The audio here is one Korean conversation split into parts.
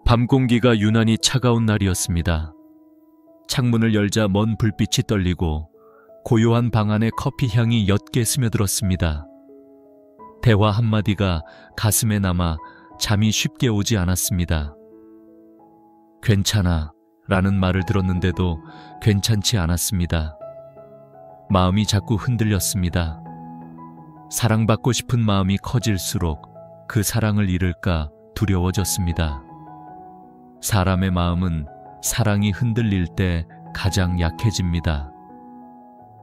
밤 공기가 유난히 차가운 날이었습니다. 창문을 열자 먼 불빛이 떨리고 고요한 방 안에 커피 향이 옅게 스며들었습니다. 대화 한마디가 가슴에 남아 잠이 쉽게 오지 않았습니다. 괜찮아 라는 말을 들었는데도 괜찮지 않았습니다. 마음이 자꾸 흔들렸습니다. 사랑받고 싶은 마음이 커질수록 그 사랑을 잃을까 두려워졌습니다. 사람의 마음은 사랑이 흔들릴 때 가장 약해집니다.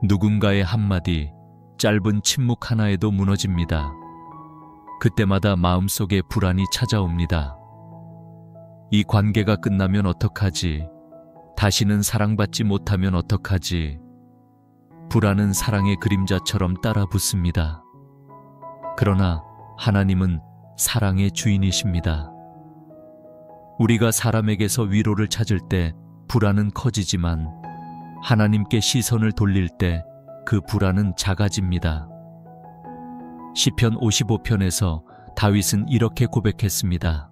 누군가의 한마디, 짧은 침묵 하나에도 무너집니다. 그때마다 마음속에 불안이 찾아옵니다. 이 관계가 끝나면 어떡하지? 다시는 사랑받지 못하면 어떡하지? 불안은 사랑의 그림자처럼 따라 붙습니다. 그러나 하나님은 사랑의 주인이십니다. 우리가 사람에게서 위로를 찾을 때 불안은 커지지만 하나님께 시선을 돌릴 때 그 불안은 작아집니다. 시편 55편에서 다윗은 이렇게 고백했습니다.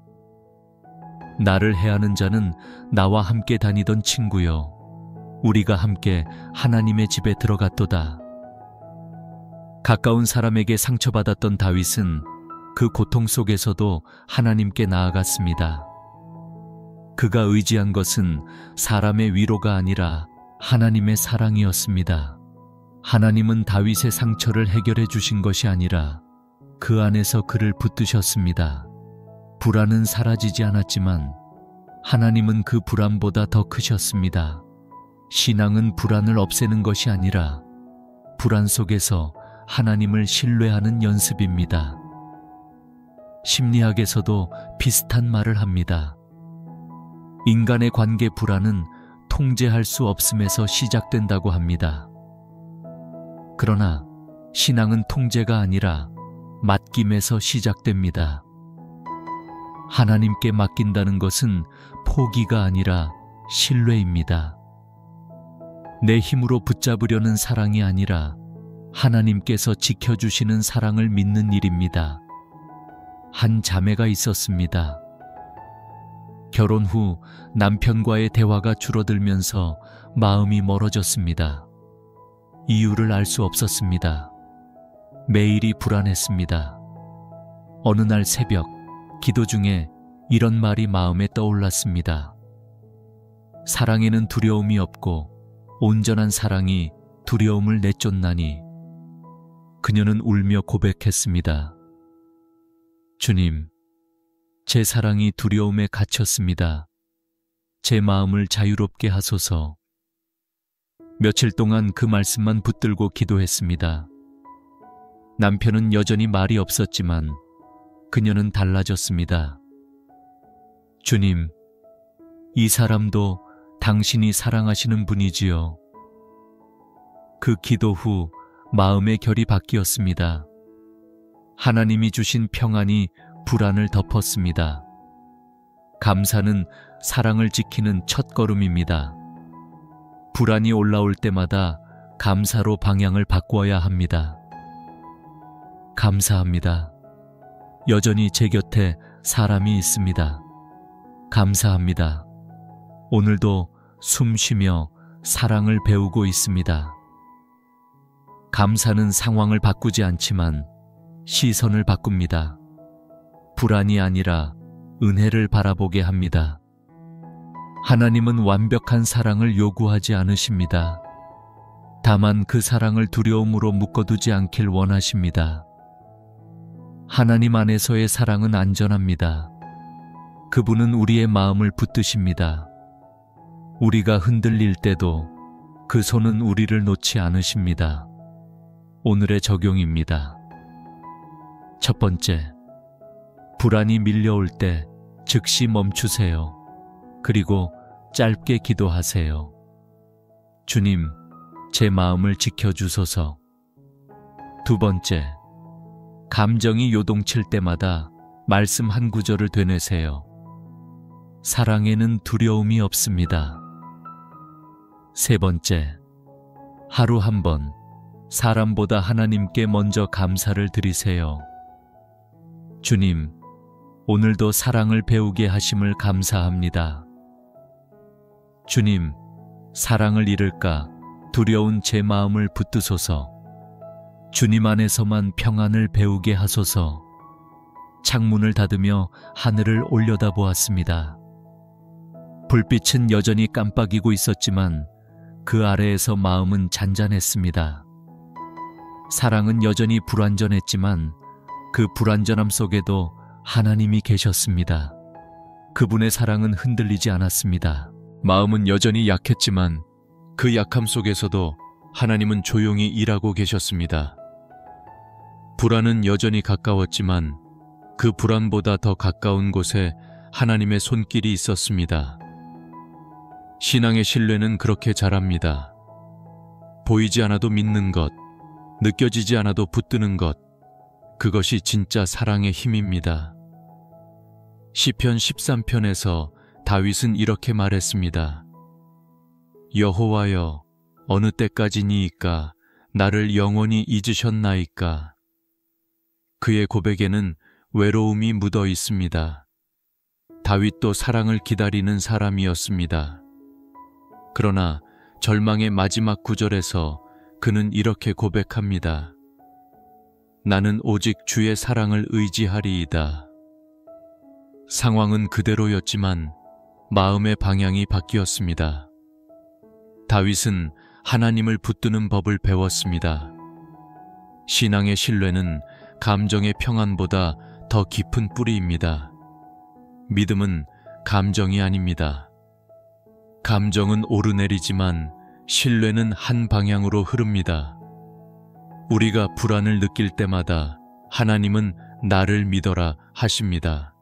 나를 해하는 자는 나와 함께 다니던 친구요, 우리가 함께 하나님의 집에 들어갔도다. 가까운 사람에게 상처받았던 다윗은 그 고통 속에서도 하나님께 나아갔습니다. 그가 의지한 것은 사람의 위로가 아니라 하나님의 사랑이었습니다. 하나님은 다윗의 상처를 해결해 주신 것이 아니라 그 안에서 그를 붙드셨습니다. 불안은 사라지지 않았지만 하나님은 그 불안보다 더 크셨습니다. 신앙은 불안을 없애는 것이 아니라 불안 속에서 하나님을 신뢰하는 연습입니다. 심리학에서도 비슷한 말을 합니다. 인간의 관계 불안은 통제할 수 없음에서 시작된다고 합니다. 그러나 신앙은 통제가 아니라 맡김에서 시작됩니다. 하나님께 맡긴다는 것은 포기가 아니라 신뢰입니다. 내 힘으로 붙잡으려는 사랑이 아니라 하나님께서 지켜주시는 사랑을 믿는 일입니다. 한 자매가 있었습니다. 결혼 후 남편과의 대화가 줄어들면서 마음이 멀어졌습니다. 이유를 알 수 없었습니다. 매일이 불안했습니다. 어느 날 새벽, 기도 중에 이런 말이 마음에 떠올랐습니다. 사랑에는 두려움이 없고 온전한 사랑이 두려움을 내쫓나니. 그녀는 울며 고백했습니다. 주님, 제 사랑이 두려움에 갇혔습니다. 제 마음을 자유롭게 하소서. 며칠 동안 그 말씀만 붙들고 기도했습니다. 남편은 여전히 말이 없었지만 그녀는 달라졌습니다. 주님, 이 사람도 당신이 사랑하시는 분이지요. 그 기도 후 마음의 결이 바뀌었습니다. 하나님이 주신 평안이 불안을 덮었습니다. 감사는 사랑을 지키는 첫걸음입니다. 불안이 올라올 때마다 감사로 방향을 바꾸어야 합니다. 감사합니다. 여전히 제 곁에 사람이 있습니다. 감사합니다. 오늘도 숨 쉬며 사랑을 배우고 있습니다. 감사는 상황을 바꾸지 않지만 시선을 바꿉니다. 불안이 아니라 은혜를 바라보게 합니다. 하나님은 완벽한 사랑을 요구하지 않으십니다. 다만 그 사랑을 두려움으로 묶어두지 않길 원하십니다. 하나님 안에서의 사랑은 안전합니다. 그분은 우리의 마음을 붙드십니다. 우리가 흔들릴 때도 그 손은 우리를 놓지 않으십니다. 오늘의 적용입니다. 첫 번째, 불안이 밀려올 때 즉시 멈추세요. 그리고 짧게 기도하세요. 주님, 제 마음을 지켜주소서. 두 번째, 감정이 요동칠 때마다 말씀 한 구절을 되뇌세요. 사랑에는 두려움이 없습니다. 세 번째, 하루 한 번 사람보다 하나님께 먼저 감사를 드리세요. 주님, 오늘도 사랑을 배우게 하심을 감사합니다. 주님, 사랑을 잃을까 두려운 제 마음을 붙드소서. 주님 안에서만 평안을 배우게 하소서. 창문을 닫으며 하늘을 올려다보았습니다. 불빛은 여전히 깜빡이고 있었지만 그 아래에서 마음은 잔잔했습니다. 사랑은 여전히 불완전했지만 그 불완전함 속에도 하나님이 계셨습니다. 그분의 사랑은 흔들리지 않았습니다. 마음은 여전히 약했지만 그 약함 속에서도 하나님은 조용히 일하고 계셨습니다. 불안은 여전히 가까웠지만 그 불안보다 더 가까운 곳에 하나님의 손길이 있었습니다. 신앙의 신뢰는 그렇게 자랍니다. 보이지 않아도 믿는 것, 느껴지지 않아도 붙드는 것, 그것이 진짜 사랑의 힘입니다. 시편 13편에서 다윗은 이렇게 말했습니다. 여호와여, 어느 때까지니이까 나를 영원히 잊으셨나이까. 그의 고백에는 외로움이 묻어 있습니다. 다윗도 사랑을 기다리는 사람이었습니다. 그러나 절망의 마지막 구절에서 그는 이렇게 고백합니다. 나는 오직 주의 사랑을 의지하리이다. 상황은 그대로였지만 마음의 방향이 바뀌었습니다. 다윗은 하나님을 붙드는 법을 배웠습니다. 신앙의 신뢰는 감정의 평안보다 더 깊은 뿌리입니다. 믿음은 감정이 아닙니다. 감정은 오르내리지만 신뢰는 한 방향으로 흐릅니다. 우리가 불안을 느낄 때마다 하나님은 나를 믿어라 하십니다.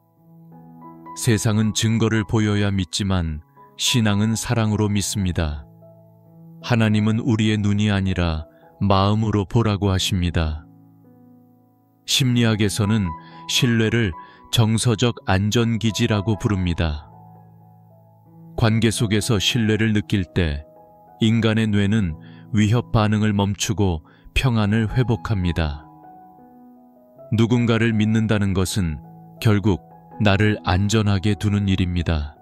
세상은 증거를 보여야 믿지만 신앙은 사랑으로 믿습니다. 하나님은 우리의 눈이 아니라 마음으로 보라고 하십니다. 심리학에서는 신뢰를 정서적 안전기지라고 부릅니다. 관계 속에서 신뢰를 느낄 때 인간의 뇌는 위협 반응을 멈추고 평안을 회복합니다. 누군가를 믿는다는 것은 결국 나를 안전하게 두는 일입니다.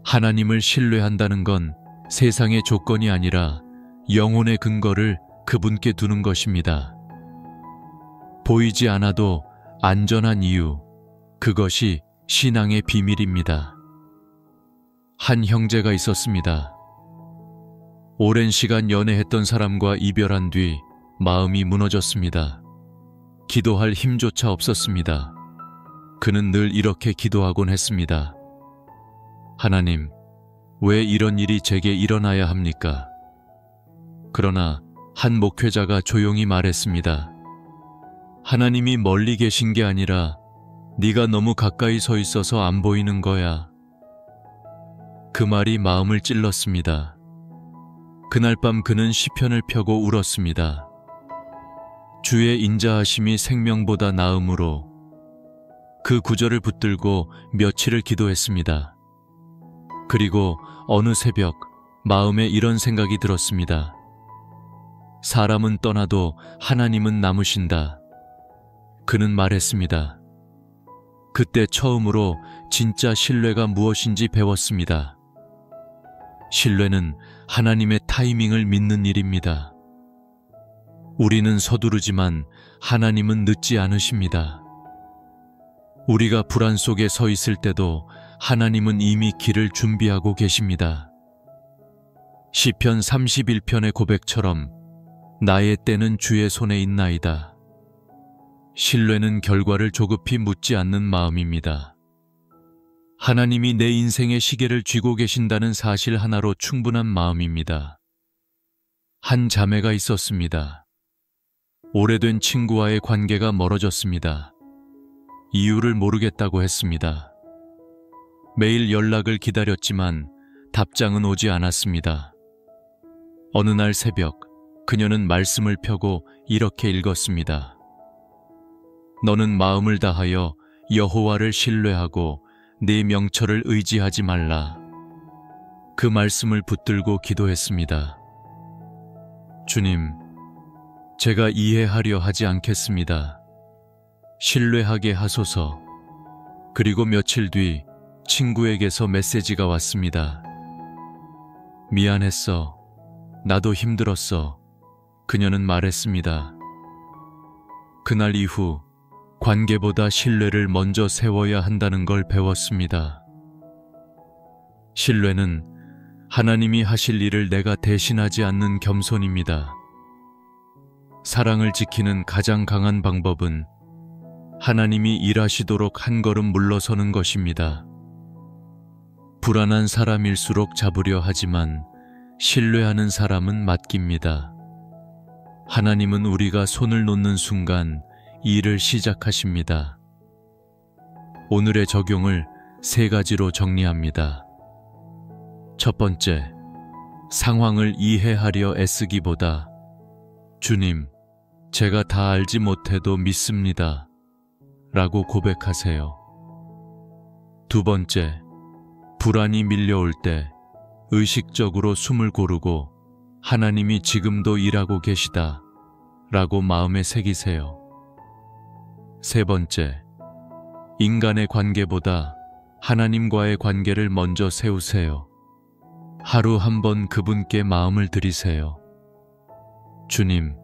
하나님을 신뢰한다는 건 세상의 조건이 아니라 영혼의 근거를 그분께 두는 것입니다. 보이지 않아도 안전한 이유, 그것이 신앙의 비밀입니다. 한 형제가 있었습니다. 오랜 시간 연애했던 사람과 이별한 뒤 마음이 무너졌습니다. 기도할 힘조차 없었습니다. 그는 늘 이렇게 기도하곤 했습니다. 하나님, 왜 이런 일이 제게 일어나야 합니까? 그러나 한 목회자가 조용히 말했습니다. 하나님이 멀리 계신 게 아니라 네가 너무 가까이 서 있어서 안 보이는 거야. 그 말이 마음을 찔렀습니다. 그날 밤 그는 시편을 펴고 울었습니다. 주의 인자하심이 생명보다 나음으로 그 구절을 붙들고 며칠을 기도했습니다. 그리고 어느 새벽 마음에 이런 생각이 들었습니다. 사람은 떠나도 하나님은 남으신다. 그는 말했습니다. 그때 처음으로 진짜 신뢰가 무엇인지 배웠습니다. 신뢰는 하나님의 타이밍을 믿는 일입니다. 우리는 서두르지만 하나님은 늦지 않으십니다. 우리가 불안 속에 서 있을 때도 하나님은 이미 길을 준비하고 계십니다. 시편 31편의 고백처럼 나의 때는 주의 손에 있나이다. 신뢰는 결과를 조급히 묻지 않는 마음입니다. 하나님이 내 인생의 시계를 쥐고 계신다는 사실 하나로 충분한 마음입니다. 한 자매가 있었습니다. 오래된 친구와의 관계가 멀어졌습니다. 이유를 모르겠다고 했습니다. 매일 연락을 기다렸지만 답장은 오지 않았습니다. 어느 날 새벽 그녀는 말씀을 펴고 이렇게 읽었습니다. 너는 마음을 다하여 여호와를 신뢰하고 네 명철을 의지하지 말라. 그 말씀을 붙들고 기도했습니다. 주님, 제가 이해하려 하지 않겠습니다. 신뢰하게 하소서. 그리고 며칠 뒤 친구에게서 메시지가 왔습니다. 미안했어. 나도 힘들었어. 그녀는 말했습니다. 그날 이후 관계보다 신뢰를 먼저 세워야 한다는 걸 배웠습니다. 신뢰는 하나님이 하실 일을 내가 대신하지 않는 겸손입니다. 사랑을 지키는 가장 강한 방법은 하나님이 일하시도록 한 걸음 물러서는 것입니다. 불안한 사람일수록 잡으려 하지만 신뢰하는 사람은 맡깁니다. 하나님은 우리가 손을 놓는 순간 일을 시작하십니다. 오늘의 적용을 3가지로 정리합니다. 첫 번째, 상황을 이해하려 애쓰기보다 주님, 제가 다 알지 못해도 믿습니다. 라고 고백하세요. 두 번째, 불안이 밀려올 때 의식적으로 숨을 고르고 하나님이 지금도 일하고 계시다 라고 마음에 새기세요. 세 번째, 인간의 관계보다 하나님과의 관계를 먼저 세우세요. 하루 한 번 그분께 마음을 드리세요. 주님,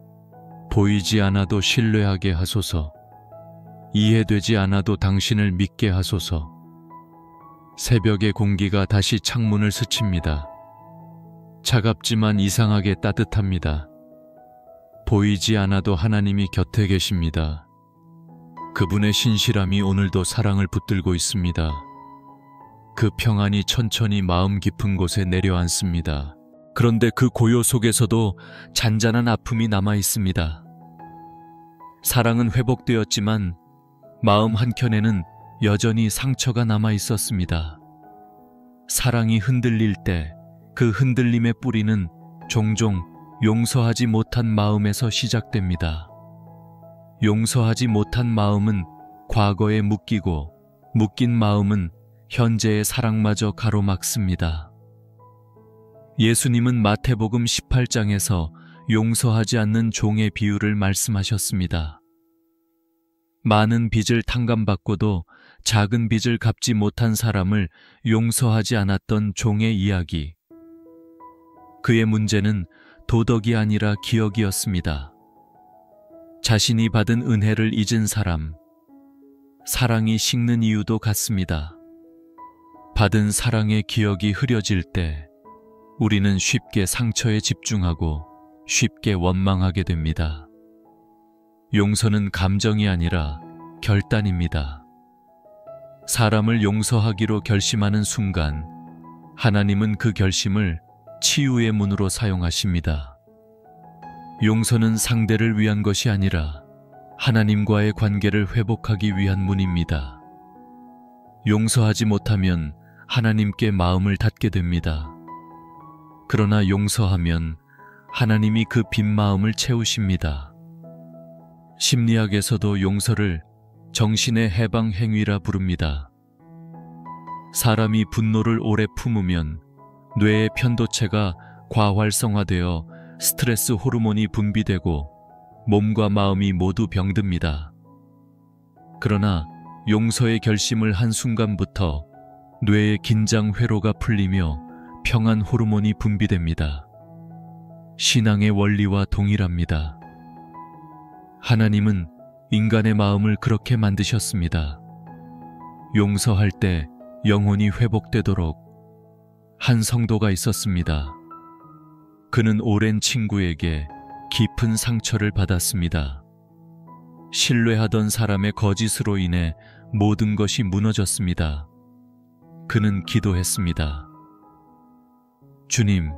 보이지 않아도 신뢰하게 하소서. 이해되지 않아도 당신을 믿게 하소서. 새벽의 공기가 다시 창문을 스칩니다. 차갑지만 이상하게 따뜻합니다. 보이지 않아도 하나님이 곁에 계십니다. 그분의 신실함이 오늘도 사랑을 붙들고 있습니다. 그 평안이 천천히 마음 깊은 곳에 내려앉습니다. 그런데 그 고요 속에서도 잔잔한 아픔이 남아 있습니다. 사랑은 회복되었지만 마음 한켠에는 여전히 상처가 남아 있었습니다. 사랑이 흔들릴 때 그 흔들림의 뿌리는 종종 용서하지 못한 마음에서 시작됩니다. 용서하지 못한 마음은 과거에 묶이고 묶인 마음은 현재의 사랑마저 가로막습니다. 예수님은 마태복음 18장에서 용서하지 않는 종의 비유를 말씀하셨습니다. 많은 빚을 탕감받고도 작은 빚을 갚지 못한 사람을 용서하지 않았던 종의 이야기. 그의 문제는 도덕이 아니라 기억이었습니다. 자신이 받은 은혜를 잊은 사람, 사랑이 식는 이유도 같습니다. 받은 사랑의 기억이 흐려질 때 우리는 쉽게 상처에 집중하고 쉽게 원망하게 됩니다. 용서는 감정이 아니라 결단입니다. 사람을 용서하기로 결심하는 순간 하나님은 그 결심을 치유의 문으로 사용하십니다. 용서는 상대를 위한 것이 아니라 하나님과의 관계를 회복하기 위한 문입니다. 용서하지 못하면 하나님께 마음을 닫게 됩니다. 그러나 용서하면 하나님이 그 빈 마음을 채우십니다. 심리학에서도 용서를 정신의 해방 행위라 부릅니다. 사람이 분노를 오래 품으면 뇌의 편도체가 과활성화되어 스트레스 호르몬이 분비되고 몸과 마음이 모두 병듭니다. 그러나 용서의 결심을 한 순간부터 뇌의 긴장 회로가 풀리며 평안 호르몬이 분비됩니다. 신앙의 원리와 동일합니다. 하나님은 인간의 마음을 그렇게 만드셨습니다. 용서할 때 영혼이 회복되도록 한 성도가 있었습니다. 그는 오랜 친구에게 깊은 상처를 받았습니다. 신뢰하던 사람의 거짓으로 인해 모든 것이 무너졌습니다. 그는 기도했습니다. 주님,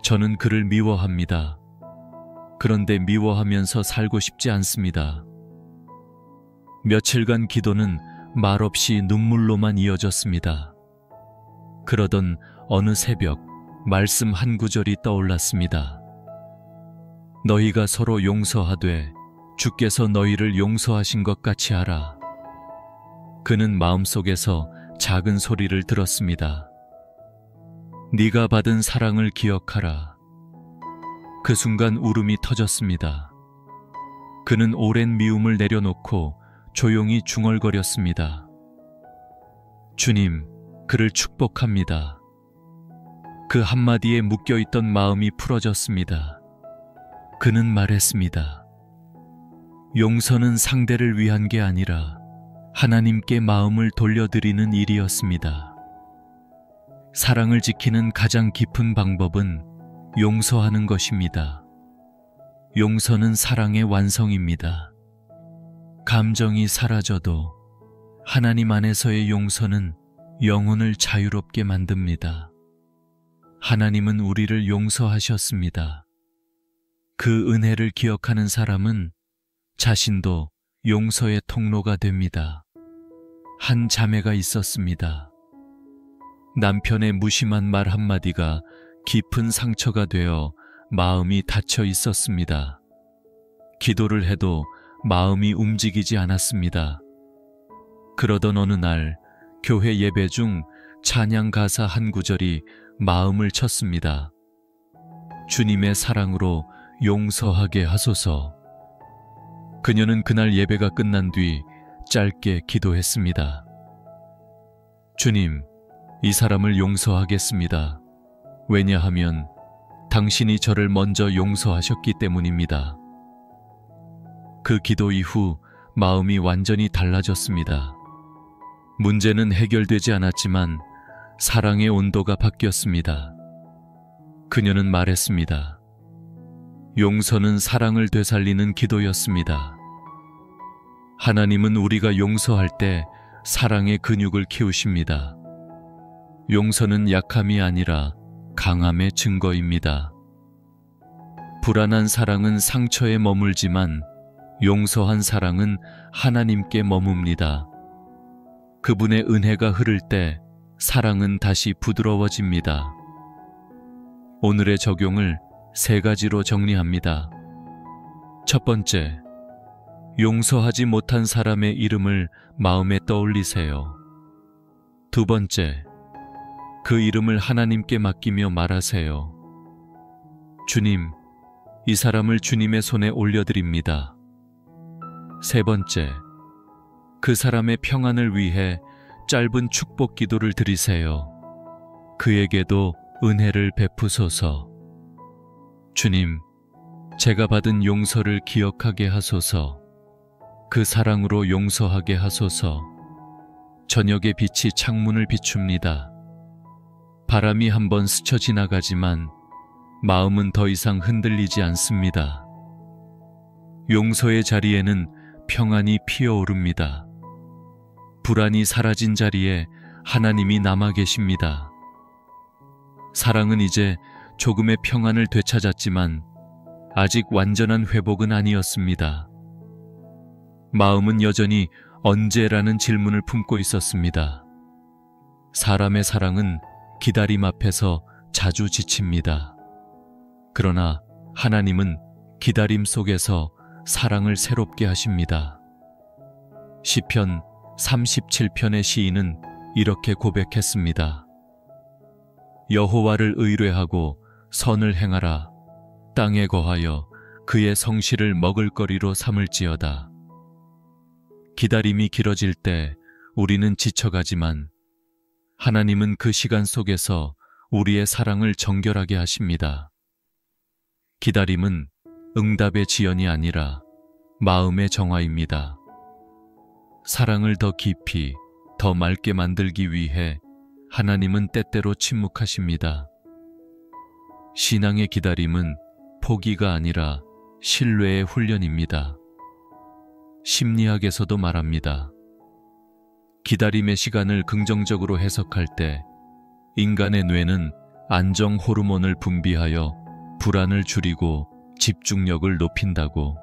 저는 그를 미워합니다. 그런데 미워하면서 살고 싶지 않습니다. 며칠간 기도는 말없이 눈물로만 이어졌습니다. 그러던 어느 새벽 말씀 한 구절이 떠올랐습니다. 너희가 서로 용서하되 주께서 너희를 용서하신 것 같이 하라. 그는 마음속에서 작은 소리를 들었습니다. 네가 받은 사랑을 기억하라. 그 순간 울음이 터졌습니다. 그는 오랜 미움을 내려놓고 조용히 중얼거렸습니다. 주님, 그를 축복합니다. 그 한마디에 묶여있던 마음이 풀어졌습니다. 그는 말했습니다. 용서는 상대를 위한 게 아니라 하나님께 마음을 돌려드리는 일이었습니다. 사랑을 지키는 가장 깊은 방법은 용서하는 것입니다. 용서는 사랑의 완성입니다. 감정이 사라져도 하나님 안에서의 용서는 영혼을 자유롭게 만듭니다. 하나님은 우리를 용서하셨습니다. 그 은혜를 기억하는 사람은 자신도 용서의 통로가 됩니다. 한 자매가 있었습니다. 남편의 무심한 말 한마디가 깊은 상처가 되어 마음이 닫혀 있었습니다. 기도를 해도 마음이 움직이지 않았습니다. 그러던 어느 날 교회 예배 중 찬양 가사 한 구절이 마음을 쳤습니다. 주님의 사랑으로 용서하게 하소서. 그녀는 그날 예배가 끝난 뒤 짧게 기도했습니다. 주님, 이 사람을 용서하겠습니다. 왜냐하면 당신이 저를 먼저 용서하셨기 때문입니다. 그 기도 이후 마음이 완전히 달라졌습니다. 문제는 해결되지 않았지만 사랑의 온도가 바뀌었습니다. 그녀는 말했습니다. 용서는 사랑을 되살리는 기도였습니다. 하나님은 우리가 용서할 때 사랑의 근육을 키우십니다. 용서는 약함이 아니라 강함의 증거입니다. 불안한 사랑은 상처에 머물지만 용서한 사랑은 하나님께 머뭅니다. 그분의 은혜가 흐를 때 사랑은 다시 부드러워집니다. 오늘의 적용을 3가지로 정리합니다. 첫 번째, 용서하지 못한 사람의 이름을 마음에 떠올리세요. 두 번째, 그 이름을 하나님께 맡기며 말하세요. 주님, 이 사람을 주님의 손에 올려드립니다. 세 번째, 그 사람의 평안을 위해 짧은 축복 기도를 드리세요. 그에게도 은혜를 베푸소서. 주님, 제가 받은 용서를 기억하게 하소서. 그 사랑으로 용서하게 하소서. 저녁의 빛이 창문을 비춥니다. 바람이 한번 스쳐 지나가지만 마음은 더 이상 흔들리지 않습니다. 용서의 자리에는 평안이 피어오릅니다. 불안이 사라진 자리에 하나님이 남아 계십니다. 사랑은 이제 조금의 평안을 되찾았지만 아직 완전한 회복은 아니었습니다. 마음은 여전히 언제라는 질문을 품고 있었습니다. 사람의 사랑은 기다림 앞에서 자주 지칩니다. 그러나 하나님은 기다림 속에서 사랑을 새롭게 하십니다. 시편 37편의 시인은 이렇게 고백했습니다. 여호와를 의뢰하고 선을 행하라. 땅에 거하여 그의 성실을 먹을거리로 삼을지어다. 기다림이 길어질 때 우리는 지쳐가지만 하나님은 그 시간 속에서 우리의 사랑을 정결하게 하십니다. 기다림은 응답의 지연이 아니라 마음의 정화입니다. 사랑을 더 깊이, 더 맑게 만들기 위해 하나님은 때때로 침묵하십니다. 신앙의 기다림은 포기가 아니라 신뢰의 훈련입니다. 심리학에서도 말합니다. 기다림의 시간을 긍정적으로 해석할 때 인간의 뇌는 안정 호르몬을 분비하여 불안을 줄이고 집중력을 높인다고.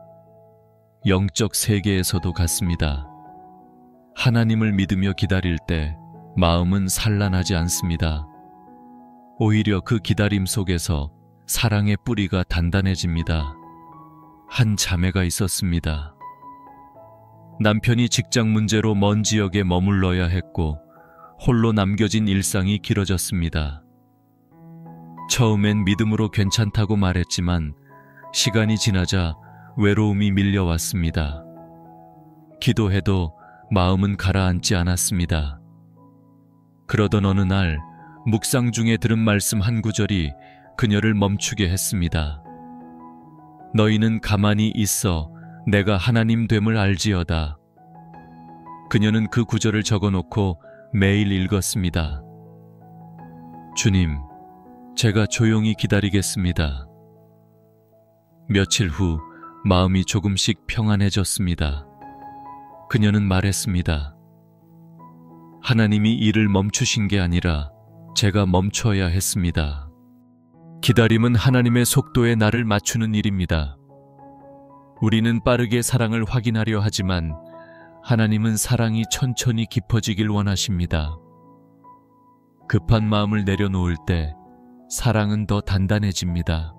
영적 세계에서도 같습니다. 하나님을 믿으며 기다릴 때 마음은 산란하지 않습니다. 오히려 그 기다림 속에서 사랑의 뿌리가 단단해집니다. 한 자매가 있었습니다. 남편이 직장 문제로 먼 지역에 머물러야 했고 홀로 남겨진 일상이 길어졌습니다. 처음엔 믿음으로 괜찮다고 말했지만 시간이 지나자 외로움이 밀려왔습니다. 기도해도 마음은 가라앉지 않았습니다. 그러던 어느 날 묵상 중에 들은 말씀 한 구절이 그녀를 멈추게 했습니다. 너희는 가만히 있어 내가 하나님 됨을 알지어다. 그녀는 그 구절을 적어놓고 매일 읽었습니다. 주님, 제가 조용히 기다리겠습니다. 며칠 후 마음이 조금씩 평안해졌습니다. 그녀는 말했습니다. 하나님이 일을 멈추신 게 아니라 제가 멈춰야 했습니다. 기다림은 하나님의 속도에 나를 맞추는 일입니다. 우리는 빠르게 사랑을 확인하려 하지만 하나님은 사랑이 천천히 깊어지길 원하십니다. 급한 마음을 내려놓을 때 사랑은 더 단단해집니다.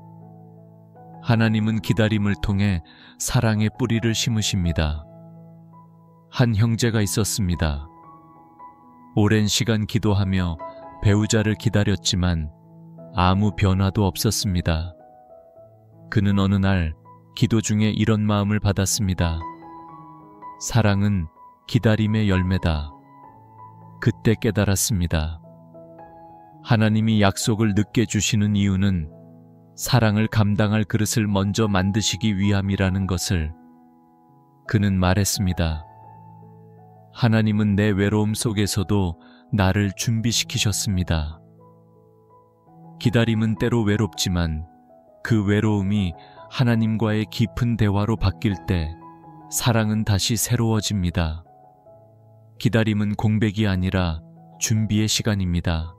하나님은 기다림을 통해 사랑의 뿌리를 심으십니다. 한 형제가 있었습니다. 오랜 시간 기도하며 배우자를 기다렸지만 아무 변화도 없었습니다. 그는 어느 날 기도 중에 이런 마음을 받았습니다. 사랑은 기다림의 열매다. 그때 깨달았습니다. 하나님이 약속을 늦게 주시는 이유는 사랑을 감당할 그릇을 먼저 만드시기 위함이라는 것을. 그는 말했습니다. 하나님은 내 외로움 속에서도 나를 준비시키셨습니다. 기다림은 때로 외롭지만 그 외로움이 하나님과의 깊은 대화로 바뀔 때 사랑은 다시 새로워집니다. 기다림은 공백이 아니라 준비의 시간입니다.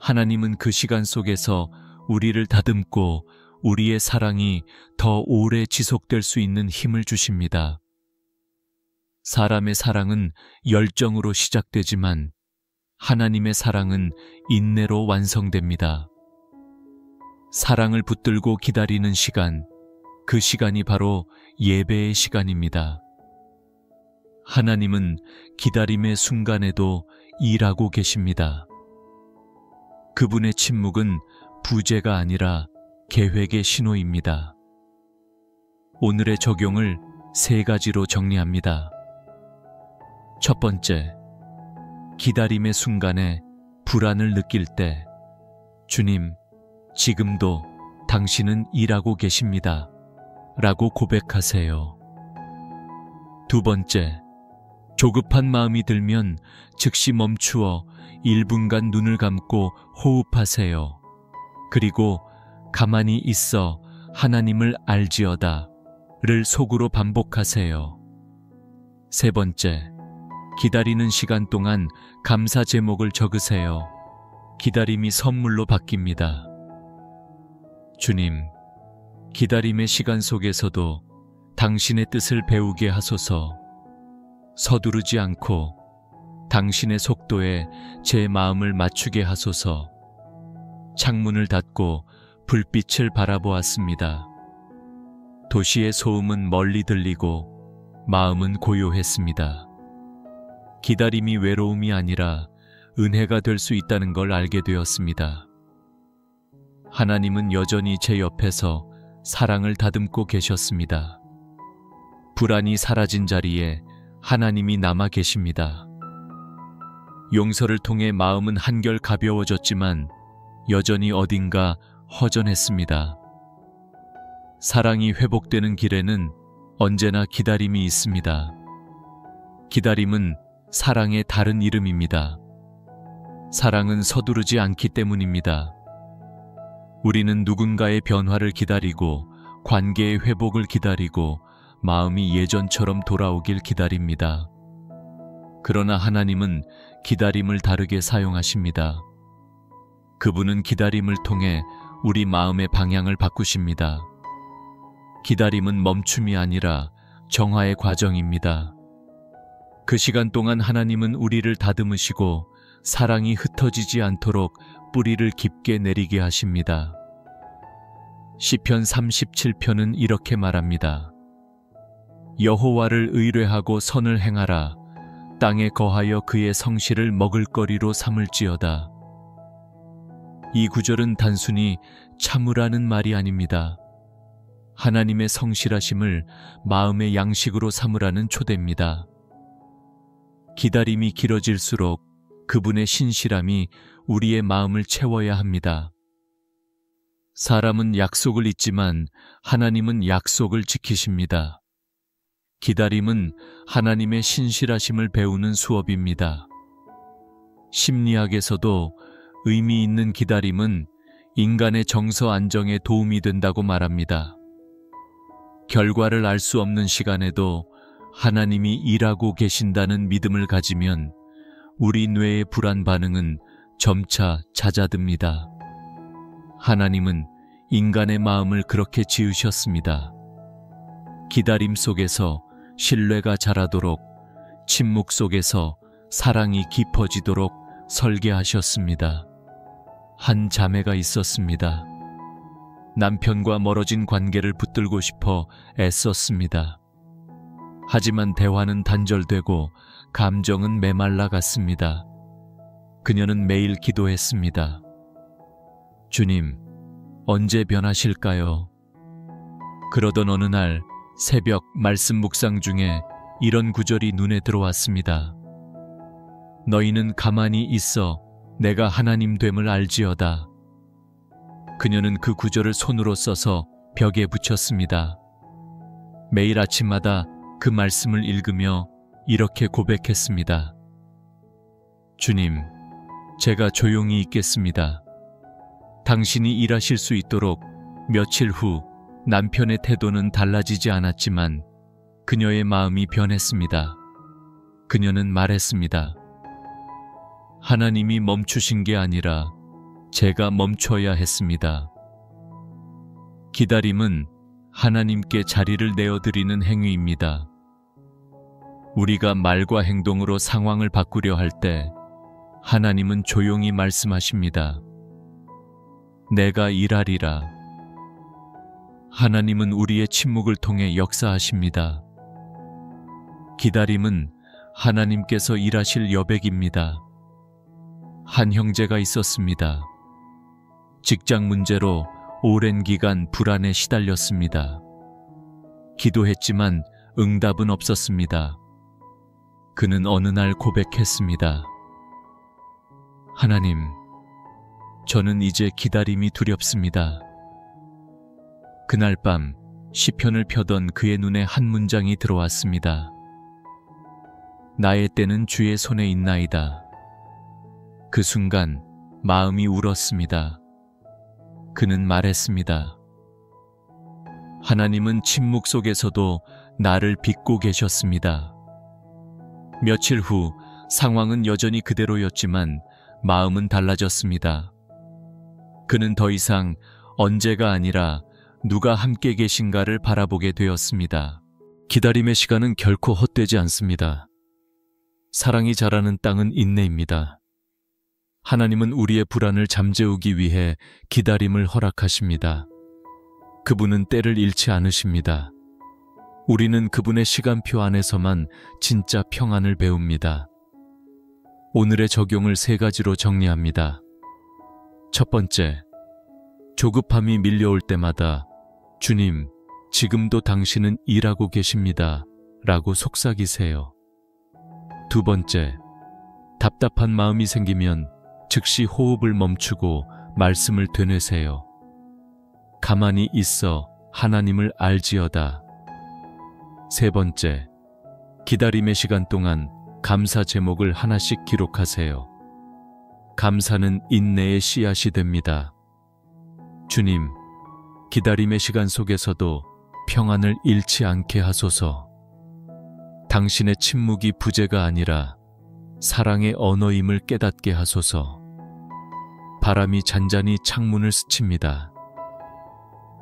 하나님은 그 시간 속에서 우리를 다듬고 우리의 사랑이 더 오래 지속될 수 있는 힘을 주십니다. 사람의 사랑은 열정으로 시작되지만 하나님의 사랑은 인내로 완성됩니다. 사랑을 붙들고 기다리는 시간, 그 시간이 바로 예배의 시간입니다. 하나님은 기다림의 순간에도 일하고 계십니다. 그분의 침묵은 부재가 아니라 계획의 신호입니다. 오늘의 적용을 3가지로 정리합니다. 첫 번째, 기다림의 순간에 불안을 느낄 때 주님, 지금도 당신은 일하고 계십니다. 라고 고백하세요. 두 번째, 조급한 마음이 들면 즉시 멈추어 1분간 눈을 감고 호흡하세요. 그리고 가만히 있어 하나님을 알지어다 를 속으로 반복하세요. 세 번째, 기다리는 시간 동안 감사 제목을 적으세요. 기다림이 선물로 바뀝니다. 주님, 기다림의 시간 속에서도 당신의 뜻을 배우게 하소서. 서두르지 않고 당신의 속도에 제 마음을 맞추게 하소서. 창문을 닫고 불빛을 바라보았습니다. 도시의 소음은 멀리 들리고 마음은 고요했습니다. 기다림이 외로움이 아니라 은혜가 될 수 있다는 걸 알게 되었습니다. 하나님은 여전히 제 옆에서 사랑을 다듬고 계셨습니다. 불안이 사라진 자리에 하나님이 남아 계십니다. 용서를 통해 마음은 한결 가벼워졌지만 여전히 어딘가 허전했습니다. 사랑이 회복되는 길에는 언제나 기다림이 있습니다. 기다림은 사랑의 다른 이름입니다. 사랑은 서두르지 않기 때문입니다. 우리는 누군가의 변화를 기다리고 관계의 회복을 기다리고 마음이 예전처럼 돌아오길 기다립니다. 그러나 하나님은 기다림을 다르게 사용하십니다. 그분은 기다림을 통해 우리 마음의 방향을 바꾸십니다. 기다림은 멈춤이 아니라 정화의 과정입니다. 그 시간 동안 하나님은 우리를 다듬으시고 사랑이 흩어지지 않도록 뿌리를 깊게 내리게 하십니다. 시편 37편은 이렇게 말합니다. 여호와를 의뢰하고 선을 행하라. 땅에 거하여 그의 성실을 먹을거리로 삼을지어다. 이 구절은 단순히 참으라는 말이 아닙니다. 하나님의 성실하심을 마음의 양식으로 삼으라는 초대입니다. 기다림이 길어질수록 그분의 신실함이 우리의 마음을 채워야 합니다. 사람은 약속을 잊지만 하나님은 약속을 지키십니다. 기다림은 하나님의 신실하심을 배우는 수업입니다. 심리학에서도 의미 있는 기다림은 인간의 정서 안정에 도움이 된다고 말합니다. 결과를 알 수 없는 시간에도 하나님이 일하고 계신다는 믿음을 가지면 우리 뇌의 불안 반응은 점차 잦아듭니다. 하나님은 인간의 마음을 그렇게 지으셨습니다. 기다림 속에서 신뢰가 자라도록, 침묵 속에서 사랑이 깊어지도록 설계하셨습니다. 한 자매가 있었습니다. 남편과 멀어진 관계를 붙들고 싶어 애썼습니다. 하지만 대화는 단절되고 감정은 메말라 갔습니다. 그녀는 매일 기도했습니다. 주님, 언제 변하실까요? 그러던 어느 날 새벽 말씀 묵상 중에 이런 구절이 눈에 들어왔습니다. 너희는 가만히 있어 내가 하나님 됨을 알지어다. 그녀는 그 구절을 손으로 써서 벽에 붙였습니다. 매일 아침마다 그 말씀을 읽으며 이렇게 고백했습니다. 주님, 제가 조용히 있겠습니다. 당신이 일하실 수 있도록. 며칠 후 남편의 태도는 달라지지 않았지만 그녀의 마음이 변했습니다. 그녀는 말했습니다. 하나님이 멈추신 게 아니라 제가 멈춰야 했습니다. 기다림은 하나님께 자리를 내어드리는 행위입니다. 우리가 말과 행동으로 상황을 바꾸려 할 때 하나님은 조용히 말씀하십니다. 내가 일하리라. 하나님은 우리의 침묵을 통해 역사하십니다. 기다림은 하나님께서 일하실 여백입니다. 한 형제가 있었습니다. 직장 문제로 오랜 기간 불안에 시달렸습니다. 기도했지만 응답은 없었습니다. 그는 어느 날 고백했습니다. 하나님, 저는 이제 기다림이 두렵습니다. 그날 밤 시편을 펴던 그의 눈에 한 문장이 들어왔습니다. 나의 때는 주의 손에 있나이다. 그 순간 마음이 울었습니다. 그는 말했습니다. 하나님은 침묵 속에서도 나를 빚고 계셨습니다. 며칠 후 상황은 여전히 그대로였지만 마음은 달라졌습니다. 그는 더 이상 언제가 아니라 누가 함께 계신가를 바라보게 되었습니다. 기다림의 시간은 결코 헛되지 않습니다. 사랑이 자라는 땅은 인내입니다. 하나님은 우리의 불안을 잠재우기 위해 기다림을 허락하십니다. 그분은 때를 잃지 않으십니다. 우리는 그분의 시간표 안에서만 진짜 평안을 배웁니다. 오늘의 적용을 3가지로 정리합니다. 첫 번째, 조급함이 밀려올 때마다 주님, 지금도 당신은 일하고 계십니다. 라고 속삭이세요. 두 번째, 답답한 마음이 생기면 즉시 호흡을 멈추고 말씀을 되뇌세요. 가만히 있어 하나님을 알지어다. 세 번째, 기다림의 시간 동안 감사 제목을 하나씩 기록하세요. 감사는 인내의 씨앗이 됩니다. 주님, 기다림의 시간 속에서도 평안을 잃지 않게 하소서. 당신의 침묵이 부재가 아니라 사랑의 언어임을 깨닫게 하소서. 바람이 잔잔히 창문을 스칩니다.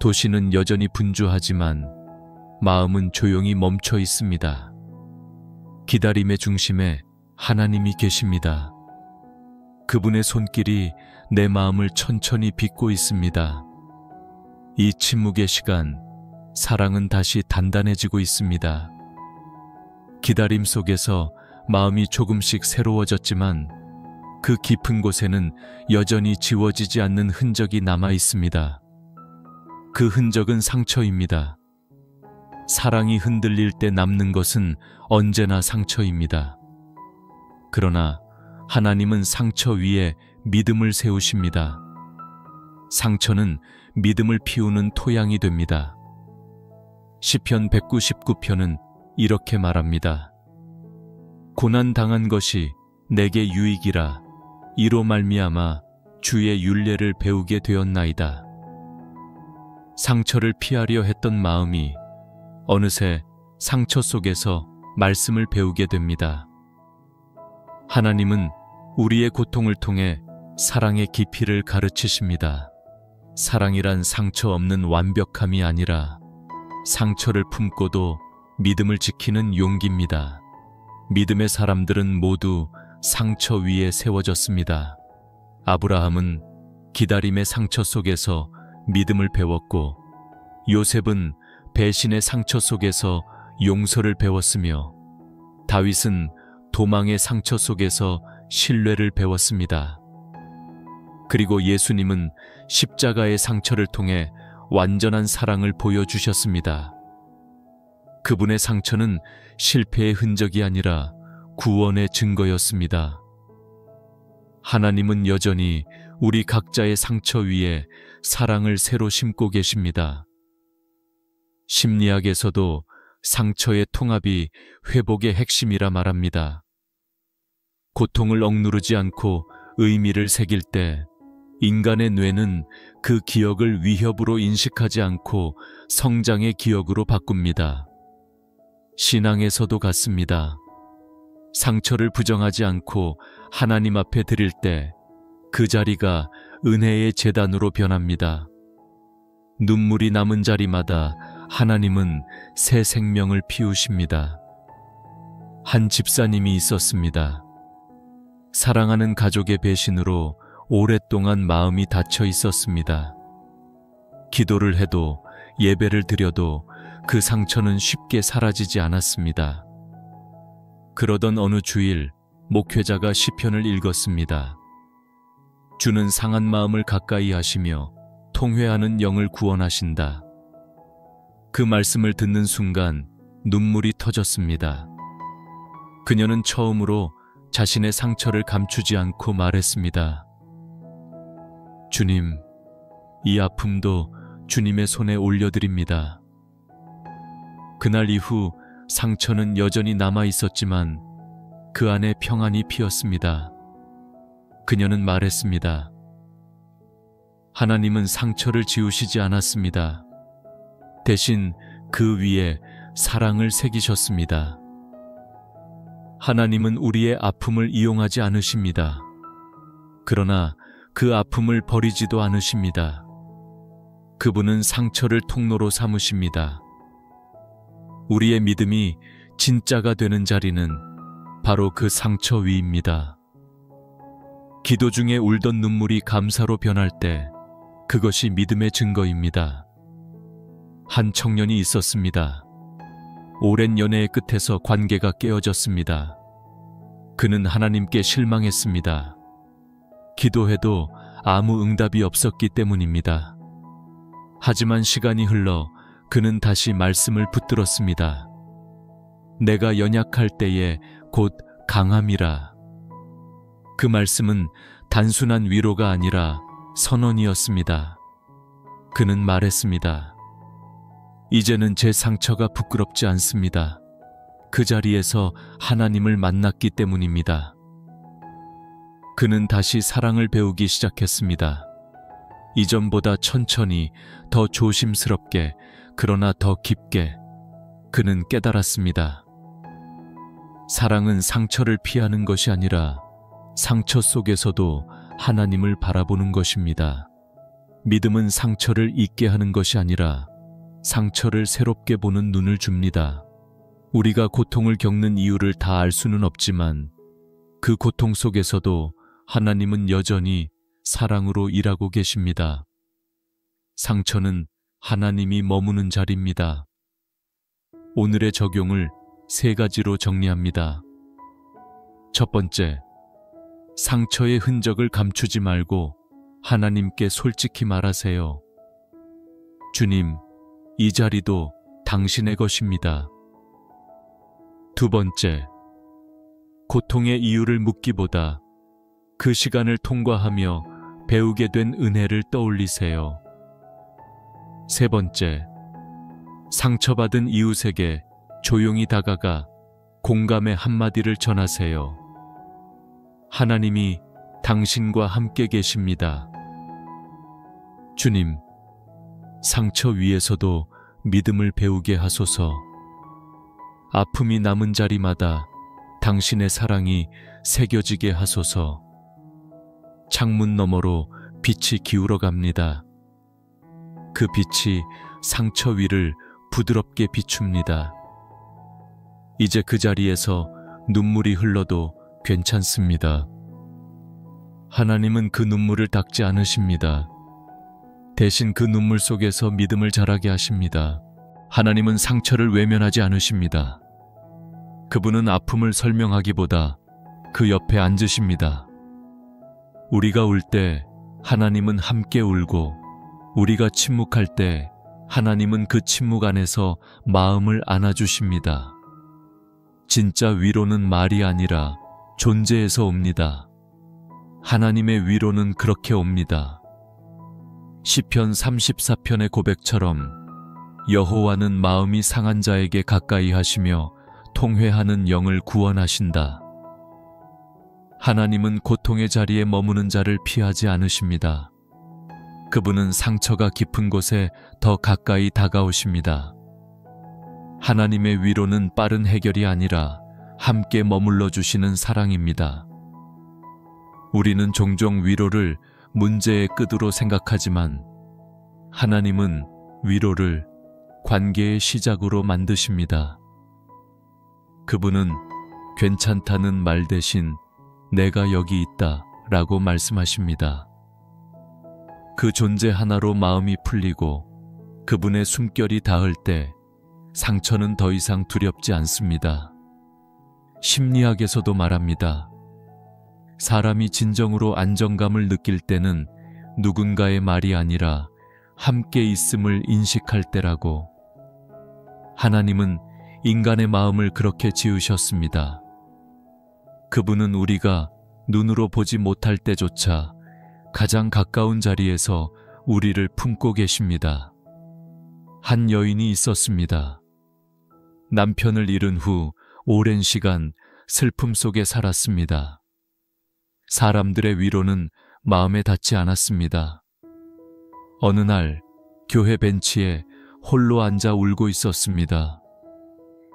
도시는 여전히 분주하지만 마음은 조용히 멈춰 있습니다. 기다림의 중심에 하나님이 계십니다. 그분의 손길이 내 마음을 천천히 빚고 있습니다. 이 침묵의 시간, 사랑은 다시 단단해지고 있습니다. 기다림 속에서 마음이 조금씩 새로워졌지만 그 깊은 곳에는 여전히 지워지지 않는 흔적이 남아 있습니다. 그 흔적은 상처입니다. 사랑이 흔들릴 때 남는 것은 언제나 상처입니다. 그러나 하나님은 상처 위에 믿음을 세우십니다. 상처는 믿음을 피우는 토양이 됩니다. 시편 199편은 이렇게 말합니다. 고난 당한 것이 내게 유익이라. 이로 말미암아 주의 율례를 배우게 되었나이다. 상처를 피하려 했던 마음이 어느새 상처 속에서 말씀을 배우게 됩니다. 하나님은 우리의 고통을 통해 사랑의 깊이를 가르치십니다. 사랑이란 상처 없는 완벽함이 아니라 상처를 품고도 믿음을 지키는 용기입니다. 믿음의 사람들은 모두 상처 위에 세워졌습니다. 아브라함은 기다림의 상처 속에서 믿음을 배웠고, 요셉은 배신의 상처 속에서 용서를 배웠으며, 다윗은 도망의 상처 속에서 신뢰를 배웠습니다. 그리고 예수님은 십자가의 상처를 통해 완전한 사랑을 보여주셨습니다. 그분의 상처는 실패의 흔적이 아니라 구원의 증거였습니다. 하나님은 여전히 우리 각자의 상처 위에 사랑을 새로 심고 계십니다. 심리학에서도 상처의 통합이 회복의 핵심이라 말합니다. 고통을 억누르지 않고 의미를 새길 때 인간의 뇌는 그 기억을 위협으로 인식하지 않고 성장의 기억으로 바꿉니다. 신앙에서도 같습니다. 상처를 부정하지 않고 하나님 앞에 드릴 때 그 자리가 은혜의 제단으로 변합니다. 눈물이 남은 자리마다 하나님은 새 생명을 피우십니다. 한 집사님이 있었습니다. 사랑하는 가족의 배신으로 오랫동안 마음이 닫혀 있었습니다. 기도를 해도 예배를 드려도 그 상처는 쉽게 사라지지 않았습니다. 그러던 어느 주일 목회자가 시편을 읽었습니다. 주는 상한 마음을 가까이 하시며 통회하는 영을 구원하신다. 그 말씀을 듣는 순간 눈물이 터졌습니다. 그녀는 처음으로 자신의 상처를 감추지 않고 말했습니다. 주님, 이 아픔도 주님의 손에 올려드립니다. 그날 이후 상처는 여전히 남아 있었지만 그 안에 평안이 피었습니다. 그녀는 말했습니다. 하나님은 상처를 지우시지 않았습니다. 대신 그 위에 사랑을 새기셨습니다. 하나님은 우리의 아픔을 이용하지 않으십니다. 그러나 그 아픔을 버리지도 않으십니다. 그분은 상처를 통로로 삼으십니다. 우리의 믿음이 진짜가 되는 자리는 바로 그 상처 위입니다. 기도 중에 울던 눈물이 감사로 변할 때 그것이 믿음의 증거입니다. 한 청년이 있었습니다. 오랜 연애의 끝에서 관계가 깨어졌습니다. 그는 하나님께 실망했습니다. 기도해도 아무 응답이 없었기 때문입니다. 하지만 시간이 흘러 그는 다시 말씀을 붙들었습니다. 내가 연약할 때에 곧 강함이라. 그 말씀은 단순한 위로가 아니라 선언이었습니다. 그는 말했습니다. 이제는 제 상처가 부끄럽지 않습니다. 그 자리에서 하나님을 만났기 때문입니다. 그는 다시 사랑을 배우기 시작했습니다. 이전보다 천천히, 더 조심스럽게, 그러나 더 깊게 그는 깨달았습니다. 사랑은 상처를 피하는 것이 아니라 상처 속에서도 하나님을 바라보는 것입니다. 믿음은 상처를 잊게 하는 것이 아니라 상처를 새롭게 보는 눈을 줍니다. 우리가 고통을 겪는 이유를 다 알 수는 없지만 그 고통 속에서도 하나님은 여전히 사랑으로 일하고 계십니다. 상처는 하나님이 머무는 자리입니다. 오늘의 적용을 3가지로 정리합니다. 첫 번째, 상처의 흔적을 감추지 말고 하나님께 솔직히 말하세요. 주님, 이 자리도 당신의 것입니다. 두 번째, 고통의 이유를 묻기보다 그 시간을 통과하며 배우게 된 은혜를 떠올리세요. 세 번째, 상처받은 이웃에게 조용히 다가가 공감의 한마디를 전하세요. 하나님이 당신과 함께 계십니다. 주님, 상처 위에서도 믿음을 배우게 하소서. 아픔이 남은 자리마다 당신의 사랑이 새겨지게 하소서. 창문 너머로 빛이 기울어 갑니다. 그 빛이 상처 위를 부드럽게 비춥니다. 이제 그 자리에서 눈물이 흘러도 괜찮습니다. 하나님은 그 눈물을 닦지 않으십니다. 대신 그 눈물 속에서 믿음을 자라게 하십니다. 하나님은 상처를 외면하지 않으십니다. 그분은 아픔을 설명하기보다 그 옆에 앉으십니다. 우리가 울 때 하나님은 함께 울고, 우리가 침묵할 때 하나님은 그 침묵 안에서 마음을 안아주십니다. 진짜 위로는 말이 아니라 존재에서 옵니다. 하나님의 위로는 그렇게 옵니다. 시편 34편의 고백처럼 여호와는 마음이 상한 자에게 가까이 하시며 통회하는 영을 구원하신다. 하나님은 고통의 자리에 머무는 자를 피하지 않으십니다. 그분은 상처가 깊은 곳에 더 가까이 다가오십니다. 하나님의 위로는 빠른 해결이 아니라 함께 머물러 주시는 사랑입니다. 우리는 종종 위로를 문제의 끝으로 생각하지만 하나님은 위로를 관계의 시작으로 만드십니다. 그분은 괜찮다는 말 대신 내가 여기 있다 라고 말씀하십니다. 그 존재 하나로 마음이 풀리고 그분의 숨결이 닿을 때 상처는 더 이상 두렵지 않습니다. 심리학에서도 말합니다. 사람이 진정으로 안정감을 느낄 때는 누군가의 말이 아니라 함께 있음을 인식할 때라고. 하나님은 인간의 마음을 그렇게 지으셨습니다. 그분은 우리가 눈으로 보지 못할 때조차 가장 가까운 자리에서 우리를 품고 계십니다. 한 여인이 있었습니다. 남편을 잃은 후 오랜 시간 슬픔 속에 살았습니다. 사람들의 위로는 마음에 닿지 않았습니다. 어느 날 교회 벤치에 홀로 앉아 울고 있었습니다.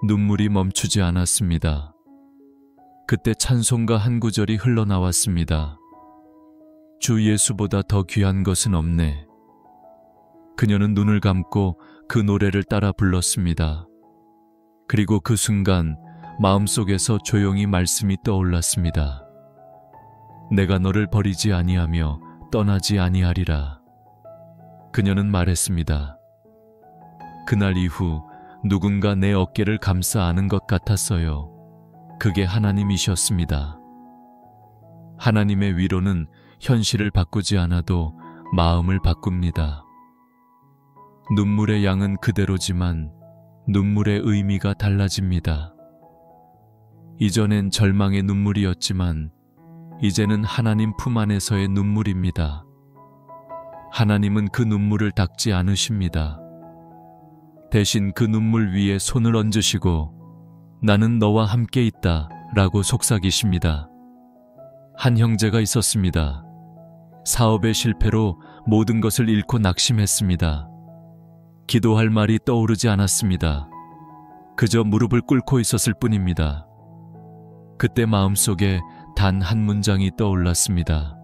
눈물이 멈추지 않았습니다. 그때 찬송가 한 구절이 흘러나왔습니다. 주 예수보다 더 귀한 것은 없네. 그녀는 눈을 감고 그 노래를 따라 불렀습니다. 그리고 그 순간 마음속에서 조용히 말씀이 떠올랐습니다. 내가 너를 버리지 아니하며 떠나지 아니하리라. 그녀는 말했습니다. 그날 이후 누군가 내 어깨를 감싸 안은 것 같았어요. 그게 하나님이셨습니다. 하나님의 위로는 현실을 바꾸지 않아도 마음을 바꿉니다. 눈물의 양은 그대로지만 눈물의 의미가 달라집니다. 이전엔 절망의 눈물이었지만 이제는 하나님 품 안에서의 눈물입니다. 하나님은 그 눈물을 닦지 않으십니다. 대신 그 눈물 위에 손을 얹으시고 나는 너와 함께 있다 라고 속삭이십니다. 한 형제가 있었습니다. 사업의 실패로 모든 것을 잃고 낙심했습니다. 기도할 말이 떠오르지 않았습니다. 그저 무릎을 꿇고 있었을 뿐입니다. 그때 마음속에 단 한 문장이 떠올랐습니다.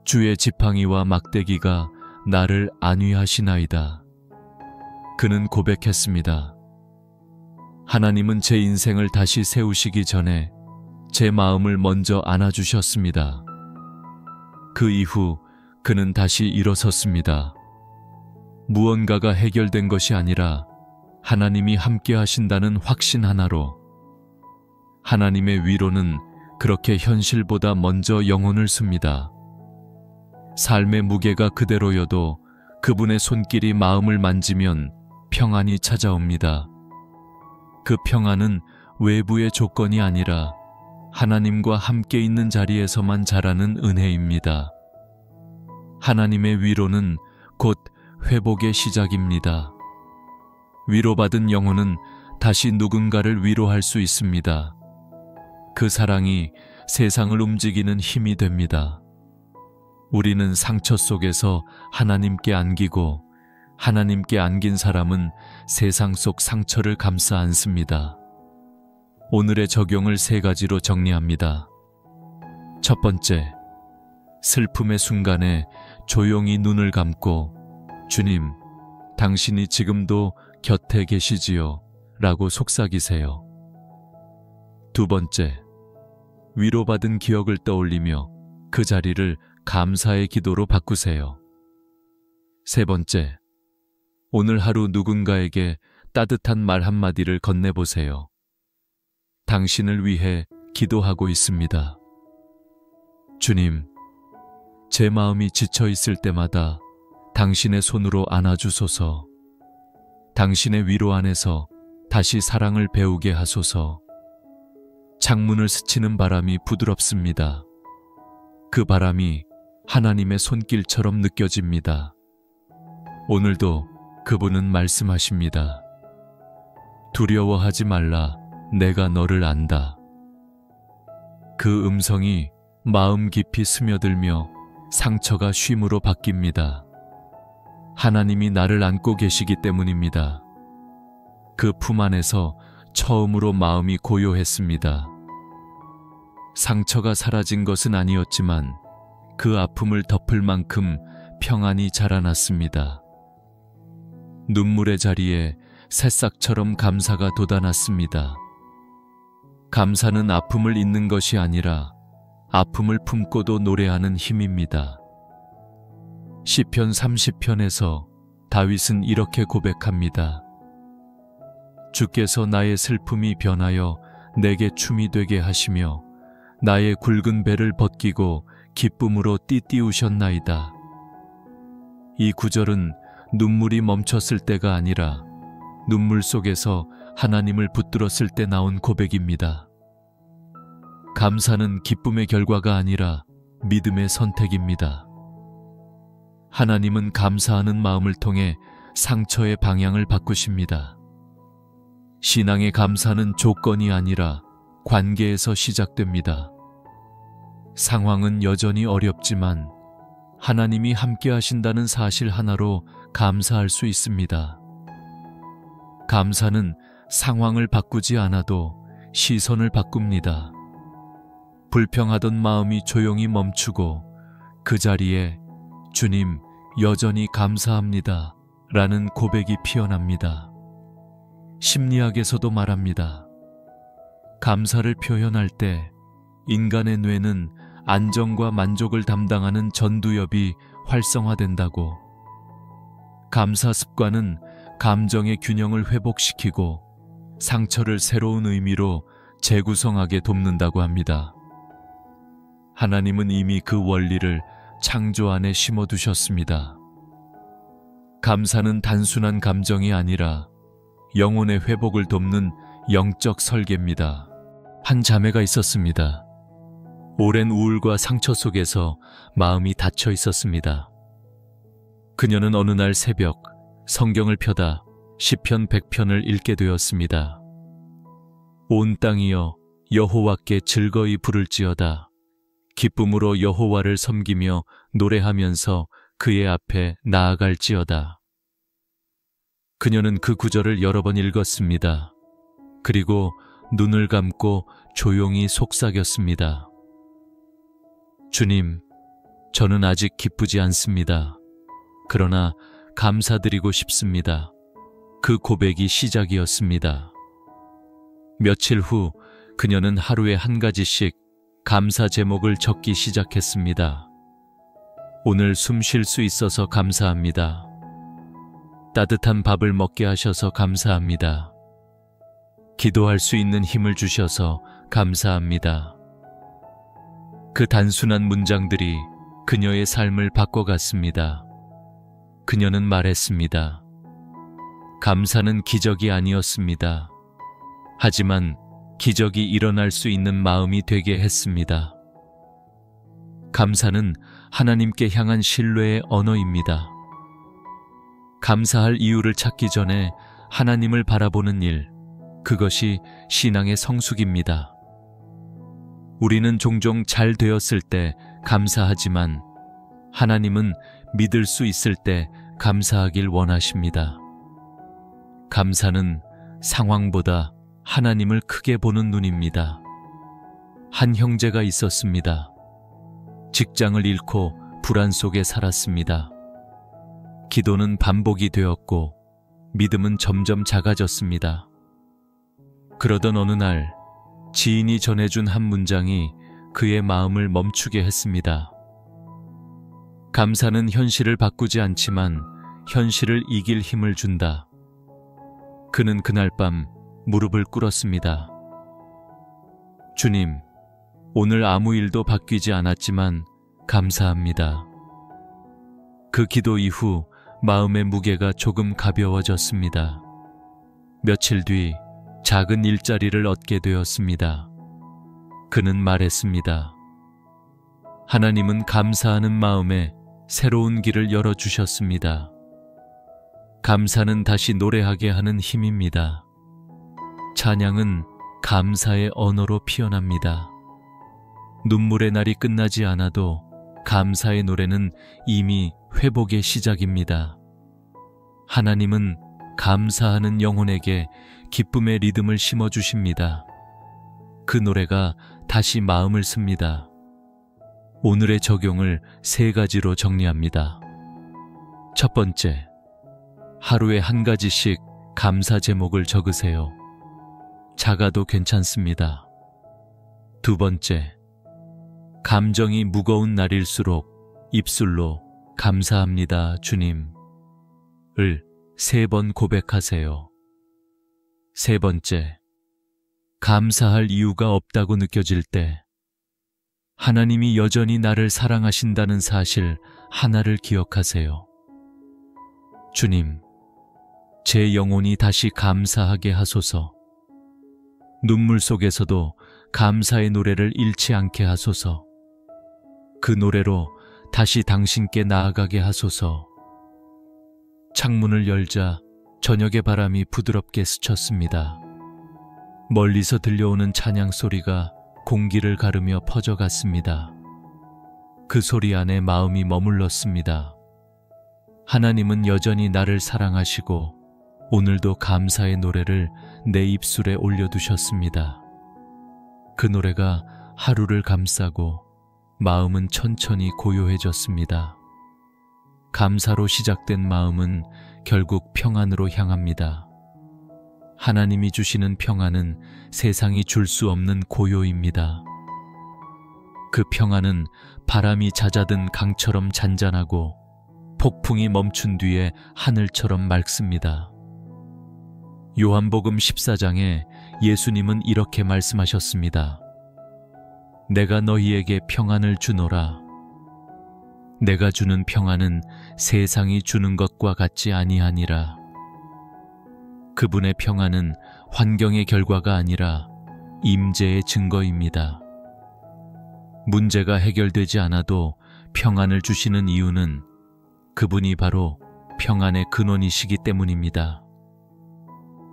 주의 지팡이와 막대기가 나를 안위하시나이다. 그는 고백했습니다. 하나님은 제 인생을 다시 세우시기 전에 제 마음을 먼저 안아주셨습니다. 그 이후 그는 다시 일어섰습니다. 무언가가 해결된 것이 아니라 하나님이 함께 하신다는 확신 하나로. 하나님의 위로는 그렇게 현실보다 먼저 영혼을 씁니다. 삶의 무게가 그대로여도 그분의 손길이 마음을 만지면 평안이 찾아옵니다. 그 평안은 외부의 조건이 아니라 하나님과 함께 있는 자리에서만 자라는 은혜입니다. 하나님의 위로는 곧 회복의 시작입니다. 위로받은 영혼은 다시 누군가를 위로할 수 있습니다. 그 사랑이 세상을 움직이는 힘이 됩니다. 우리는 상처 속에서 하나님께 안기고 하나님께 안긴 사람은 세상 속 상처를 감싸 안습니다. 오늘의 적용을 3가지로 정리합니다. 첫 번째, 슬픔의 순간에 조용히 눈을 감고 주님, 당신이 지금도 곁에 계시지요? 라고 속삭이세요. 두 번째, 위로받은 기억을 떠올리며 그 자리를 감사의 기도로 바꾸세요. 세 번째, 오늘 하루 누군가에게 따뜻한 말 한마디를 건네보세요. 당신을 위해 기도하고 있습니다. 주님, 제 마음이 지쳐 있을 때마다 당신의 손으로 안아주소서. 당신의 위로 안에서 다시 사랑을 배우게 하소서. 창문을 스치는 바람이 부드럽습니다. 그 바람이 하나님의 손길처럼 느껴집니다. 오늘도 그분은 말씀하십니다. 두려워하지 말라, 내가 너를 안다. 그 음성이 마음 깊이 스며들며 상처가 쉼으로 바뀝니다. 하나님이 나를 안고 계시기 때문입니다. 그 품 안에서 처음으로 마음이 고요했습니다. 상처가 사라진 것은 아니었지만 그 아픔을 덮을 만큼 평안이 자라났습니다. 눈물의 자리에 새싹처럼 감사가 돋아났습니다. 감사는 아픔을 잊는 것이 아니라 아픔을 품고도 노래하는 힘입니다. 시편 30편에서 다윗은 이렇게 고백합니다. 주께서 나의 슬픔이 변하여 내게 춤이 되게 하시며 나의 굵은 배를 벗기고 기쁨으로 띠띠우셨나이다. 이 구절은 눈물이 멈췄을 때가 아니라 눈물 속에서 하나님을 붙들었을 때 나온 고백입니다. 감사는 기쁨의 결과가 아니라 믿음의 선택입니다. 하나님은 감사하는 마음을 통해 상처의 방향을 바꾸십니다. 신앙의 감사는 조건이 아니라 관계에서 시작됩니다. 상황은 여전히 어렵지만 하나님이 함께 하신다는 사실 하나로 감사할 수 있습니다. 감사는 상황을 바꾸지 않아도 시선을 바꿉니다. 불평하던 마음이 조용히 멈추고 그 자리에 주님, 여전히 감사합니다 라는 고백이 피어납니다. 심리학에서도 말합니다. 감사를 표현할 때 인간의 뇌는 안정과 만족을 담당하는 전두엽이 활성화된다고. 감사 습관은 감정의 균형을 회복시키고 상처를 새로운 의미로 재구성하게 돕는다고 합니다. 하나님은 이미 그 원리를 창조 안에 심어두셨습니다. 감사는 단순한 감정이 아니라 영혼의 회복을 돕는 영적 설계입니다. 한 자매가 있었습니다. 오랜 우울과 상처 속에서 마음이 닫혀 있었습니다. 그녀는 어느 날 새벽 성경을 펴다 시편 100편을 읽게 되었습니다. 온 땅이여 여호와께 즐거이 부를지어다. 기쁨으로 여호와를 섬기며 노래하면서 그의 앞에 나아갈지어다. 그녀는 그 구절을 여러 번 읽었습니다. 그리고 눈을 감고 조용히 속삭였습니다. 주님, 저는 아직 기쁘지 않습니다. 그러나 감사드리고 싶습니다. 그 고백이 시작이었습니다. 며칠 후 그녀는 하루에 한 가지씩 감사 제목을 적기 시작했습니다. 오늘 숨 쉴 수 있어서 감사합니다. 따뜻한 밥을 먹게 하셔서 감사합니다. 기도할 수 있는 힘을 주셔서 감사합니다. 그 단순한 문장들이 그녀의 삶을 바꿔갔습니다. 그녀는 말했습니다. 감사는 기적이 아니었습니다. 하지만 기적이 일어날 수 있는 마음이 되게 했습니다. 감사는 하나님께 향한 신뢰의 언어입니다. 감사할 이유를 찾기 전에 하나님을 바라보는 일, 그것이 신앙의 성숙입니다. 우리는 종종 잘 되었을 때 감사하지만 하나님은 믿을 수 있을 때 감사하길 원하십니다. 감사는 상황보다 하나님을 크게 보는 눈입니다. 한 형제가 있었습니다. 직장을 잃고 불안 속에 살았습니다. 기도는 반복이 되었고 믿음은 점점 작아졌습니다. 그러던 어느 날 지인이 전해준 한 문장이 그의 마음을 멈추게 했습니다. 감사는 현실을 바꾸지 않지만 현실을 이길 힘을 준다. 그는 그날 밤 무릎을 꿇었습니다. 주님, 오늘 아무 일도 바뀌지 않았지만 감사합니다. 그 기도 이후 마음의 무게가 조금 가벼워졌습니다. 며칠 뒤 작은 일자리를 얻게 되었습니다. 그는 말했습니다. 하나님은 감사하는 마음에 새로운 길을 열어주셨습니다. 감사는 다시 노래하게 하는 힘입니다. 찬양은 감사의 언어로 피어납니다. 눈물의 날이 끝나지 않아도 감사의 노래는 이미 회복의 시작입니다. 하나님은 감사하는 영혼에게 기쁨의 리듬을 심어주십니다. 그 노래가 다시 마음을 씁니다. 오늘의 적용을 3가지로 정리합니다. 첫 번째, 하루에 한 가지씩 감사 제목을 적으세요. 작아도 괜찮습니다. 두 번째, 감정이 무거운 날일수록 입술로 감사합니다, 주님 을 3번 고백하세요. 세 번째, 감사할 이유가 없다고 느껴질 때 하나님이 여전히 나를 사랑하신다는 사실 하나를 기억하세요. 주님, 제 영혼이 다시 감사하게 하소서. 눈물 속에서도 감사의 노래를 잃지 않게 하소서. 그 노래로 다시 당신께 나아가게 하소서. 창문을 열자 저녁의 바람이 부드럽게 스쳤습니다. 멀리서 들려오는 찬양 소리가 공기를 가르며 퍼져갔습니다. 그 소리 안에 마음이 머물렀습니다. 하나님은 여전히 나를 사랑하시고 오늘도 감사의 노래를 내 입술에 올려두셨습니다. 그 노래가 하루를 감싸고 마음은 천천히 고요해졌습니다. 감사로 시작된 마음은 결국 평안으로 향합니다. 하나님이 주시는 평안은 세상이 줄 수 없는 고요입니다. 그 평안은 바람이 잦아든 강처럼 잔잔하고 폭풍이 멈춘 뒤에 하늘처럼 맑습니다. 요한복음 14장에 예수님은 이렇게 말씀하셨습니다. 내가 너희에게 평안을 주노라. 내가 주는 평안은 세상이 주는 것과 같지 아니하니라. 그분의 평안은 환경의 결과가 아니라 임재의 증거입니다. 문제가 해결되지 않아도 평안을 주시는 이유는 그분이 바로 평안의 근원이시기 때문입니다.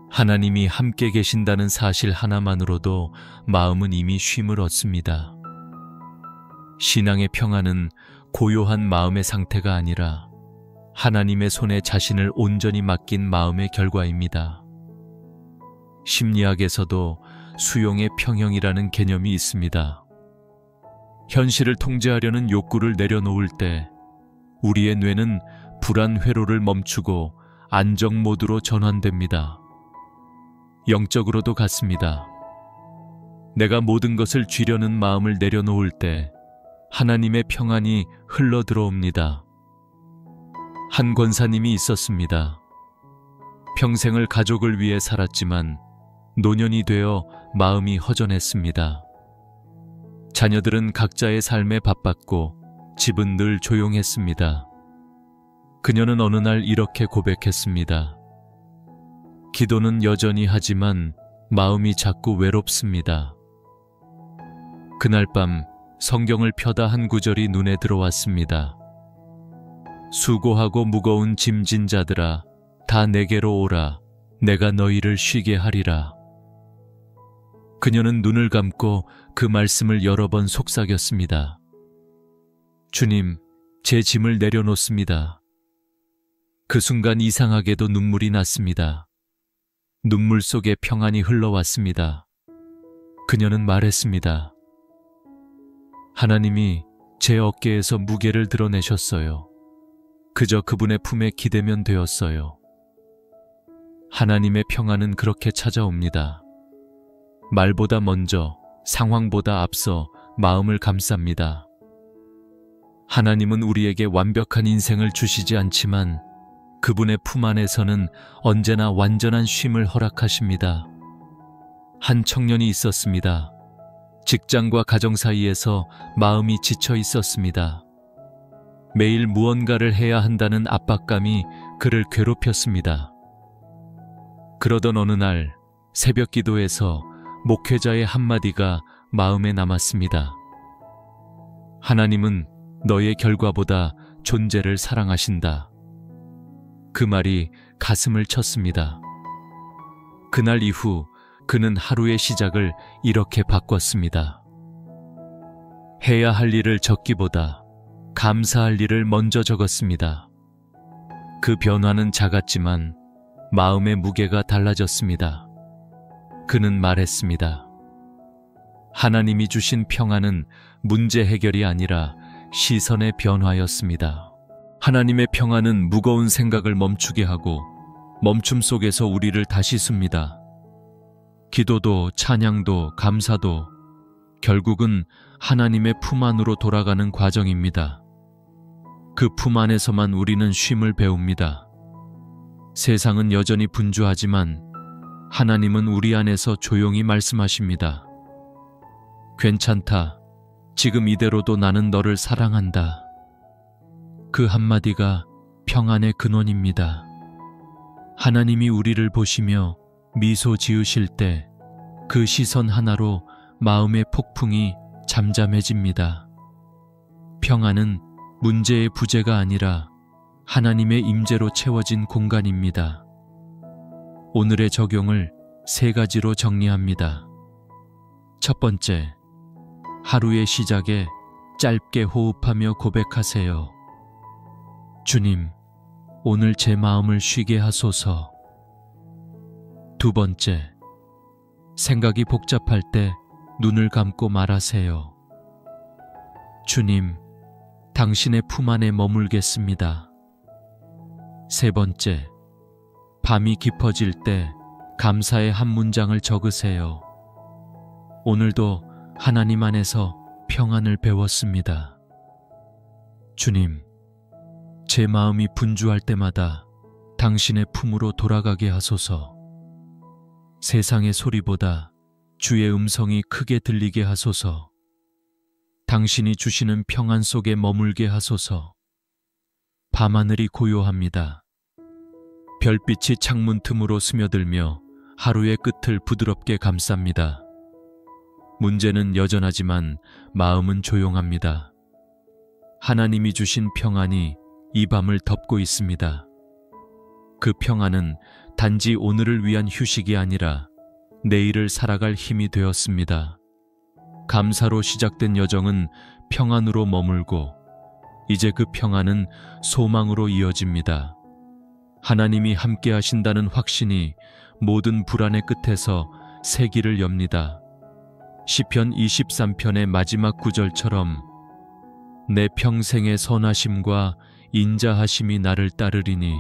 하나님이 함께 계신다는 사실 하나만으로도 마음은 이미 쉼을 얻습니다. 신앙의 평안은 고요한 마음의 상태가 아니라 하나님의 손에 자신을 온전히 맡긴 마음의 결과입니다. 심리학에서도 수용의 평형이라는 개념이 있습니다. 현실을 통제하려는 욕구를 내려놓을 때 우리의 뇌는 불안 회로를 멈추고 안정 모드로 전환됩니다. 영적으로도 같습니다. 내가 모든 것을 쥐려는 마음을 내려놓을 때 하나님의 평안이 흘러 들어옵니다. 한 권사님이 있었습니다. 평생을 가족을 위해 살았지만 노년이 되어 마음이 허전했습니다. 자녀들은 각자의 삶에 바빴고 집은 늘 조용했습니다. 그녀는 어느 날 이렇게 고백했습니다. 기도는 여전히 하지만 마음이 자꾸 외롭습니다. 그날 밤 성경을 펴다 한 구절이 눈에 들어왔습니다. 수고하고 무거운 짐진 자들아, 다 내게로 오라. 내가 너희를 쉬게 하리라. 그녀는 눈을 감고 그 말씀을 여러 번 속삭였습니다. 주님, 제 짐을 내려놓습니다. 그 순간 이상하게도 눈물이 났습니다. 눈물 속에 평안이 흘러왔습니다. 그녀는 말했습니다. 하나님이 제 어깨에서 무게를 드러내셨어요. 그저 그분의 품에 기대면 되었어요. 하나님의 평안은 그렇게 찾아옵니다. 말보다 먼저, 상황보다 앞서 마음을 감쌉니다. 하나님은 우리에게 완벽한 인생을 주시지 않지만 그분의 품 안에서는 언제나 완전한 쉼을 허락하십니다. 한 청년이 있었습니다. 직장과 가정 사이에서 마음이 지쳐 있었습니다. 매일 무언가를 해야 한다는 압박감이 그를 괴롭혔습니다. 그러던 어느 날 새벽 기도에서 목회자의 한마디가 마음에 남았습니다. 하나님은 너의 결과보다 존재를 사랑하신다. 그 말이 가슴을 쳤습니다. 그날 이후 그는 하루의 시작을 이렇게 바꿨습니다. 해야 할 일을 적기보다 감사할 일을 먼저 적었습니다. 그 변화는 작았지만 마음의 무게가 달라졌습니다. 그는 말했습니다. 하나님이 주신 평안은 문제 해결이 아니라 시선의 변화였습니다. 하나님의 평안은 무거운 생각을 멈추게 하고 멈춤 속에서 우리를 다시 씁니다. 기도도 찬양도 감사도 결국은 하나님의 품 안으로 돌아가는 과정입니다. 그 품 안에서만 우리는 쉼을 배웁니다. 세상은 여전히 분주하지만 하나님은 우리 안에서 조용히 말씀하십니다. 괜찮다. 지금 이대로도 나는 너를 사랑한다. 그 한마디가 평안의 근원입니다. 하나님이 우리를 보시며 미소 지으실 때 그 시선 하나로 마음의 폭풍이 잠잠해집니다. 평안은 문제의 부재가 아니라 하나님의 임재로 채워진 공간입니다. 오늘의 적용을 3가지로 정리합니다. 첫 번째, 하루의 시작에 짧게 호흡하며 고백하세요. 주님, 오늘 제 마음을 쉬게 하소서. 두 번째, 생각이 복잡할 때 눈을 감고 말하세요. 주님, 당신의 품 안에 머물겠습니다. 세 번째, 밤이 깊어질 때 감사의 한 문장을 적으세요. 오늘도 하나님 안에서 평안을 배웠습니다. 주님, 제 마음이 분주할 때마다 당신의 품으로 돌아가게 하소서. 세상의 소리보다 주의 음성이 크게 들리게 하소서. 당신이 주시는 평안 속에 머물게 하소서. 밤하늘이 고요합니다. 별빛이 창문 틈으로 스며들며 하루의 끝을 부드럽게 감쌉니다. 문제는 여전하지만 마음은 조용합니다. 하나님이 주신 평안이 이 밤을 덮고 있습니다. 그 평안은 단지 오늘을 위한 휴식이 아니라 내일을 살아갈 힘이 되었습니다. 감사로 시작된 여정은 평안으로 머물고 이제 그 평안은 소망으로 이어집니다. 하나님이 함께 하신다는 확신이 모든 불안의 끝에서 새 길을 엽니다. 시편 23편의 마지막 구절처럼 내 평생의 선하심과 인자하심이 나를 따르리니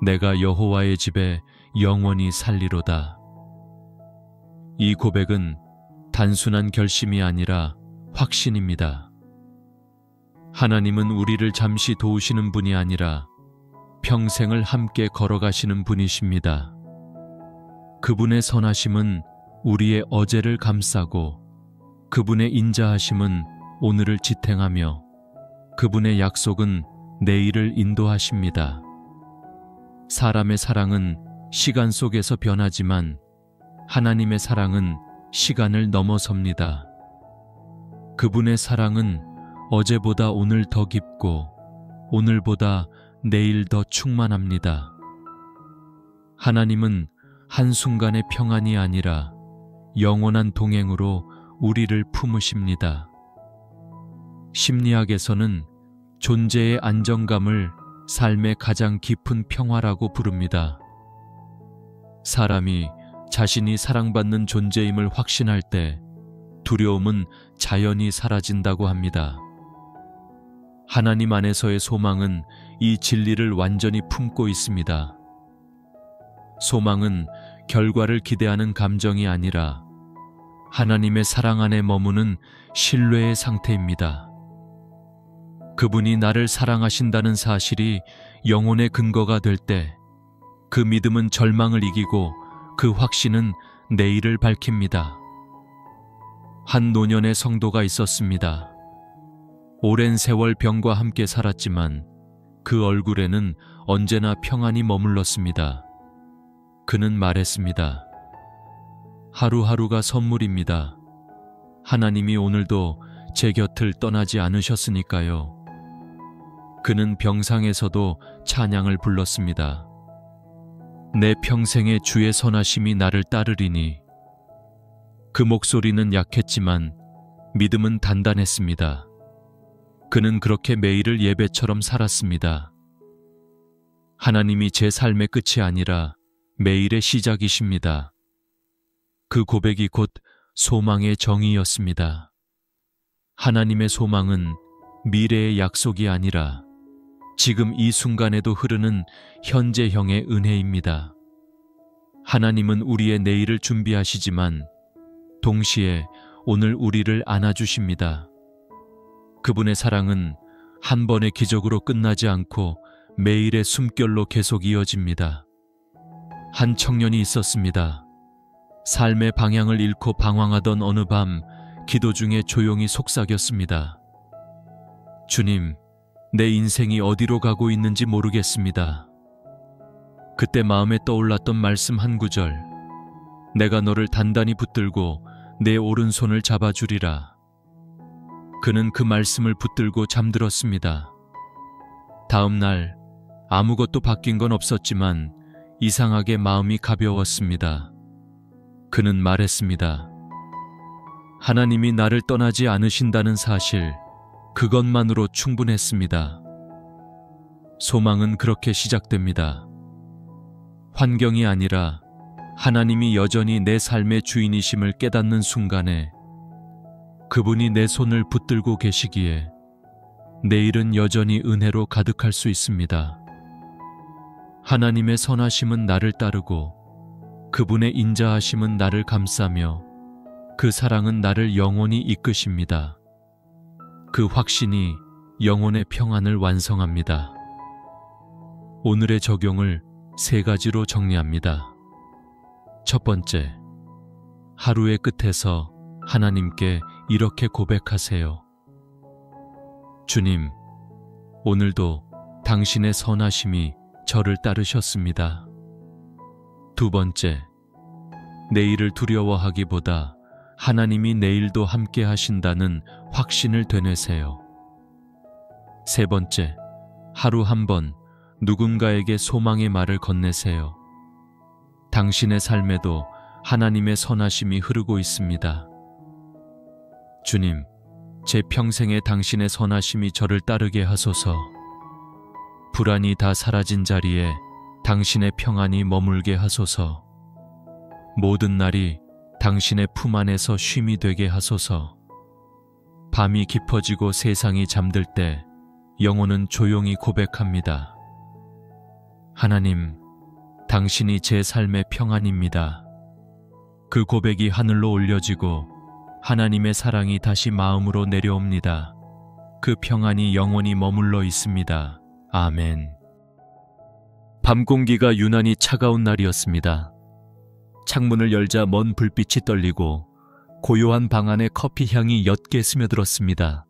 내가 여호와의 집에 영원히 살리로다. 이 고백은 단순한 결심이 아니라 확신입니다. 하나님은 우리를 잠시 도우시는 분이 아니라 평생을 함께 걸어가시는 분이십니다. 그분의 선하심은 우리의 어제를 감싸고 그분의 인자하심은 오늘을 지탱하며 그분의 약속은 내일을 인도하십니다. 사람의 사랑은 시간 속에서 변하지만 하나님의 사랑은 시간을 넘어섭니다. 그분의 사랑은 어제보다 오늘 더 깊고 오늘보다 내일 더 충만합니다. 하나님은 한순간의 평안이 아니라 영원한 동행으로 우리를 품으십니다. 심리학에서는 존재의 안정감을 삶의 가장 깊은 평화라고 부릅니다. 사람이 자신이 사랑받는 존재임을 확신할 때 두려움은 자연히 사라진다고 합니다. 하나님 안에서의 소망은 이 진리를 완전히 품고 있습니다. 소망은 결과를 기대하는 감정이 아니라 하나님의 사랑 안에 머무는 신뢰의 상태입니다. 그분이 나를 사랑하신다는 사실이 영혼의 근거가 될 때 그 믿음은 절망을 이기고 그 확신은 내일을 밝힙니다. 한 노년의 성도가 있었습니다. 오랜 세월 병과 함께 살았지만 그 얼굴에는 언제나 평안이 머물렀습니다. 그는 말했습니다. 하루하루가 선물입니다. 하나님이 오늘도 제 곁을 떠나지 않으셨으니까요. 그는 병상에서도 찬양을 불렀습니다. 내 평생의 주의 선하심이 나를 따르리니. 그 목소리는 약했지만 믿음은 단단했습니다. 그는 그렇게 매일을 예배처럼 살았습니다. 하나님이 제 삶의 끝이 아니라 매일의 시작이십니다. 그 고백이 곧 소망의 정의였습니다. 하나님의 소망은 미래의 약속이 아니라 지금 이 순간에도 흐르는 현재형의 은혜입니다. 하나님은 우리의 내일을 준비하시지만 동시에 오늘 우리를 안아주십니다. 그분의 사랑은 한 번의 기적으로 끝나지 않고 매일의 숨결로 계속 이어집니다. 한 청년이 있었습니다. 삶의 방향을 잃고 방황하던 어느 밤 기도 중에 조용히 속삭였습니다. 주님, 내 인생이 어디로 가고 있는지 모르겠습니다. 그때 마음에 떠올랐던 말씀 한 구절. 내가 너를 단단히 붙들고 내 오른손을 잡아주리라. 그는 그 말씀을 붙들고 잠들었습니다. 다음 날 아무것도 바뀐 건 없었지만 이상하게 마음이 가벼웠습니다. 그는 말했습니다. 하나님이 나를 떠나지 않으신다는 사실, 그것만으로 충분했습니다. 소망은 그렇게 시작됩니다. 환경이 아니라 하나님이 여전히 내 삶의 주인이심을 깨닫는 순간에 그분이 내 손을 붙들고 계시기에 내일은 여전히 은혜로 가득할 수 있습니다. 하나님의 선하심은 나를 따르고 그분의 인자하심은 나를 감싸며 그 사랑은 나를 영원히 이끄십니다. 그 확신이 영혼의 평안을 완성합니다. 오늘의 적용을 3가지로 정리합니다. 첫 번째, 하루의 끝에서 하나님께 이렇게 고백하세요. 주님, 오늘도 당신의 선하심이 저를 따르셨습니다. 두 번째, 내일을 두려워하기보다 하나님이 내일도 함께 하신다는 확신을 되뇌세요. 세 번째, 하루 한 번 누군가에게 소망의 말을 건네세요. 당신의 삶에도 하나님의 선하심이 흐르고 있습니다. 주님, 제 평생에 당신의 선하심이 저를 따르게 하소서. 불안이 다 사라진 자리에 당신의 평안이 머물게 하소서. 모든 날이 당신의 품 안에서 쉼이 되게 하소서. 밤이 깊어지고 세상이 잠들 때 영혼은 조용히 고백합니다. 하나님, 당신이 제 삶의 평안입니다. 그 고백이 하늘로 올려지고 하나님의 사랑이 다시 마음으로 내려옵니다. 그 평안이 영원히 머물러 있습니다. 아멘. 밤 공기가 유난히 차가운 날이었습니다. 창문을 열자 먼 불빛이 떨리고 고요한 방 안에 커피 향이 옅게 스며들었습니다.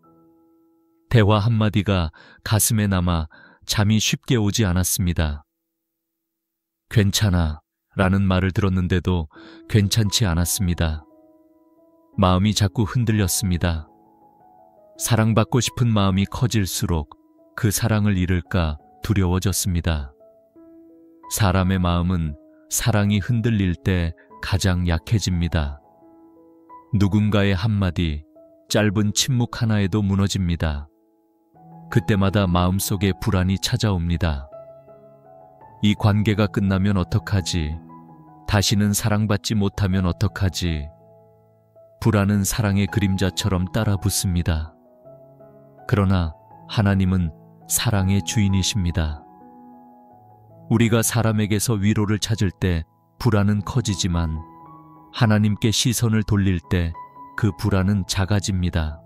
대화 한마디가 가슴에 남아 잠이 쉽게 오지 않았습니다. 괜찮아. 라는 말을 들었는데도 괜찮지 않았습니다. 마음이 자꾸 흔들렸습니다. 사랑받고 싶은 마음이 커질수록 그 사랑을 잃을까 두려워졌습니다. 사람의 마음은 사랑이 흔들릴 때 가장 약해집니다. 누군가의 한마디, 짧은 침묵 하나에도 무너집니다. 그때마다 마음속에 불안이 찾아옵니다. 이 관계가 끝나면 어떡하지? 다시는 사랑받지 못하면 어떡하지? 불안은 사랑의 그림자처럼 따라 붙습니다. 그러나 하나님은 사랑의 주인이십니다. 우리가 사람에게서 위로를 찾을 때 불안은 커지지만 하나님께 시선을 돌릴 때 그 불안은 작아집니다.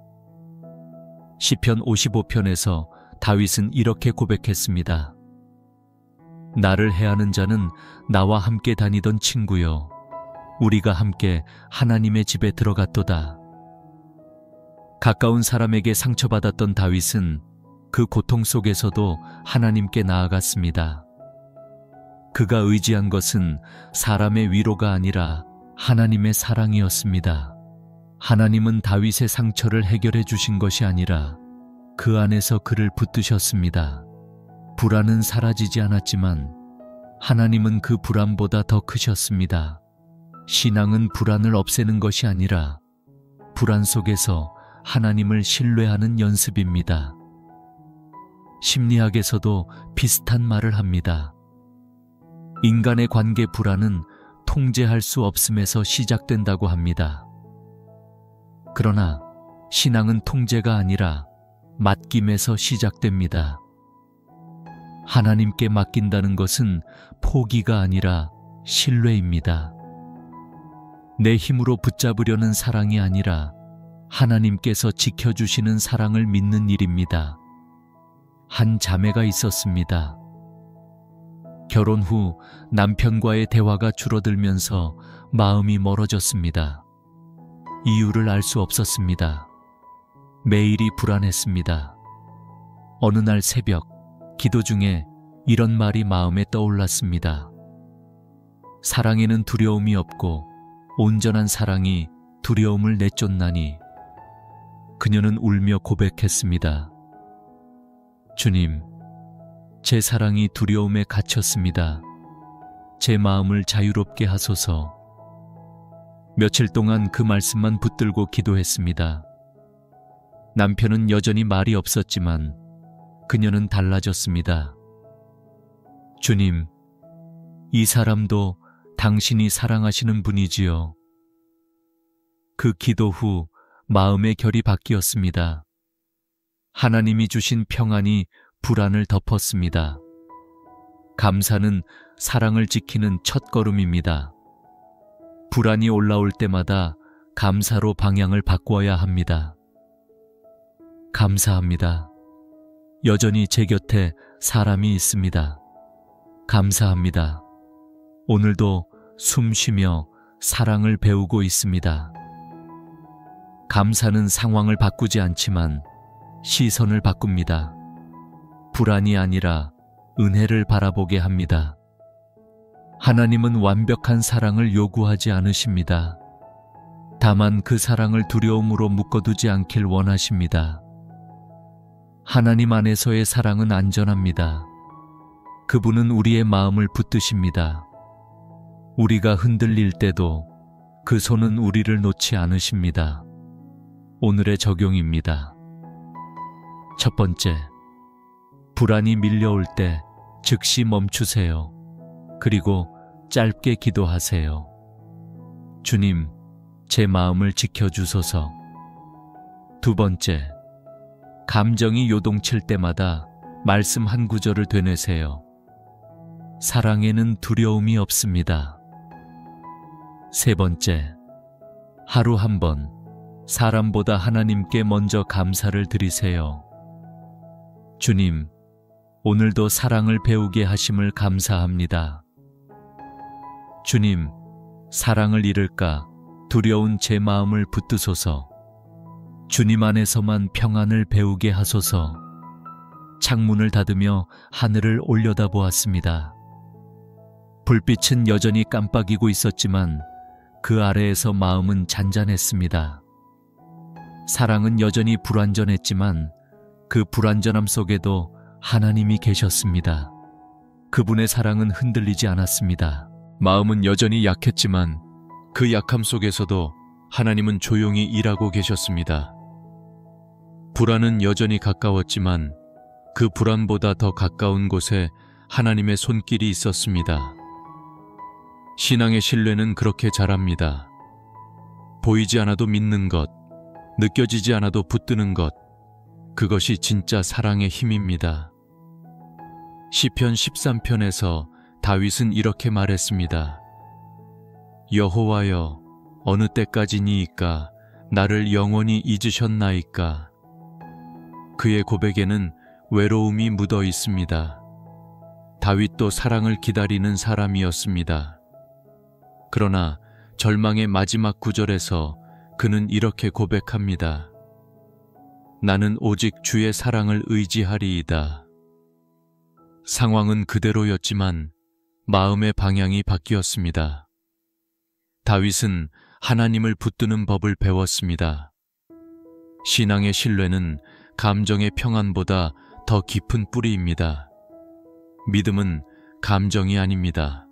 시편 55편에서 다윗은 이렇게 고백했습니다. 나를 해하는 자는 나와 함께 다니던 친구요, 우리가 함께 하나님의 집에 들어갔도다. 가까운 사람에게 상처받았던 다윗은 그 고통 속에서도 하나님께 나아갔습니다. 그가 의지한 것은 사람의 위로가 아니라 하나님의 사랑이었습니다. 하나님은 다윗의 상처를 해결해 주신 것이 아니라 그 안에서 그를 붙드셨습니다. 불안은 사라지지 않았지만 하나님은 그 불안보다 더 크셨습니다. 신앙은 불안을 없애는 것이 아니라 불안 속에서 하나님을 신뢰하는 연습입니다. 심리학에서도 비슷한 말을 합니다. 인간의 관계 불안은 통제할 수 없음에서 시작된다고 합니다. 그러나 신앙은 통제가 아니라 맡김에서 시작됩니다. 하나님께 맡긴다는 것은 포기가 아니라 신뢰입니다. 내 힘으로 붙잡으려는 사랑이 아니라 하나님께서 지켜주시는 사랑을 믿는 일입니다. 한 자매가 있었습니다. 결혼 후 남편과의 대화가 줄어들면서 마음이 멀어졌습니다. 이유를 알 수 없었습니다. 매일이 불안했습니다. 어느 날 새벽, 기도 중에 이런 말이 마음에 떠올랐습니다. 사랑에는 두려움이 없고 온전한 사랑이 두려움을 내쫓나니. 그녀는 울며 고백했습니다. 주님, 제 사랑이 두려움에 갇혔습니다. 제 마음을 자유롭게 하소서. 며칠 동안 그 말씀만 붙들고 기도했습니다. 남편은 여전히 말이 없었지만 그녀는 달라졌습니다. 주님, 이 사람도 당신이 사랑하시는 분이지요. 그 기도 후 마음의 결이 바뀌었습니다. 하나님이 주신 평안이 불안을 덮었습니다. 감사는 사랑을 지키는 첫걸음입니다. 불안이 올라올 때마다 감사로 방향을 바꾸어야 합니다. 감사합니다. 여전히 제 곁에 사람이 있습니다. 감사합니다. 오늘도 숨 쉬며 사랑을 배우고 있습니다. 감사는 상황을 바꾸지 않지만 시선을 바꿉니다. 불안이 아니라 은혜를 바라보게 합니다. 하나님은 완벽한 사랑을 요구하지 않으십니다. 다만 그 사랑을 두려움으로 묶어두지 않길 원하십니다. 하나님 안에서의 사랑은 안전합니다. 그분은 우리의 마음을 붙드십니다. 우리가 흔들릴 때도 그 손은 우리를 놓지 않으십니다. 오늘의 적용입니다. 첫 번째, 불안이 밀려올 때 즉시 멈추세요. 그리고 짧게 기도하세요. 주님, 제 마음을 지켜주소서. 두 번째, 감정이 요동칠 때마다 말씀 한 구절을 되뇌세요. 사랑에는 두려움이 없습니다. 세 번째, 하루 한 번 사람보다 하나님께 먼저 감사를 드리세요. 주님, 오늘도 사랑을 배우게 하심을 감사합니다. 주님, 사랑을 잃을까 두려운 제 마음을 붙드소서. 주님 안에서만 평안을 배우게 하소서. 창문을 닫으며 하늘을 올려다보았습니다. 불빛은 여전히 깜빡이고 있었지만 그 아래에서 마음은 잔잔했습니다. 사랑은 여전히 불완전했지만 그 불완전함 속에도 하나님이 계셨습니다. 그분의 사랑은 흔들리지 않았습니다. 마음은 여전히 약했지만 그 약함 속에서도 하나님은 조용히 일하고 계셨습니다. 불안은 여전히 가까웠지만 그 불안보다 더 가까운 곳에 하나님의 손길이 있었습니다. 신앙의 신뢰는 그렇게 자랍니다. 보이지 않아도 믿는 것, 느껴지지 않아도 붙드는 것, 그것이 진짜 사랑의 힘입니다. 시편 13편에서 다윗은 이렇게 말했습니다. 여호와여, 어느 때까지니이까 나를 영원히 잊으셨나이까. 그의 고백에는 외로움이 묻어 있습니다. 다윗도 사랑을 기다리는 사람이었습니다. 그러나 절망의 마지막 구절에서 그는 이렇게 고백합니다. 나는 오직 주의 사랑을 의지하리이다. 상황은 그대로였지만 마음의 방향이 바뀌었습니다. 다윗은 하나님을 붙드는 법을 배웠습니다. 신앙의 신뢰는 감정의 평안보다 더 깊은 뿌리입니다. 믿음은 감정이 아닙니다.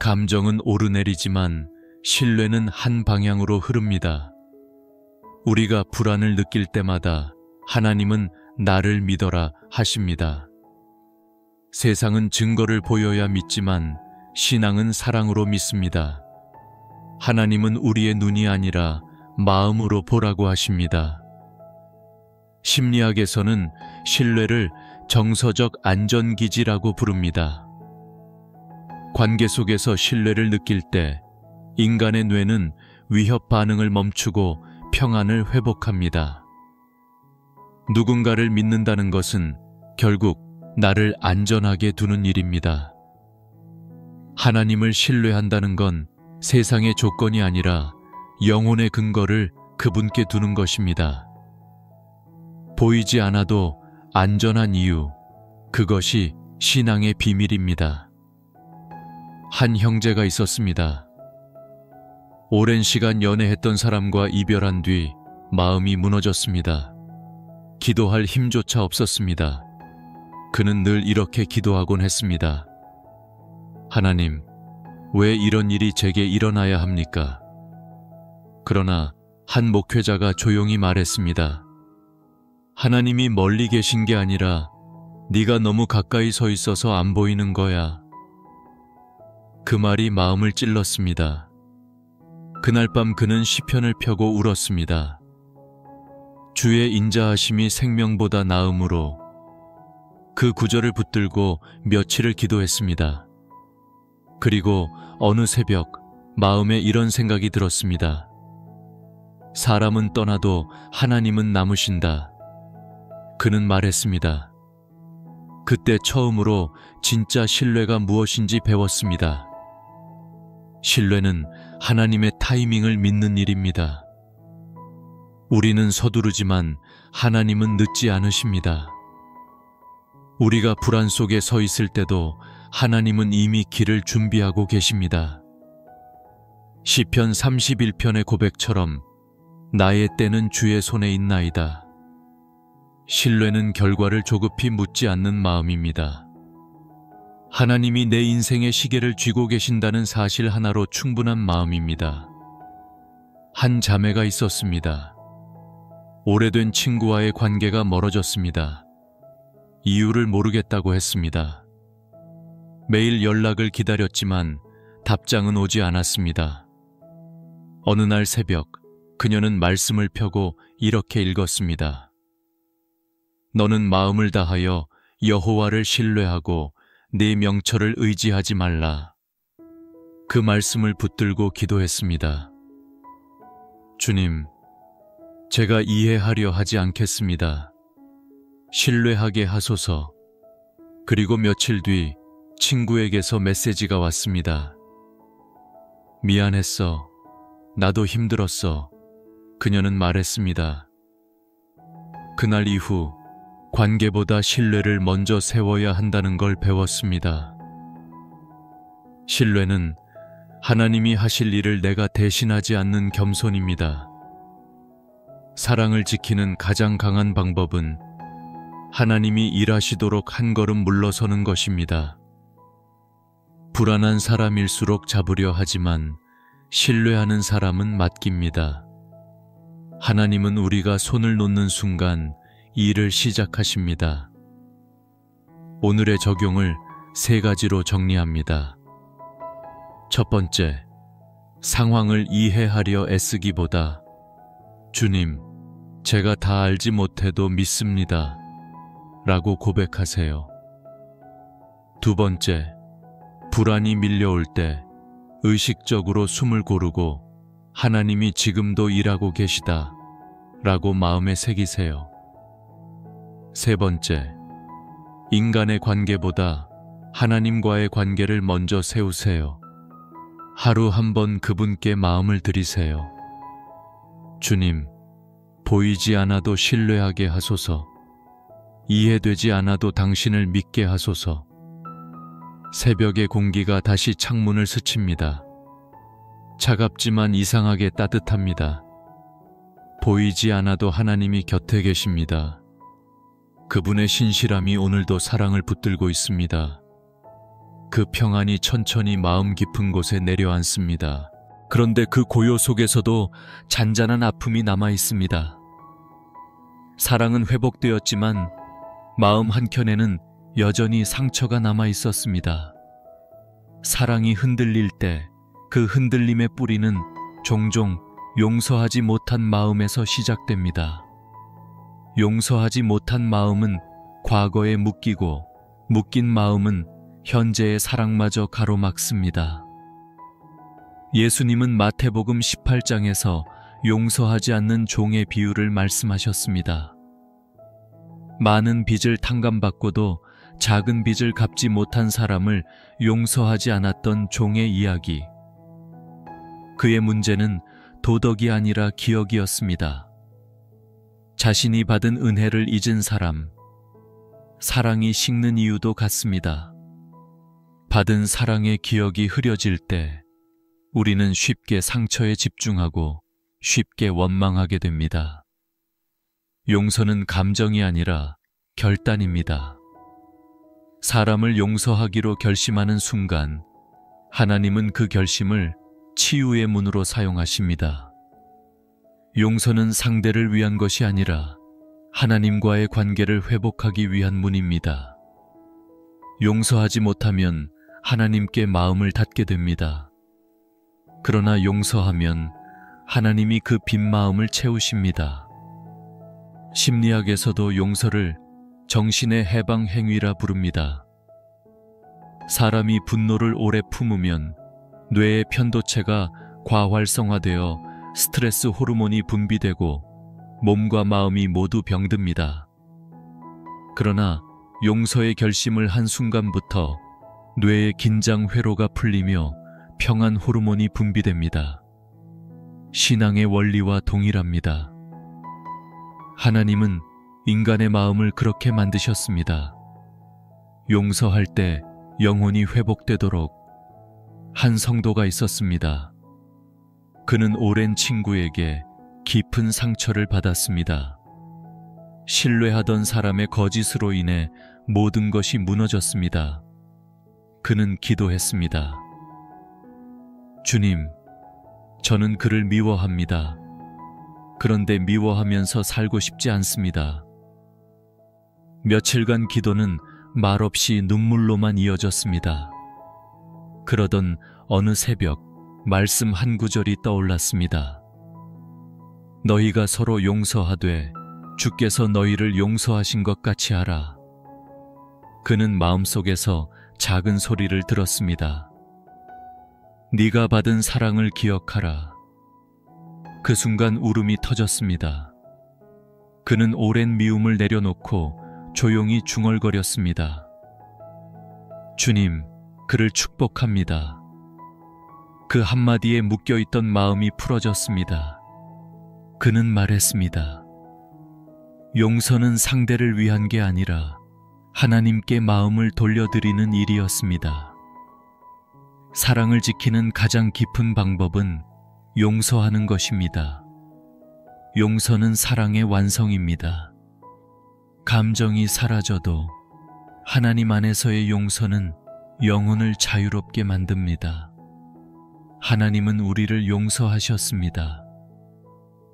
감정은 오르내리지만 신뢰는 한 방향으로 흐릅니다. 우리가 불안을 느낄 때마다 하나님은 나를 믿어라 하십니다. 세상은 증거를 보여야 믿지만 신앙은 사랑으로 믿습니다. 하나님은 우리의 눈이 아니라 마음으로 보라고 하십니다. 심리학에서는 신뢰를 정서적 안전기지라고 부릅니다. 관계 속에서 신뢰를 느낄 때 인간의 뇌는 위협 반응을 멈추고 평안을 회복합니다. 누군가를 믿는다는 것은 결국 나를 안전하게 두는 일입니다. 하나님을 신뢰한다는 건 세상의 조건이 아니라 영혼의 근거를 그분께 두는 것입니다. 보이지 않아도 안전한 이유, 그것이 신앙의 비밀입니다. 한 형제가 있었습니다. 오랜 시간 연애했던 사람과 이별한 뒤 마음이 무너졌습니다. 기도할 힘조차 없었습니다. 그는 늘 이렇게 기도하곤 했습니다. 하나님, 왜 이런 일이 제게 일어나야 합니까? 그러나 한 목회자가 조용히 말했습니다. 하나님이 멀리 계신 게 아니라 네가 너무 가까이 서 있어서 안 보이는 거야. 그 말이 마음을 찔렀습니다. 그날 밤 그는 시편을 펴고 울었습니다. 주의 인자하심이 생명보다 나음으로 그 구절을 붙들고 며칠을 기도했습니다. 그리고 어느 새벽 마음에 이런 생각이 들었습니다. 사람은 떠나도 하나님은 남으신다. 그는 말했습니다. 그때 처음으로 진짜 신뢰가 무엇인지 배웠습니다. 신뢰는 하나님의 타이밍을 믿는 일입니다. 우리는 서두르지만 하나님은 늦지 않으십니다. 우리가 불안 속에 서 있을 때도 하나님은 이미 길을 준비하고 계십니다. 시편 31편의 고백처럼 나의 때는 주의 손에 있나이다. 신뢰는 결과를 조급히 묻지 않는 마음입니다. 하나님이 내 인생의 시계를 쥐고 계신다는 사실 하나로 충분한 마음입니다. 한 자매가 있었습니다. 오래된 친구와의 관계가 멀어졌습니다. 이유를 모르겠다고 했습니다. 매일 연락을 기다렸지만 답장은 오지 않았습니다. 어느 날 새벽, 그녀는 말씀을 펴고 이렇게 읽었습니다. 너는 마음을 다하여 여호와를 신뢰하고 네 명철을 의지하지 말라. 그 말씀을 붙들고 기도했습니다. 주님, 제가 이해하려 하지 않겠습니다. 신뢰하게 하소서. 그리고 며칠 뒤 친구에게서 메시지가 왔습니다. 미안했어. 나도 힘들었어. 그녀는 말했습니다. 그날 이후 관계보다 신뢰를 먼저 세워야 한다는 걸 배웠습니다. 신뢰는 하나님이 하실 일을 내가 대신하지 않는 겸손입니다. 사랑을 지키는 가장 강한 방법은 하나님이 일하시도록 한 걸음 물러서는 것입니다. 불안한 사람일수록 잡으려 하지만 신뢰하는 사람은 맡깁니다. 하나님은 우리가 손을 놓는 순간 일을 시작하십니다. 오늘의 적용을 3가지로 정리합니다. 첫 번째, 상황을 이해하려 애쓰기보다 주님, 제가 다 알지 못해도 믿습니다. 라고 고백하세요. 두 번째, 불안이 밀려올 때 의식적으로 숨을 고르고 하나님이 지금도 일하고 계시다 라고 마음에 새기세요. 세 번째, 인간의 관계보다 하나님과의 관계를 먼저 세우세요. 하루 한 번 그분께 마음을 드리세요. 주님, 보이지 않아도 신뢰하게 하소서. 이해되지 않아도 당신을 믿게 하소서. 새벽의 공기가 다시 창문을 스칩니다. 차갑지만 이상하게 따뜻합니다. 보이지 않아도 하나님이 곁에 계십니다. 그분의 신실함이 오늘도 사랑을 붙들고 있습니다. 그 평안이 천천히 마음 깊은 곳에 내려앉습니다. 그런데 그 고요 속에서도 잔잔한 아픔이 남아 있습니다. 사랑은 회복되었지만 마음 한켠에는 여전히 상처가 남아 있었습니다. 사랑이 흔들릴 때 그 흔들림의 뿌리는 종종 용서하지 못한 마음에서 시작됩니다. 용서하지 못한 마음은 과거에 묶이고 묶인 마음은 현재의 사랑마저 가로막습니다. 예수님은 마태복음 18장에서 용서하지 않는 종의 비유를 말씀하셨습니다. 많은 빚을 탕감받고도 작은 빚을 갚지 못한 사람을 용서하지 않았던 종의 이야기. 그의 문제는 도덕이 아니라 기억이었습니다. 자신이 받은 은혜를 잊은 사람, 사랑이 식는 이유도 같습니다. 받은 사랑의 기억이 흐려질 때 우리는 쉽게 상처에 집중하고 쉽게 원망하게 됩니다. 용서는 감정이 아니라 결단입니다. 사람을 용서하기로 결심하는 순간 하나님은 그 결심을 치유의 문으로 사용하십니다. 용서는 상대를 위한 것이 아니라 하나님과의 관계를 회복하기 위한 문입니다. 용서하지 못하면 하나님께 마음을 닫게 됩니다. 그러나 용서하면 하나님이 그 빈 마음을 채우십니다. 심리학에서도 용서를 정신의 해방 행위라 부릅니다. 사람이 분노를 오래 품으면 뇌의 편도체가 과활성화되어 스트레스 호르몬이 분비되고 몸과 마음이 모두 병듭니다. 그러나 용서의 결심을 한 순간부터 뇌의 긴장 회로가 풀리며 평안 호르몬이 분비됩니다. 신앙의 원리와 동일합니다. 하나님은 인간의 마음을 그렇게 만드셨습니다. 용서할 때 영혼이 회복되도록 한 성도가 있었습니다. 그는 오랜 친구에게 깊은 상처를 받았습니다. 신뢰하던 사람의 거짓으로 인해 모든 것이 무너졌습니다. 그는 기도했습니다. 주님, 저는 그를 미워합니다. 그런데 미워하면서 살고 싶지 않습니다. 며칠간 기도는 말없이 눈물로만 이어졌습니다. 그러던 어느 새벽 말씀 한 구절이 떠올랐습니다. 너희가 서로 용서하되 주께서 너희를 용서하신 것 같이 하라. 그는 마음속에서 작은 소리를 들었습니다. 네가 받은 사랑을 기억하라. 그 순간 울음이 터졌습니다. 그는 오랜 미움을 내려놓고 조용히 중얼거렸습니다. 주님, 그를 축복합니다. 그 한마디에 묶여있던 마음이 풀어졌습니다. 그는 말했습니다. 용서는 상대를 위한 게 아니라 하나님께 마음을 돌려드리는 일이었습니다. 사랑을 지키는 가장 깊은 방법은 용서하는 것입니다. 용서는 사랑의 완성입니다. 감정이 사라져도 하나님 안에서의 용서는 영혼을 자유롭게 만듭니다. 하나님은 우리를 용서하셨습니다.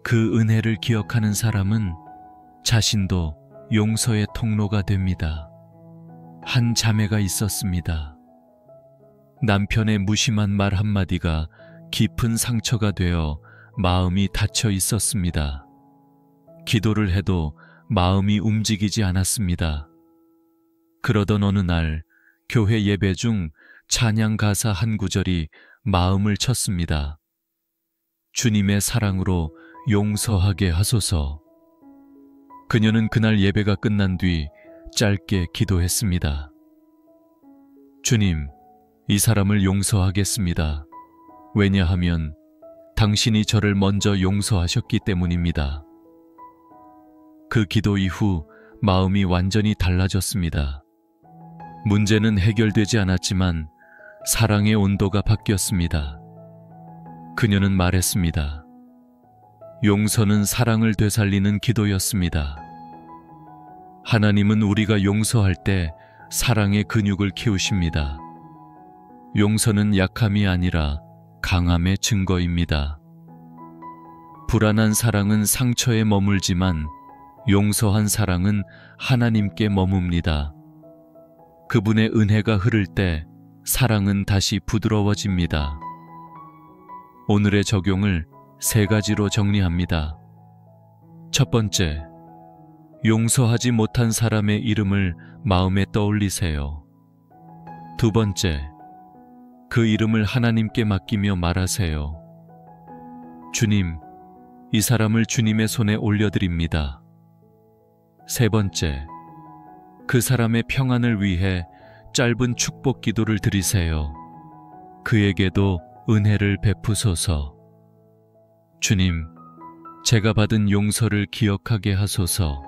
그 은혜를 기억하는 사람은 자신도 용서의 통로가 됩니다. 한 자매가 있었습니다. 남편의 무심한 말 한마디가 깊은 상처가 되어 마음이 닫혀 있었습니다. 기도를 해도 마음이 움직이지 않았습니다. 그러던 어느 날 교회 예배 중 찬양 가사 한 구절이 마음을 쳤습니다. 주님의 사랑으로 용서하게 하소서. 그녀는 그날 예배가 끝난 뒤 짧게 기도했습니다. 주님, 이 사람을 용서하겠습니다. 왜냐하면 당신이 저를 먼저 용서하셨기 때문입니다. 그 기도 이후 마음이 완전히 달라졌습니다. 문제는 해결되지 않았지만 사랑의 온도가 바뀌었습니다. 그녀는 말했습니다. 용서는 사랑을 되살리는 기도였습니다. 하나님은 우리가 용서할 때 사랑의 근육을 키우십니다. 용서는 약함이 아니라 강함의 증거입니다. 불안한 사랑은 상처에 머물지만 용서한 사랑은 하나님께 머뭅니다. 그분의 은혜가 흐를 때 사랑은 다시 부드러워집니다. 오늘의 적용을 3가지로 정리합니다. 첫 번째, 용서하지 못한 사람의 이름을 마음에 떠올리세요. 두 번째, 그 이름을 하나님께 맡기며 말하세요. 주님, 이 사람을 주님의 손에 올려드립니다. 세 번째, 그 사람의 평안을 위해 짧은 축복 기도를 드리세요. 그에게도 은혜를 베푸소서. 주님, 제가 받은 용서를 기억하게 하소서.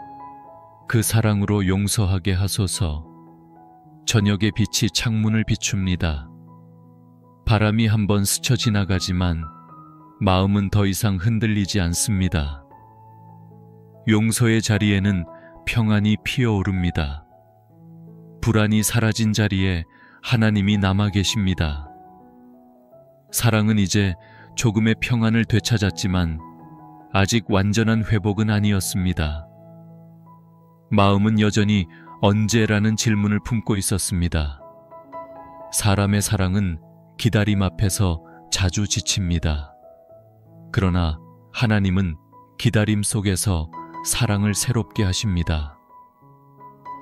그 사랑으로 용서하게 하소서. 저녁의 빛이 창문을 비춥니다. 바람이 한번 스쳐 지나가지만 마음은 더 이상 흔들리지 않습니다. 용서의 자리에는 평안이 피어오릅니다. 불안이 사라진 자리에 하나님이 남아 계십니다. 사랑은 이제 조금의 평안을 되찾았지만 아직 완전한 회복은 아니었습니다. 마음은 여전히 언제라는 질문을 품고 있었습니다. 사람의 사랑은 기다림 앞에서 자주 지칩니다. 그러나 하나님은 기다림 속에서 사랑을 새롭게 하십니다.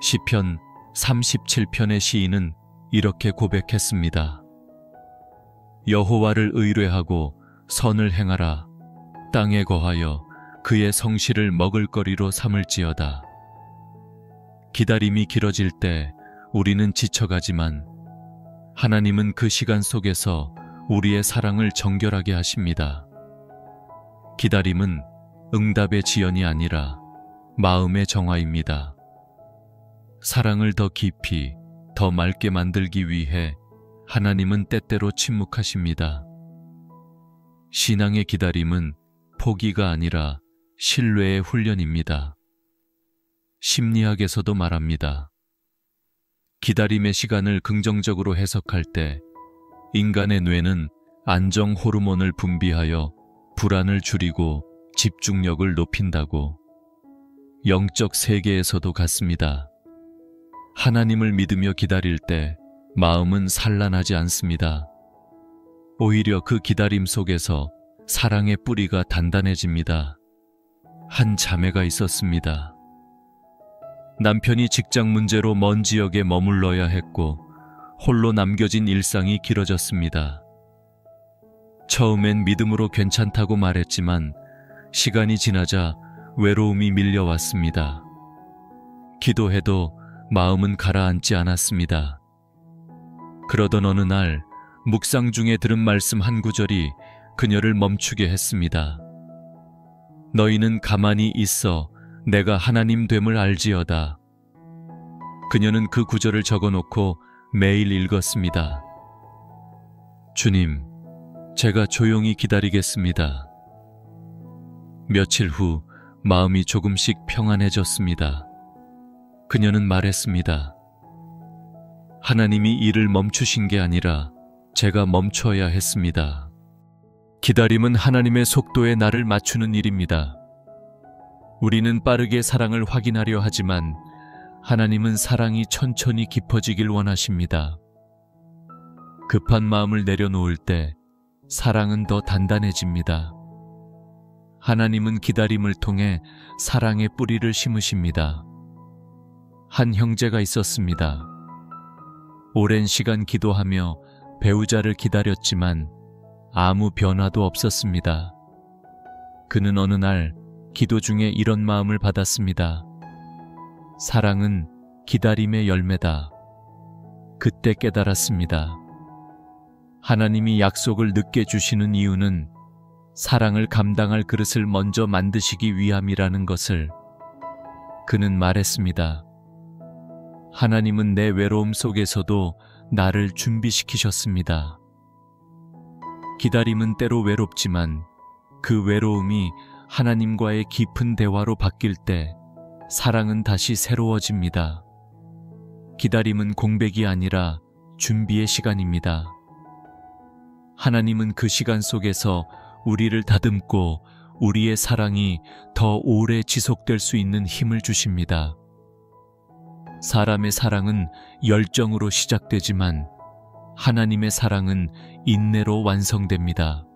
시편 37편의 시인은 이렇게 고백했습니다. 여호와를 의뢰하고 선을 행하라. 땅에 거하여 그의 성실을 먹을거리로 삼을지어다. 기다림이 길어질 때 우리는 지쳐가지만 하나님은 그 시간 속에서 우리의 사랑을 정결하게 하십니다. 기다림은 응답의 지연이 아니라 마음의 정화입니다. 사랑을 더 깊이, 더 맑게 만들기 위해 하나님은 때때로 침묵하십니다. 신앙의 기다림은 포기가 아니라 신뢰의 훈련입니다. 심리학에서도 말합니다. 기다림의 시간을 긍정적으로 해석할 때 인간의 뇌는 안정 호르몬을 분비하여 불안을 줄이고 집중력을 높인다고. 영적 세계에서도 같습니다. 하나님을 믿으며 기다릴 때 마음은 산란하지 않습니다. 오히려 그 기다림 속에서 사랑의 뿌리가 단단해집니다. 한 자매가 있었습니다. 남편이 직장 문제로 먼 지역에 머물러야 했고 홀로 남겨진 일상이 길어졌습니다. 처음엔 믿음으로 괜찮다고 말했지만 시간이 지나자 외로움이 밀려왔습니다. 기도해도 마음은 가라앉지 않았습니다. 그러던 어느 날 묵상 중에 들은 말씀 한 구절이 그녀를 멈추게 했습니다. 너희는 가만히 있어 내가 하나님 됨을 알지어다. 그녀는 그 구절을 적어놓고 매일 읽었습니다. 주님, 제가 조용히 기다리겠습니다. 며칠 후 마음이 조금씩 평안해졌습니다. 그녀는 말했습니다. 하나님이 일을 멈추신 게 아니라 제가 멈춰야 했습니다. 기다림은 하나님의 속도에 나를 맞추는 일입니다. 우리는 빠르게 사랑을 확인하려 하지만 하나님은 사랑이 천천히 깊어지길 원하십니다. 급한 마음을 내려놓을 때 사랑은 더 단단해집니다. 하나님은 기다림을 통해 사랑의 뿌리를 심으십니다. 한 형제가 있었습니다. 오랜 시간 기도하며 배우자를 기다렸지만 아무 변화도 없었습니다. 그는 어느 날 기도 중에 이런 마음을 받았습니다. 사랑은 기다림의 열매다. 그때 깨달았습니다. 하나님이 약속을 늦게 주시는 이유는 사랑을 감당할 그릇을 먼저 만드시기 위함이라는 것을. 그는 말했습니다. 하나님은 내 외로움 속에서도 나를 준비시키셨습니다. 기다림은 때로 외롭지만 그 외로움이 하나님과의 깊은 대화로 바뀔 때 사랑은 다시 새로워집니다. 기다림은 공백이 아니라 준비의 시간입니다. 하나님은 그 시간 속에서 우리를 다듬고 우리의 사랑이 더 오래 지속될 수 있는 힘을 주십니다. 사람의 사랑은 열정으로 시작되지만 하나님의 사랑은 인내로 완성됩니다.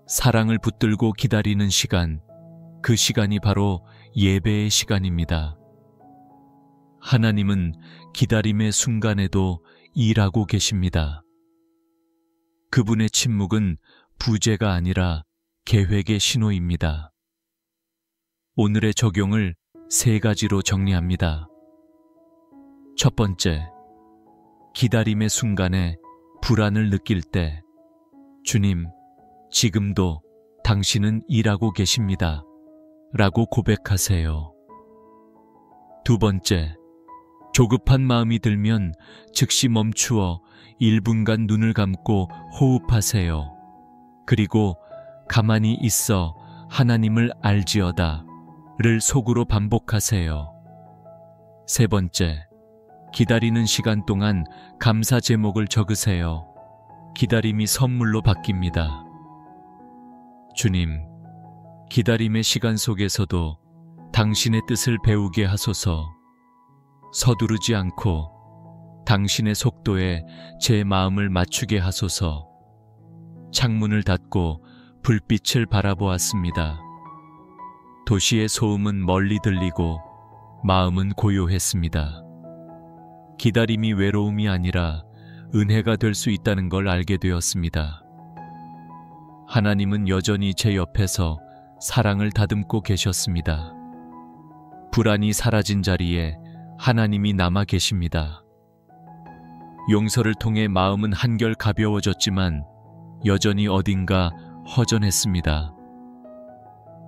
사랑을 붙들고 기다리는 시간, 그 시간이 바로 예배의 시간입니다. 하나님은 기다림의 순간에도 일하고 계십니다. 그분의 침묵은 부재가 아니라 계획의 신호입니다. 오늘의 적용을 3가지로 정리합니다. 첫 번째, 기다림의 순간에 불안을 느낄 때, 주님, 지금도 당신은 일하고 계십니다. 라고 고백하세요. 두 번째, 조급한 마음이 들면 즉시 멈추어 1분간 눈을 감고 호흡하세요. 그리고 가만히 있어 하나님을 알지어다를 속으로 반복하세요. 세 번째, 기다리는 시간 동안 감사 제목을 적으세요. 기다림이 선물로 바뀝니다. 주님, 기다림의 시간 속에서도 당신의 뜻을 배우게 하소서. 서두르지 않고 당신의 속도에 제 마음을 맞추게 하소서. 창문을 닫고 불빛을 바라보았습니다. 도시의 소음은 멀리 들리고 마음은 고요했습니다. 기다림이 외로움이 아니라 은혜가 될 수 있다는 걸 알게 되었습니다. 하나님은 여전히 제 옆에서 사랑을 다듬고 계셨습니다. 불안이 사라진 자리에 하나님이 남아 계십니다. 용서를 통해 마음은 한결 가벼워졌지만 여전히 어딘가 허전했습니다.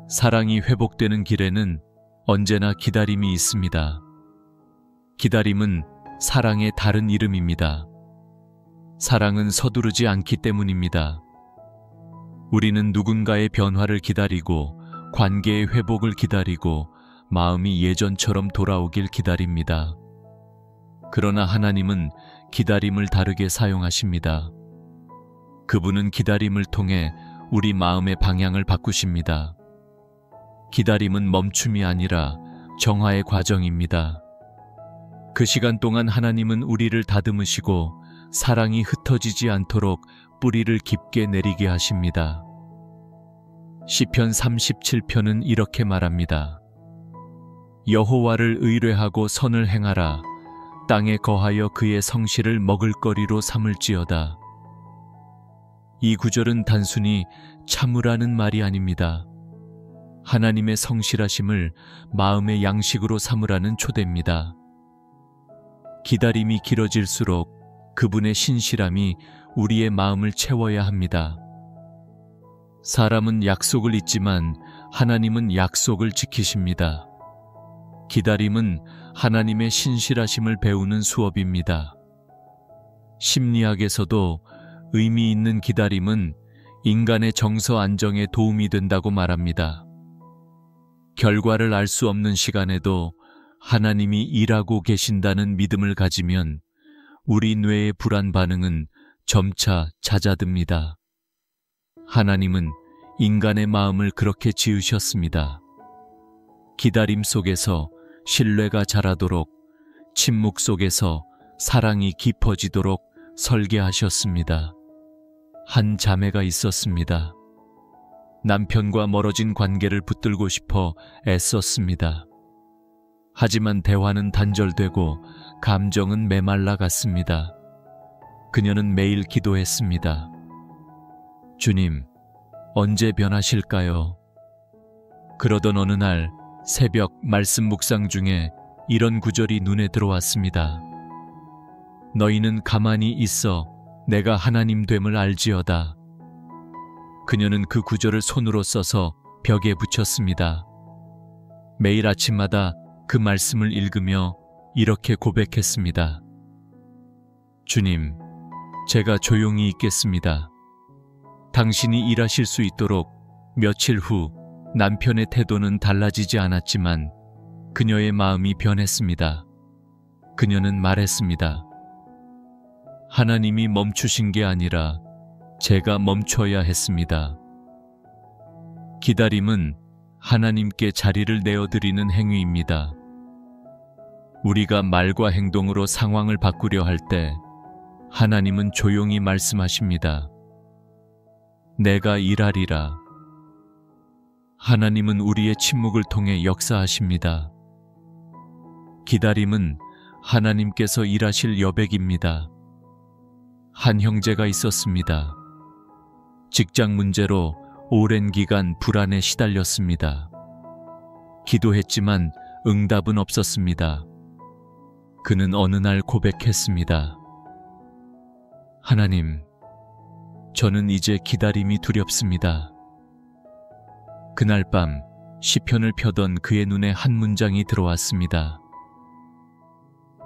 사랑이 회복되는 길에는 언제나 기다림이 있습니다. 기다림은 사랑의 다른 이름입니다. 사랑은 서두르지 않기 때문입니다. 우리는 누군가의 변화를 기다리고 관계의 회복을 기다리고 마음이 예전처럼 돌아오길 기다립니다. 그러나 하나님은 기다림을 다르게 사용하십니다. 그분은 기다림을 통해 우리 마음의 방향을 바꾸십니다. 기다림은 멈춤이 아니라 정화의 과정입니다. 그 시간 동안 하나님은 우리를 다듬으시고 사랑이 흩어지지 않도록 뿌리를 깊게 내리게 하십니다. 시편 37편은 이렇게 말합니다. 여호와를 의뢰하고 선을 행하라. 땅에 거하여 그의 성실을 먹을거리로 삼을지어다. 이 구절은 단순히 참으라는 말이 아닙니다. 하나님의 성실하심을 마음의 양식으로 삼으라는 초대입니다. 기다림이 길어질수록 그분의 신실함이 우리의 마음을 채워야 합니다. 사람은 약속을 잊지만 하나님은 약속을 지키십니다. 기다림은 하나님의 신실하심을 배우는 수업입니다. 심리학에서도 의미 있는 기다림은 인간의 정서 안정에 도움이 된다고 말합니다. 결과를 알 수 없는 시간에도 하나님이 일하고 계신다는 믿음을 가지면 우리 뇌의 불안 반응은 점차 잦아듭니다. 하나님은 인간의 마음을 그렇게 지으셨습니다. 기다림 속에서 신뢰가 자라도록, 침묵 속에서 사랑이 깊어지도록 설계하셨습니다. 한 자매가 있었습니다. 남편과 멀어진 관계를 붙들고 싶어 애썼습니다. 하지만 대화는 단절되고 감정은 메말라 갔습니다. 그녀는 매일 기도했습니다. 주님, 언제 변하실까요? 그러던 어느 날 새벽 말씀 묵상 중에 이런 구절이 눈에 들어왔습니다. 너희는 가만히 있어 내가 하나님 됨을 알지어다. 그녀는 그 구절을 손으로 써서 벽에 붙였습니다. 매일 아침마다 그 말씀을 읽으며 이렇게 고백했습니다. 주님, 제가 조용히 있겠습니다. 당신이 일하실 수 있도록. 며칠 후 남편의 태도는 달라지지 않았지만 그녀의 마음이 변했습니다. 그녀는 말했습니다. 하나님이 멈추신 게 아니라 제가 멈춰야 했습니다. 기다림은 하나님께 자리를 내어드리는 행위입니다. 우리가 말과 행동으로 상황을 바꾸려 할 때 하나님은 조용히 말씀하십니다. 내가 일하리라. 하나님은 우리의 침묵을 통해 역사하십니다. 기다림은 하나님께서 일하실 여백입니다. 한 형제가 있었습니다. 직장 문제로 오랜 기간 불안에 시달렸습니다. 기도했지만 응답은 없었습니다. 그는 어느 날 고백했습니다. 하나님, 저는 이제 기다림이 두렵습니다. 그날 밤 시편을 펴던 그의 눈에 한 문장이 들어왔습니다.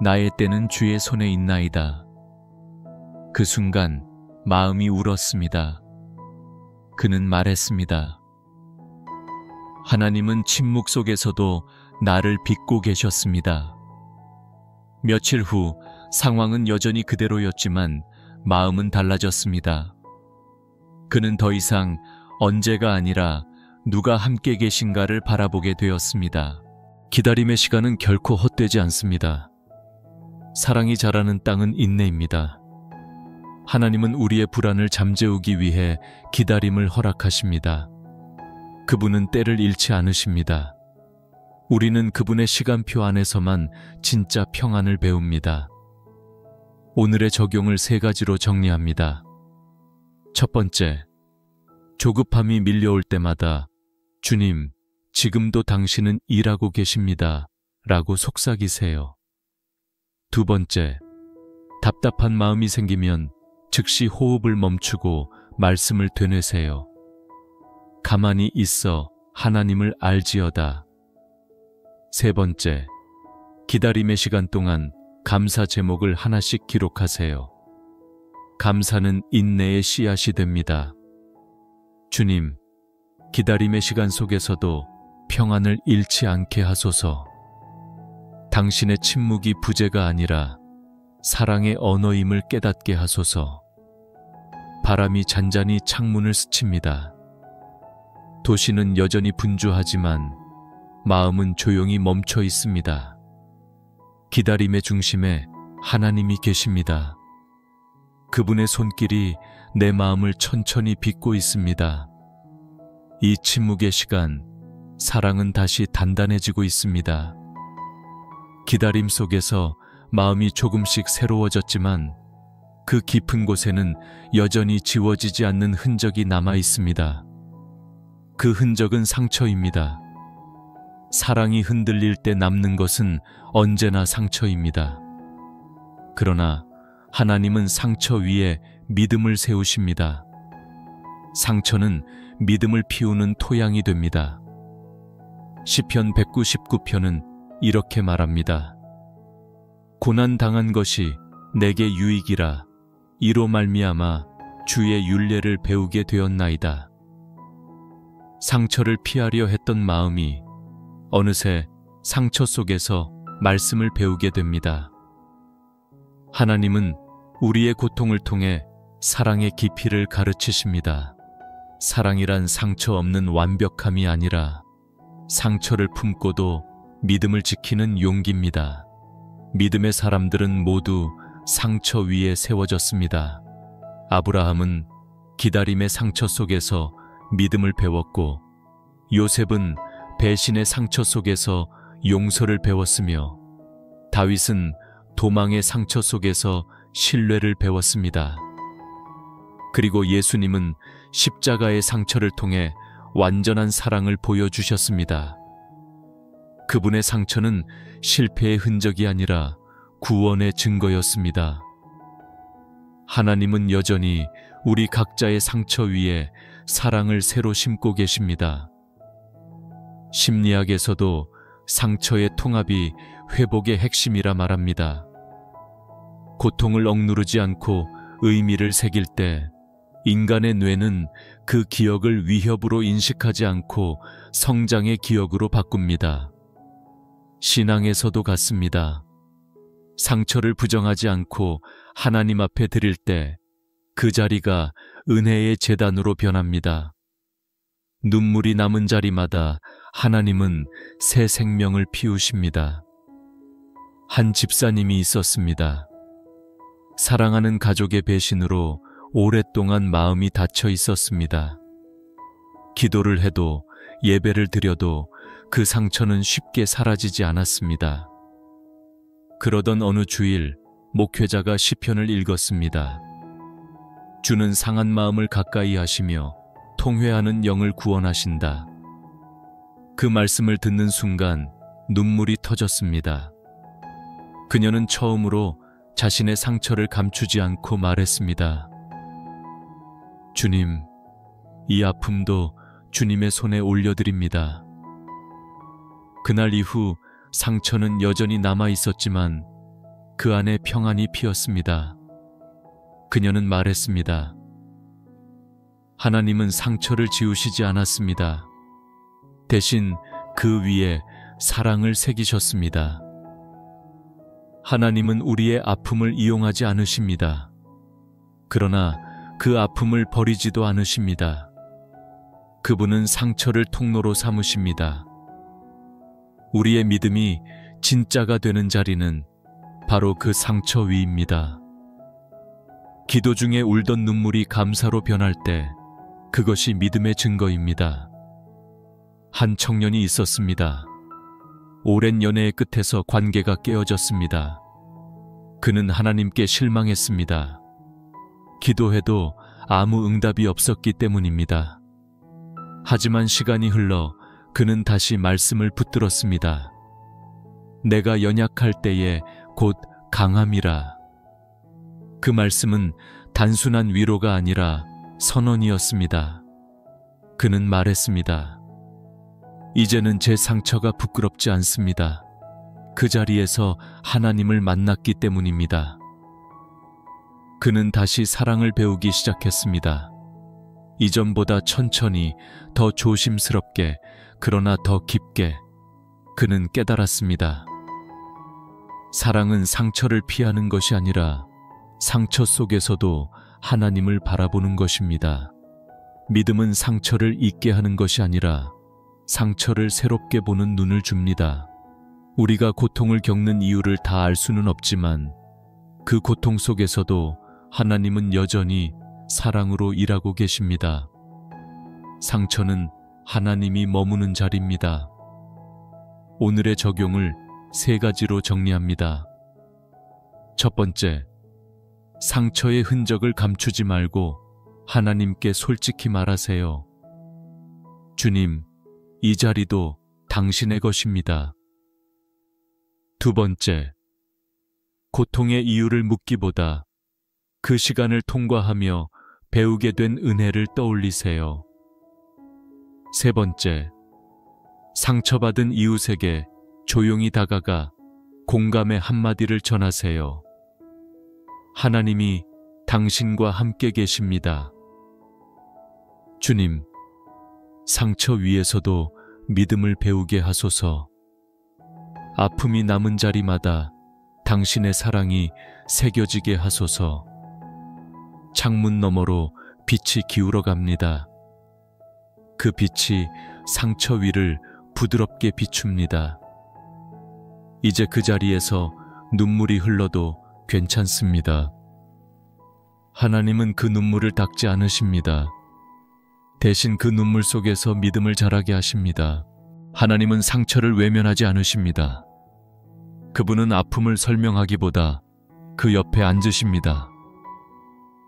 나의 때는 주의 손에 있나이다. 그 순간 마음이 울었습니다. 그는 말했습니다. 하나님은 침묵 속에서도 나를 빚고 계셨습니다. 며칠 후 상황은 여전히 그대로였지만 마음은 달라졌습니다. 그는 더 이상 언제가 아니라 누가 함께 계신가를 바라보게 되었습니다. 기다림의 시간은 결코 헛되지 않습니다. 사랑이 자라는 땅은 인내입니다. 하나님은 우리의 불안을 잠재우기 위해 기다림을 허락하십니다. 그분은 때를 잃지 않으십니다. 우리는 그분의 시간표 안에서만 진짜 평안을 배웁니다. 오늘의 적용을 3가지로 정리합니다. 첫 번째, 조급함이 밀려올 때마다 주님, 지금도 당신은 일하고 계십니다. 라고 속삭이세요. 두 번째, 답답한 마음이 생기면 즉시 호흡을 멈추고 말씀을 되뇌세요. 가만히 있어 하나님을 알지어다. 세 번째, 기다림의 시간 동안 감사 제목을 하나씩 기록하세요. 감사는 인내의 씨앗이 됩니다. 주님, 기다림의 시간 속에서도 평안을 잃지 않게 하소서. 당신의 침묵이 부재가 아니라 사랑의 언어임을 깨닫게 하소서. 바람이 잔잔히 창문을 스칩니다. 도시는 여전히 분주하지만 마음은 조용히 멈춰 있습니다. 기다림의 중심에 하나님이 계십니다. 그분의 손길이 내 마음을 천천히 빚고 있습니다. 이 침묵의 시간, 사랑은 다시 단단해지고 있습니다. 기다림 속에서 마음이 조금씩 새로워졌지만 그 깊은 곳에는 여전히 지워지지 않는 흔적이 남아 있습니다. 그 흔적은 상처입니다. 사랑이 흔들릴 때 남는 것은 언제나 상처입니다. 그러나 하나님은 상처 위에 믿음을 세우십니다. 상처는 믿음을 피우는 토양이 됩니다. 시편 199편은 이렇게 말합니다. 고난 당한 것이 내게 유익이라. 이로 말미암아 주의 율례를 배우게 되었나이다. 상처를 피하려 했던 마음이 어느새 상처 속에서 말씀을 배우게 됩니다. 하나님은 우리의 고통을 통해 사랑의 깊이를 가르치십니다. 사랑이란 상처 없는 완벽함이 아니라 상처를 품고도 믿음을 지키는 용기입니다. 믿음의 사람들은 모두 상처 위에 세워졌습니다. 아브라함은 기다림의 상처 속에서 믿음을 배웠고, 요셉은 배신의 상처 속에서 용서를 배웠으며, 다윗은 도망의 상처 속에서 신뢰를 배웠습니다. 그리고 예수님은 십자가의 상처를 통해 완전한 사랑을 보여주셨습니다. 그분의 상처는 실패의 흔적이 아니라 구원의 증거였습니다. 하나님은 여전히 우리 각자의 상처 위에 사랑을 새로 심고 계십니다. 심리학에서도 상처의 통합이 회복의 핵심이라 말합니다. 고통을 억누르지 않고 의미를 새길 때 인간의 뇌는 그 기억을 위협으로 인식하지 않고 성장의 기억으로 바꿉니다. 신앙에서도 같습니다. 상처를 부정하지 않고 하나님 앞에 드릴 때 그 자리가 은혜의 제단으로 변합니다. 눈물이 남은 자리마다 하나님은 새 생명을 피우십니다. 한 집사님이 있었습니다. 사랑하는 가족의 배신으로 오랫동안 마음이 닫혀 있었습니다. 기도를 해도 예배를 드려도 그 상처는 쉽게 사라지지 않았습니다. 그러던 어느 주일 목회자가 시편을 읽었습니다. 주는 상한 마음을 가까이 하시며 통회하는 영을 구원하신다. 그 말씀을 듣는 순간 눈물이 터졌습니다. 그녀는 처음으로 자신의 상처를 감추지 않고 말했습니다. 주님, 이 아픔도 주님의 손에 올려드립니다. 그날 이후 상처는 여전히 남아 있었지만 그 안에 평안이 피었습니다. 그녀는 말했습니다. 하나님은 상처를 지우시지 않았습니다. 대신 그 위에 사랑을 새기셨습니다. 하나님은 우리의 아픔을 이용하지 않으십니다. 그러나 그 아픔을 버리지도 않으십니다. 그분은 상처를 통로로 삼으십니다. 우리의 믿음이 진짜가 되는 자리는 바로 그 상처 위입니다. 기도 중에 울던 눈물이 감사로 변할 때 그것이 믿음의 증거입니다. 한 청년이 있었습니다. 오랜 연애의 끝에서 관계가 깨어졌습니다. 그는 하나님께 실망했습니다. 기도해도 아무 응답이 없었기 때문입니다. 하지만 시간이 흘러 그는 다시 말씀을 붙들었습니다. 내가 연약할 때에 곧 강함이라. 그 말씀은 단순한 위로가 아니라 선언이었습니다. 그는 말했습니다. 이제는 제 상처가 부끄럽지 않습니다. 그 자리에서 하나님을 만났기 때문입니다. 그는 다시 사랑을 배우기 시작했습니다. 이전보다 천천히, 더 조심스럽게, 그러나 더 깊게 그는 깨달았습니다. 사랑은 상처를 피하는 것이 아니라 상처 속에서도 하나님을 바라보는 것입니다. 믿음은 상처를 잊게 하는 것이 아니라 상처를 새롭게 보는 눈을 줍니다. 우리가 고통을 겪는 이유를 다 알 수는 없지만 그 고통 속에서도 하나님은 여전히 사랑으로 일하고 계십니다. 상처는 하나님이 머무는 자리입니다. 오늘의 적용을 3가지로 정리합니다. 첫 번째, 상처의 흔적을 감추지 말고 하나님께 솔직히 말하세요. 주님, 이 자리도 당신의 것입니다. 두 번째, 고통의 이유를 묻기보다 그 시간을 통과하며 배우게 된 은혜를 떠올리세요. 세 번째, 상처받은 이웃에게 조용히 다가가 공감의 한마디를 전하세요. 하나님이 당신과 함께 계십니다. 주님, 상처 위에서도 믿음을 배우게 하소서. 아픔이 남은 자리마다 당신의 사랑이 새겨지게 하소서. 창문 너머로 빛이 기울어 갑니다. 그 빛이 상처 위를 부드럽게 비춥니다. 이제 그 자리에서 눈물이 흘러도 괜찮습니다. 하나님은 그 눈물을 닦지 않으십니다. 대신 그 눈물 속에서 믿음을 자라게 하십니다. 하나님은 상처를 외면하지 않으십니다. 그분은 아픔을 설명하기보다 그 옆에 앉으십니다.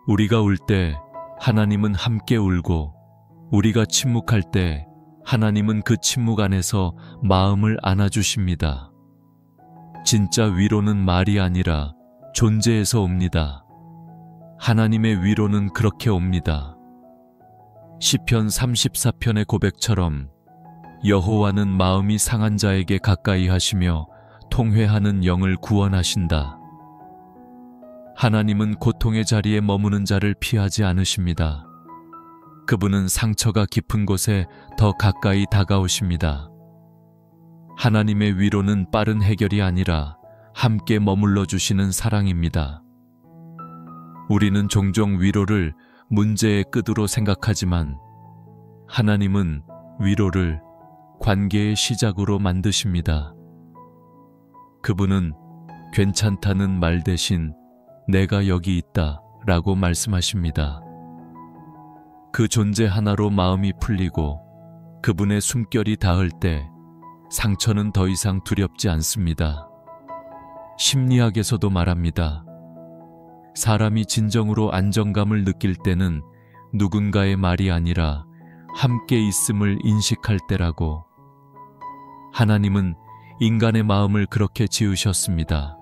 우리가 울 때 하나님은 함께 울고, 우리가 침묵할 때 하나님은 그 침묵 안에서 마음을 안아주십니다. 진짜 위로는 말이 아니라 존재에서 옵니다. 하나님의 위로는 그렇게 옵니다. 시편 34편의 고백처럼 여호와는 마음이 상한 자에게 가까이 하시며 통회하는 영을 구원하신다. 하나님은 고통의 자리에 머무는 자를 피하지 않으십니다. 그분은 상처가 깊은 곳에 더 가까이 다가오십니다. 하나님의 위로는 빠른 해결이 아니라 함께 머물러 주시는 사랑입니다. 우리는 종종 위로를 문제의 끝으로 생각하지만 하나님은 위로를 관계의 시작으로 만드십니다. 그분은 괜찮다는 말 대신 내가 여기 있다 라고 말씀하십니다. 그 존재 하나로 마음이 풀리고 그분의 숨결이 닿을 때 상처는 더 이상 두렵지 않습니다. 심리학에서도 말합니다. 사람이 진정으로 안정감을 느낄 때는 누군가의 말이 아니라 함께 있음을 인식할 때라고. 하나님은 인간의 마음을 그렇게 지으셨습니다.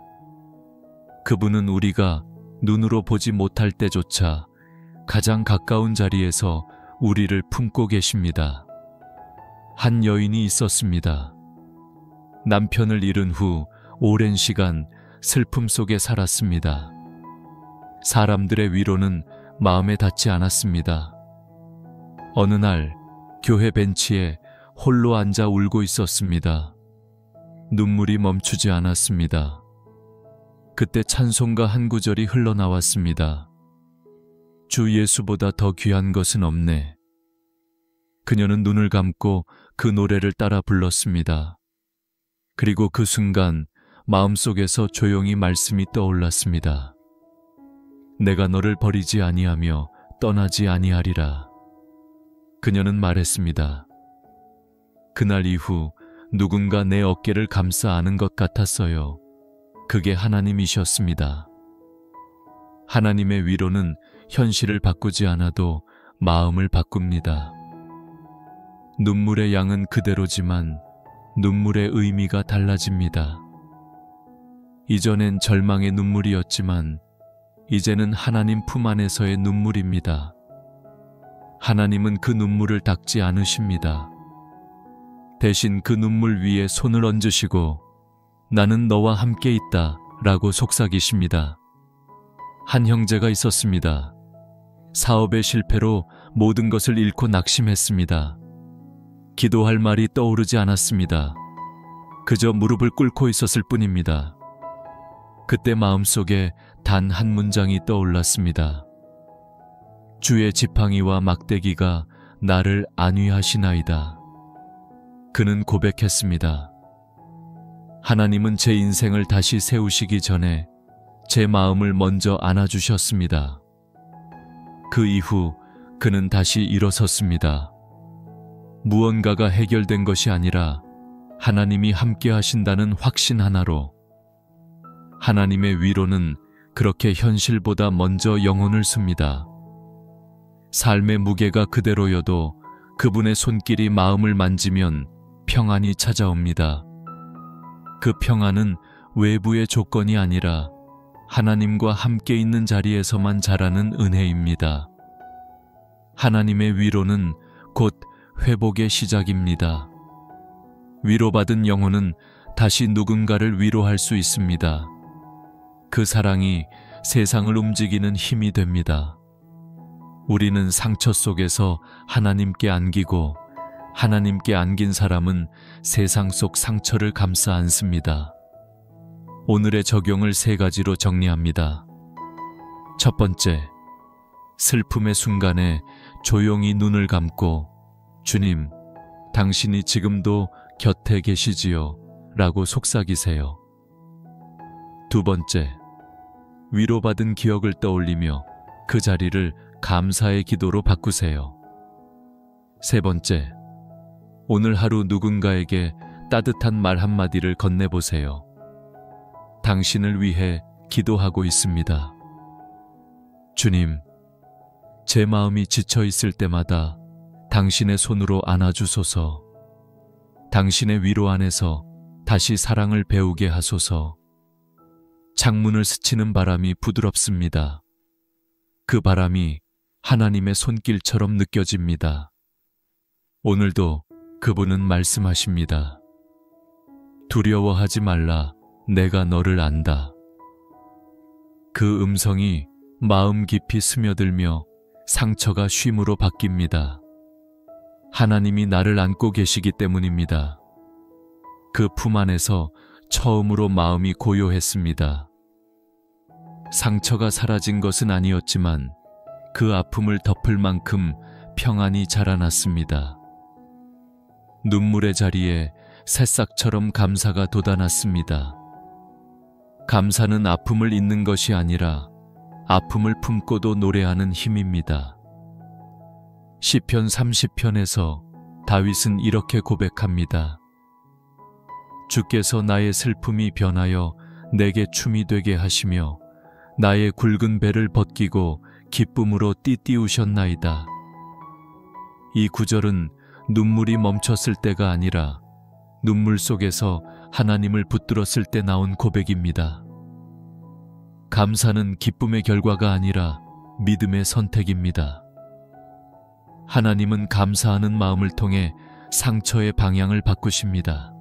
그분은 우리가 눈으로 보지 못할 때조차 가장 가까운 자리에서 우리를 품고 계십니다. 한 여인이 있었습니다. 남편을 잃은 후 오랜 시간 슬픔 속에 살았습니다. 사람들의 위로는 마음에 닿지 않았습니다. 어느 날 교회 벤치에 홀로 앉아 울고 있었습니다. 눈물이 멈추지 않았습니다. 그때 찬송가 한 구절이 흘러나왔습니다. 주 예수보다 더 귀한 것은 없네. 그녀는 눈을 감고 그 노래를 따라 불렀습니다. 그리고 그 순간 마음속에서 조용히 말씀이 떠올랐습니다. 내가 너를 버리지 아니하며 떠나지 아니하리라. 그녀는 말했습니다. 그날 이후 누군가 내 어깨를 감싸 안은 것 같았어요. 그게 하나님이셨습니다. 하나님의 위로는 현실을 바꾸지 않아도 마음을 바꿉니다. 눈물의 양은 그대로지만 눈물의 의미가 달라집니다. 이전엔 절망의 눈물이었지만 이제는 하나님 품 안에서의 눈물입니다. 하나님은 그 눈물을 닦지 않으십니다. 대신 그 눈물 위에 손을 얹으시고 나는 너와 함께 있다 라고 속삭이십니다. 한 형제가 있었습니다. 사업의 실패로 모든 것을 잃고 낙심했습니다. 기도할 말이 떠오르지 않았습니다. 그저 무릎을 꿇고 있었을 뿐입니다. 그때 마음속에 단 한 문장이 떠올랐습니다. 주의 지팡이와 막대기가 나를 안위하시나이다. 그는 고백했습니다. 하나님은 제 인생을 다시 세우시기 전에 제 마음을 먼저 안아주셨습니다. 그 이후 그는 다시 일어섰습니다. 무언가가 해결된 것이 아니라 하나님이 함께 하신다는 확신 하나로. 하나님의 위로는 그렇게 현실보다 먼저 영혼을 씁니다. 삶의 무게가 그대로여도 그분의 손길이 마음을 만지면 평안이 찾아옵니다. 그 평안은 외부의 조건이 아니라 하나님과 함께 있는 자리에서만 자라는 은혜입니다. 하나님의 위로는 곧 회복의 시작입니다. 위로받은 영혼은 다시 누군가를 위로할 수 있습니다. 그 사랑이 세상을 움직이는 힘이 됩니다. 우리는 상처 속에서 하나님께 안기고 하나님께 안긴 사람은 세상 속 상처를 감싸 안습니다. 오늘의 적용을 3가지로 정리합니다. 첫 번째, 슬픔의 순간에 조용히 눈을 감고 주님, 당신이 지금도 곁에 계시지요? 라고 속삭이세요. 두 번째, 위로받은 기억을 떠올리며 그 자리를 감사의 기도로 바꾸세요. 세 번째, 오늘 하루 누군가에게 따뜻한 말 한마디를 건네보세요. 당신을 위해 기도하고 있습니다. 주님, 제 마음이 지쳐 있을 때마다 당신의 손으로 안아주소서. 당신의 위로 안에서 다시 사랑을 배우게 하소서. 창문을 스치는 바람이 부드럽습니다. 그 바람이 하나님의 손길처럼 느껴집니다. 오늘도 그분은 말씀하십니다. 두려워하지 말라, 내가 너를 안다. 그 음성이 마음 깊이 스며들며 상처가 쉼으로 바뀝니다. 하나님이 나를 안고 계시기 때문입니다. 그 품 안에서 처음으로 마음이 고요했습니다. 상처가 사라진 것은 아니었지만 그 아픔을 덮을 만큼 평안이 자라났습니다. 눈물의 자리에 새싹처럼 감사가 돋아났습니다. 감사는 아픔을 잊는 것이 아니라 아픔을 품고도 노래하는 힘입니다. 시편 30편에서 다윗은 이렇게 고백합니다. 주께서 나의 슬픔이 변하여 내게 춤이 되게 하시며 나의 굵은 배를 벗기고 기쁨으로 띠띠우셨나이다. 이 구절은 눈물이 멈췄을 때가 아니라 눈물 속에서 하나님을 붙들었을 때 나온 고백입니다. 감사는 기쁨의 결과가 아니라 믿음의 선택입니다. 하나님은 감사하는 마음을 통해 상처의 방향을 바꾸십니다.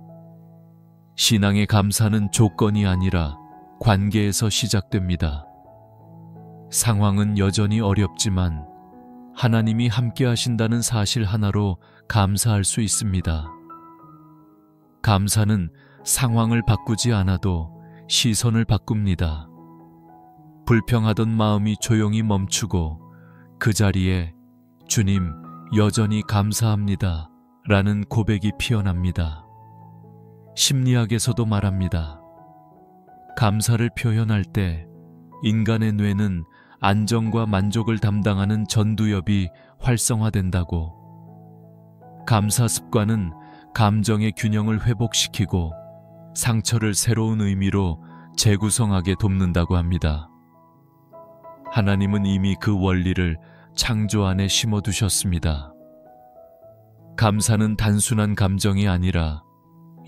신앙의 감사는 조건이 아니라 관계에서 시작됩니다. 상황은 여전히 어렵지만 하나님이 함께 하신다는 사실 하나로 감사할 수 있습니다. 감사는 상황을 바꾸지 않아도 시선을 바꿉니다. 불평하던 마음이 조용히 멈추고 그 자리에 주님, 여전히 감사합니다 라는 고백이 피어납니다. 심리학에서도 말합니다. 감사를 표현할 때 인간의 뇌는 안정과 만족을 담당하는 전두엽이 활성화된다고. 감사 습관은 감정의 균형을 회복시키고 상처를 새로운 의미로 재구성하게 돕는다고 합니다. 하나님은 이미 그 원리를 창조 안에 심어두셨습니다. 감사는 단순한 감정이 아니라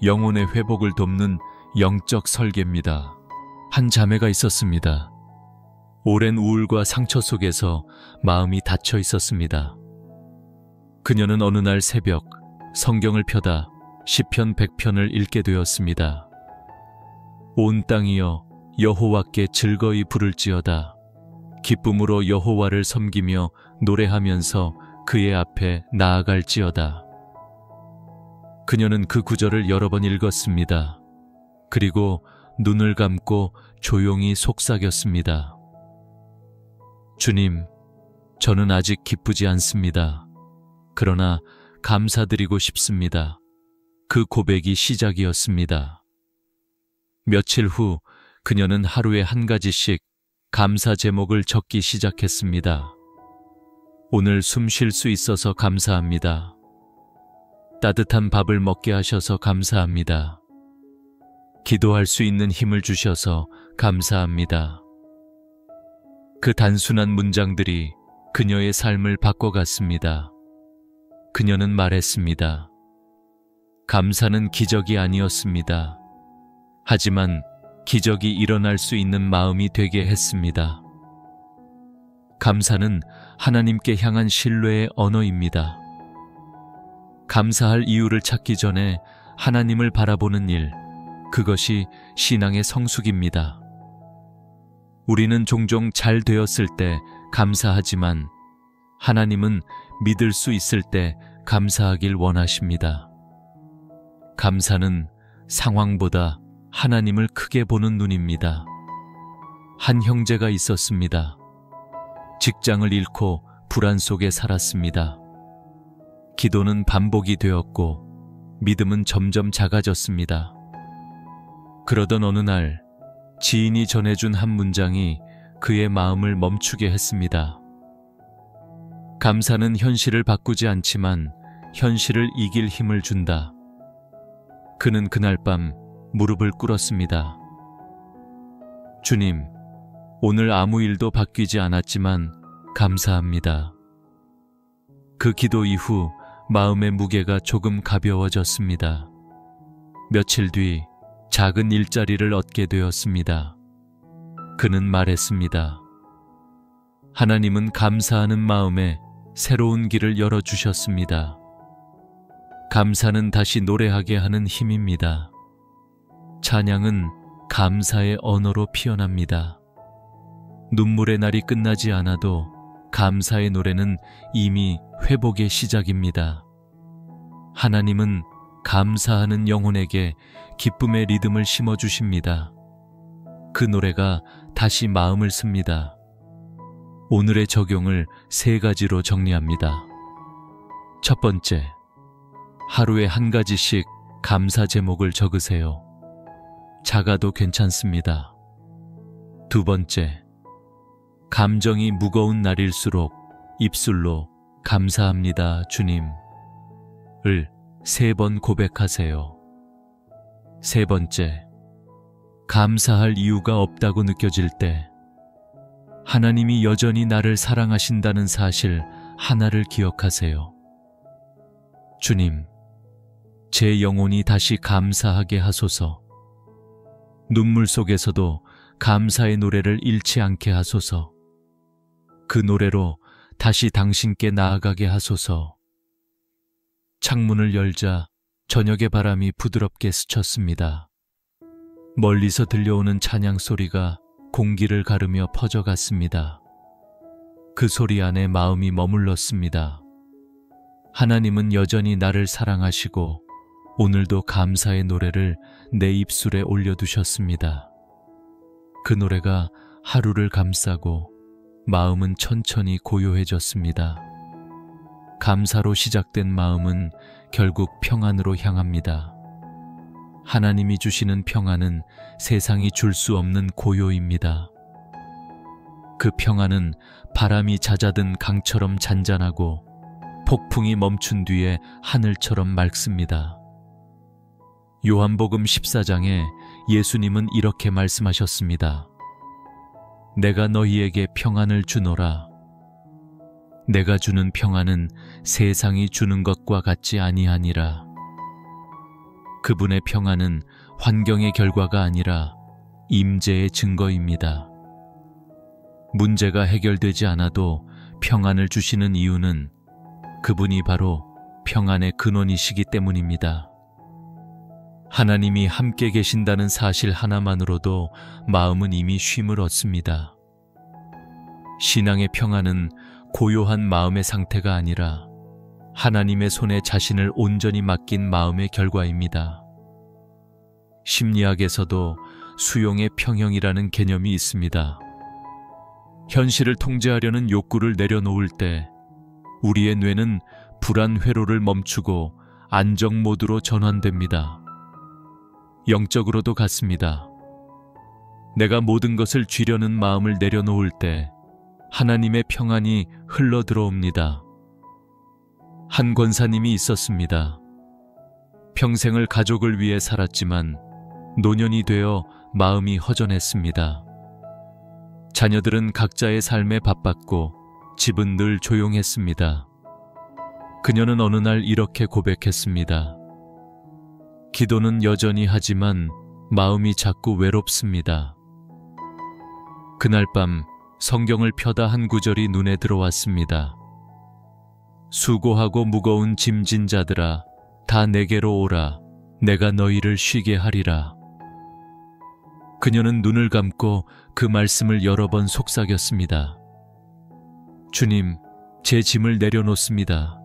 영혼의 회복을 돕는 영적 설계입니다. 한 자매가 있었습니다. 오랜 우울과 상처 속에서 마음이 닫혀 있었습니다. 그녀는 어느 날 새벽 성경을 펴다 시편 100편을 읽게 되었습니다. 온 땅이여 여호와께 즐거이 부를지어다. 기쁨으로 여호와를 섬기며 노래하면서 그의 앞에 나아갈지어다. 그녀는 그 구절을 여러 번 읽었습니다. 그리고 눈을 감고 조용히 속삭였습니다. 주님, 저는 아직 기쁘지 않습니다. 그러나 감사드리고 싶습니다. 그 고백이 시작이었습니다. 며칠 후 그녀는 하루에 한 가지씩 감사 제목을 적기 시작했습니다. 오늘 숨 쉴 수 있어서 감사합니다. 따뜻한 밥을 먹게 하셔서 감사합니다. 기도할 수 있는 힘을 주셔서 감사합니다. 그 단순한 문장들이 그녀의 삶을 바꿔갔습니다. 그녀는 말했습니다. 감사는 기적이 아니었습니다. 하지만 기적이 일어날 수 있는 마음이 되게 했습니다. 감사는 하나님께 향한 신뢰의 언어입니다. 감사할 이유를 찾기 전에 하나님을 바라보는 일, 그것이 신앙의 성숙입니다. 우리는 종종 잘 되었을 때 감사하지만 하나님은 믿을 수 있을 때 감사하길 원하십니다. 감사는 상황보다 하나님을 크게 보는 눈입니다. 한 형제가 있었습니다. 직장을 잃고 불안 속에 살았습니다. 기도는 반복이 되었고 믿음은 점점 작아졌습니다. 그러던 어느 날 지인이 전해준 한 문장이 그의 마음을 멈추게 했습니다. 감사는 현실을 바꾸지 않지만 현실을 이길 힘을 준다. 그는 그날 밤 무릎을 꿇었습니다. 주님, 오늘 아무 일도 바뀌지 않았지만 감사합니다. 그 기도 이후 마음의 무게가 조금 가벼워졌습니다. 며칠 뒤 작은 일자리를 얻게 되었습니다. 그는 말했습니다. 하나님은 감사하는 마음에 새로운 길을 열어주셨습니다. 감사는 다시 노래하게 하는 힘입니다. 찬양은 감사의 언어로 피어납니다. 눈물의 날이 끝나지 않아도 감사의 노래는 이미 회복의 시작입니다. 하나님은 감사하는 영혼에게 기쁨의 리듬을 심어주십니다. 그 노래가 다시 마음을 씁니다. 오늘의 적용을 3가지로 정리합니다. 첫 번째, 하루에 한 가지씩 감사 제목을 적으세요. 작아도 괜찮습니다. 두 번째, 감정이 무거운 날일수록 입술로 감사합니다, 주님을 3번 고백하세요. 세 번째, 감사할 이유가 없다고 느껴질 때 하나님이 여전히 나를 사랑하신다는 사실 하나를 기억하세요. 주님, 제 영혼이 다시 감사하게 하소서. 눈물 속에서도 감사의 노래를 잃지 않게 하소서. 그 노래로 다시 당신께 나아가게 하소서. 창문을 열자 저녁의 바람이 부드럽게 스쳤습니다. 멀리서 들려오는 찬양 소리가 공기를 가르며 퍼져갔습니다. 그 소리 안에 마음이 머물렀습니다. 하나님은 여전히 나를 사랑하시고 오늘도 감사의 노래를 내 입술에 올려두셨습니다. 그 노래가 하루를 감싸고 마음은 천천히 고요해졌습니다. 감사로 시작된 마음은 결국 평안으로 향합니다. 하나님이 주시는 평안은 세상이 줄 수 없는 고요입니다. 그 평안은 바람이 잦아든 강처럼 잔잔하고 폭풍이 멈춘 뒤에 하늘처럼 맑습니다. 요한복음 14장에 예수님은 이렇게 말씀하셨습니다. 내가 너희에게 평안을 주노라. 내가 주는 평안은 세상이 주는 것과 같지 아니하니라. 그분의 평안은 환경의 결과가 아니라 임재의 증거입니다. 문제가 해결되지 않아도 평안을 주시는 이유는 그분이 바로 평안의 근원이시기 때문입니다. 하나님이 함께 계신다는 사실 하나만으로도 마음은 이미 쉼을 얻습니다. 신앙의 평안은 고요한 마음의 상태가 아니라 하나님의 손에 자신을 온전히 맡긴 마음의 결과입니다. 심리학에서도 수용의 평형이라는 개념이 있습니다. 현실을 통제하려는 욕구를 내려놓을 때 우리의 뇌는 불안 회로를 멈추고 안정 모드로 전환됩니다. 영적으로도 같습니다. 내가 모든 것을 쥐려는 마음을 내려놓을 때 하나님의 평안이 흘러 들어옵니다. 한 권사님이 있었습니다. 평생을 가족을 위해 살았지만 노년이 되어 마음이 허전했습니다. 자녀들은 각자의 삶에 바빴고 집은 늘 조용했습니다. 그녀는 어느 날 이렇게 고백했습니다. 기도는 여전히 하지만 마음이 자꾸 외롭습니다. 그날 밤 성경을 펴다 한 구절이 눈에 들어왔습니다. 수고하고 무거운 짐진 자들아 다 내게로 오라. 내가 너희를 쉬게 하리라. 그녀는 눈을 감고 그 말씀을 여러 번 속삭였습니다. 주님, 제 짐을 내려놓습니다.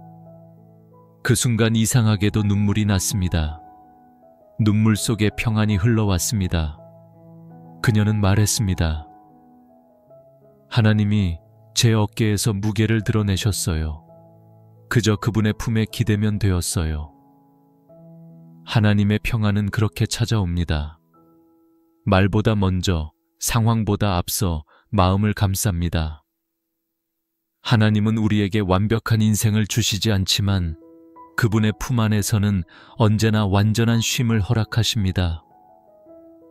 그 순간 이상하게도 눈물이 났습니다. 눈물 속에 평안이 흘러왔습니다. 그녀는 말했습니다. 하나님이 제 어깨에서 무게를 드러내셨어요. 그저 그분의 품에 기대면 되었어요. 하나님의 평안은 그렇게 찾아옵니다. 말보다 먼저, 상황보다 앞서 마음을 감쌉니다. 하나님은 우리에게 완벽한 인생을 주시지 않지만 그분의 품 안에서는 언제나 완전한 쉼을 허락하십니다.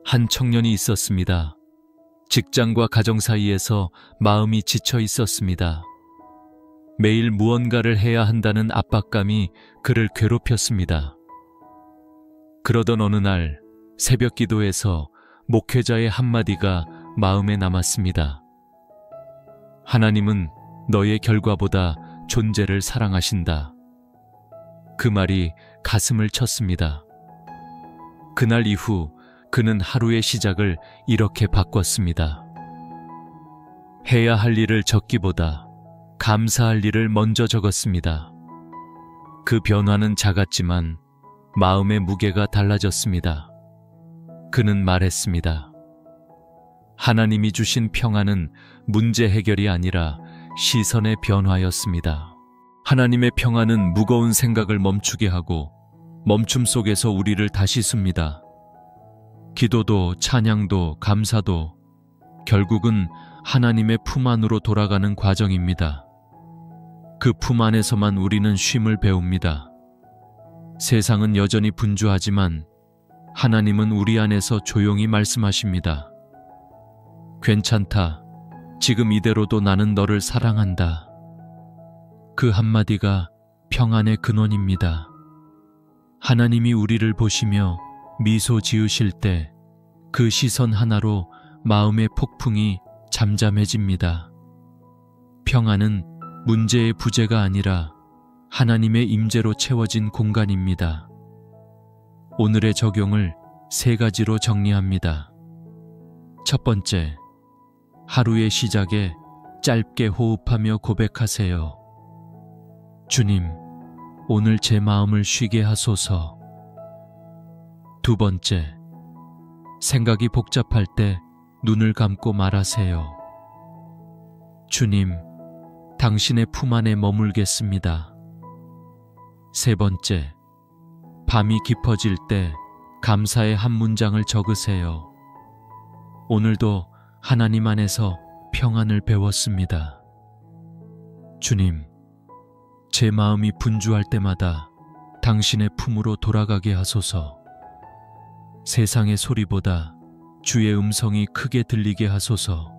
한 청년이 있었습니다. 직장과 가정 사이에서 마음이 지쳐 있었습니다. 매일 무언가를 해야 한다는 압박감이 그를 괴롭혔습니다. 그러던 어느 날 새벽 기도에서 목회자의 한마디가 마음에 남았습니다. 하나님은 너의 결과보다 존재를 사랑하신다. 그 말이 가슴을 쳤습니다. 그날 이후 그는 하루의 시작을 이렇게 바꿨습니다. 해야 할 일을 적기보다 감사할 일을 먼저 적었습니다. 그 변화는 작았지만 마음의 무게가 달라졌습니다. 그는 말했습니다. 하나님이 주신 평안은 문제 해결이 아니라 시선의 변화였습니다. 하나님의 평안은 무거운 생각을 멈추게 하고 멈춤 속에서 우리를 다시 씁니다. 기도도 찬양도 감사도 결국은 하나님의 품 안으로 돌아가는 과정입니다. 그 품 안에서만 우리는 쉼을 배웁니다. 세상은 여전히 분주하지만 하나님은 우리 안에서 조용히 말씀하십니다. 괜찮다. 지금 이대로도 나는 너를 사랑한다. 그 한마디가 평안의 근원입니다. 하나님이 우리를 보시며 미소 지으실 때 그 시선 하나로 마음의 폭풍이 잠잠해집니다. 평안은 문제의 부재가 아니라 하나님의 임재로 채워진 공간입니다. 오늘의 적용을 3가지로 정리합니다. 첫 번째, 하루의 시작에 짧게 호흡하며 고백하세요. 주님, 오늘 제 마음을 쉬게 하소서. 두 번째, 생각이 복잡할 때 눈을 감고 말하세요. 주님, 당신의 품 안에 머물겠습니다. 세 번째, 밤이 깊어질 때 감사의 한 문장을 적으세요. 오늘도 하나님 안에서 평안을 배웠습니다. 주님, 제 마음이 분주할 때마다 당신의 품으로 돌아가게 하소서. 세상의 소리보다 주의 음성이 크게 들리게 하소서.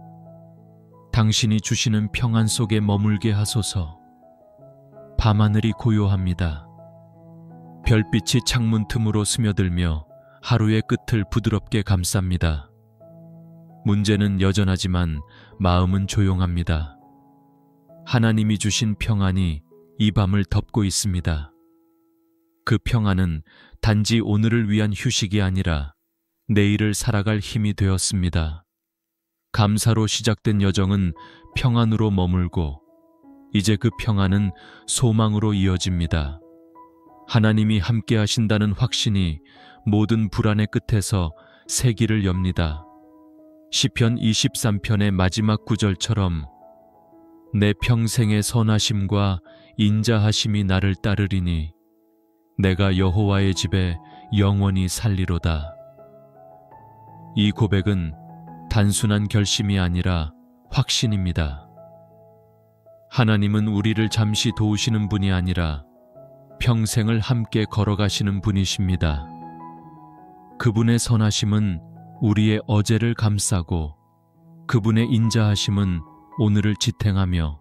당신이 주시는 평안 속에 머물게 하소서. 밤하늘이 고요합니다. 별빛이 창문 틈으로 스며들며 하루의 끝을 부드럽게 감쌉니다. 문제는 여전하지만 마음은 조용합니다. 하나님이 주신 평안이 이 밤을 덮고 있습니다. 그 평안은 단지 오늘을 위한 휴식이 아니라 내일을 살아갈 힘이 되었습니다. 감사로 시작된 여정은 평안으로 머물고 이제 그 평안은 소망으로 이어집니다. 하나님이 함께 하신다는 확신이 모든 불안의 끝에서 새 길을 엽니다. 시편 23편의 마지막 구절처럼 내 평생의 선하심과 인자하심이 나를 따르리니 내가 여호와의 집에 영원히 살리로다. 이 고백은 단순한 결심이 아니라 확신입니다. 하나님은 우리를 잠시 도우시는 분이 아니라 평생을 함께 걸어가시는 분이십니다. 그분의 선하심은 우리의 어제를 감싸고 그분의 인자하심은 오늘을 지탱하며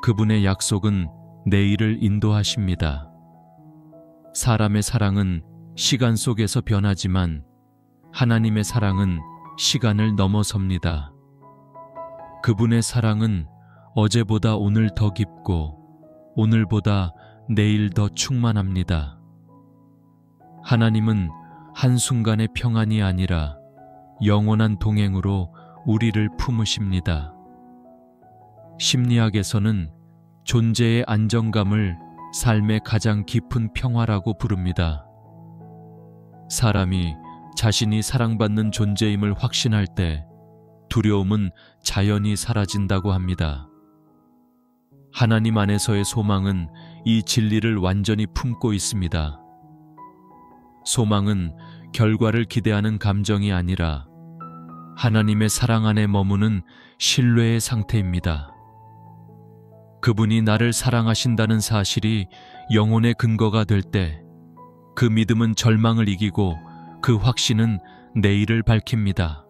그분의 약속은 내일을 인도하십니다. 사람의 사랑은 시간 속에서 변하지만 하나님의 사랑은 시간을 넘어섭니다. 그분의 사랑은 어제보다 오늘 더 깊고 오늘보다 내일 더 충만합니다. 하나님은 한순간의 평안이 아니라 영원한 동행으로 우리를 품으십니다. 심리학에서는 존재의 안정감을 삶의 가장 깊은 평화라고 부릅니다. 사람이 자신이 사랑받는 존재임을 확신할 때 두려움은 자연히 사라진다고 합니다. 하나님 안에서의 소망은 이 진리를 완전히 품고 있습니다. 소망은 결과를 기대하는 감정이 아니라 하나님의 사랑 안에 머무는 신뢰의 상태입니다. 그분이 나를 사랑하신다는 사실이 영혼의 근거가 될 때 그 믿음은 절망을 이기고 그 확신은 내일을 밝힙니다.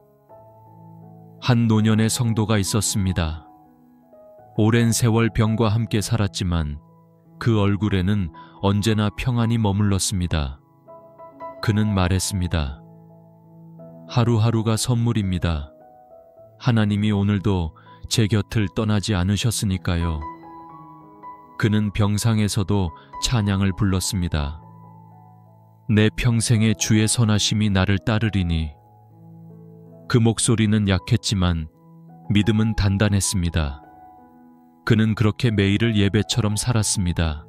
한 노년의 성도가 있었습니다. 오랜 세월 병과 함께 살았지만 그 얼굴에는 언제나 평안이 머물렀습니다. 그는 말했습니다. 하루하루가 선물입니다. 하나님이 오늘도 제 곁을 떠나지 않으셨으니까요. 그는 병상에서도 찬양을 불렀습니다. 내 평생의 주의 선하심이 나를 따르리니. 그 목소리는 약했지만 믿음은 단단했습니다. 그는 그렇게 매일을 예배처럼 살았습니다.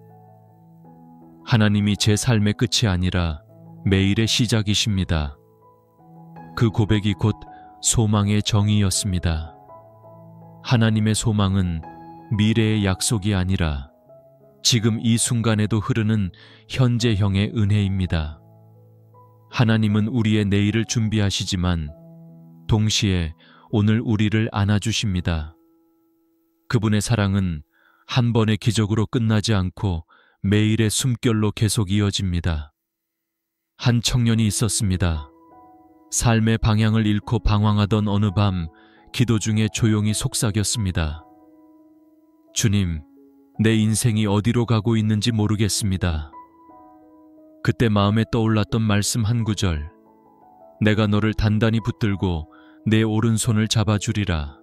하나님이 제 삶의 끝이 아니라 매일의 시작이십니다. 그 고백이 곧 소망의 정의였습니다. 하나님의 소망은 미래의 약속이 아니라 지금 이 순간에도 흐르는 현재형의 은혜입니다. 하나님은 우리의 내일을 준비하시지만 동시에 오늘 우리를 안아주십니다. 그분의 사랑은 한 번의 기적으로 끝나지 않고 매일의 숨결로 계속 이어집니다. 한 청년이 있었습니다. 삶의 방향을 잃고 방황하던 어느 밤 기도 중에 조용히 속삭였습니다. 주님, 내 인생이 어디로 가고 있는지 모르겠습니다. 그때 마음에 떠올랐던 말씀 한 구절. 내가 너를 단단히 붙들고 내 오른손을 잡아주리라.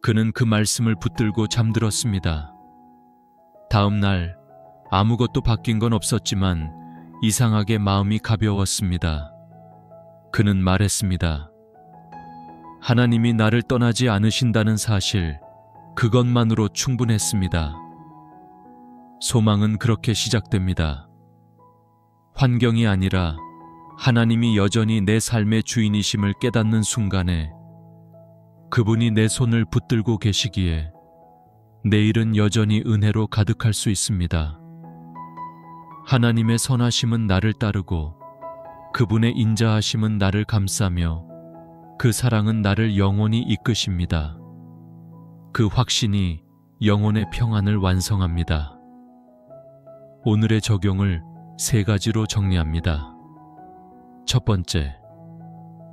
그는 그 말씀을 붙들고 잠들었습니다. 다음 날 아무것도 바뀐 건 없었지만 이상하게 마음이 가벼웠습니다. 그는 말했습니다. 하나님이 나를 떠나지 않으신다는 사실, 그것만으로 충분했습니다. 소망은 그렇게 시작됩니다. 환경이 아니라 하나님이 여전히 내 삶의 주인이심을 깨닫는 순간에 그분이 내 손을 붙들고 계시기에 내일은 여전히 은혜로 가득할 수 있습니다. 하나님의 선하심은 나를 따르고 그분의 인자하심은 나를 감싸며 그 사랑은 나를 영원히 이끄십니다. 그 확신이 영혼의 평안을 완성합니다. 오늘의 적용을 3가지로 정리합니다. 첫 번째,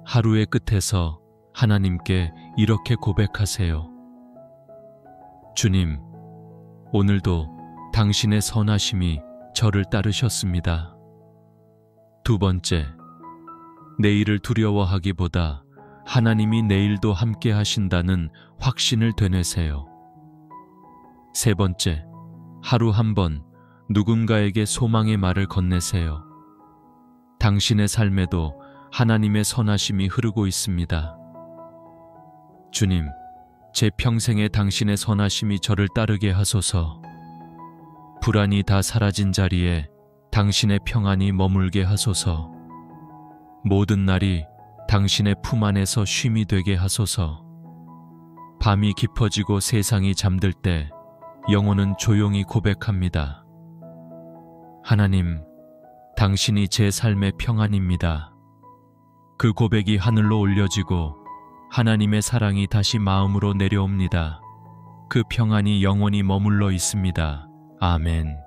하루의 끝에서 하나님께 이렇게 고백하세요. 주님, 오늘도 당신의 선하심이 저를 따르셨습니다. 두 번째, 내일을 두려워하기보다 하나님이 내일도 함께 하신다는 확신을 되뇌세요. 세 번째, 하루 한 번 누군가에게 소망의 말을 건네세요. 당신의 삶에도 하나님의 선하심이 흐르고 있습니다. 주님, 제 평생에 당신의 선하심이 저를 따르게 하소서. 불안이 다 사라진 자리에 당신의 평안이 머물게 하소서. 모든 날이 당신의 품 안에서 쉼이 되게 하소서. 밤이 깊어지고 세상이 잠들 때 영혼은 조용히 고백합니다. 하나님, 당신이 제 삶의 평안입니다. 그 고백이 하늘로 올려지고 하나님의 사랑이 다시 마음으로 내려옵니다. 그 평안이 영원히 머물러 있습니다. 아멘.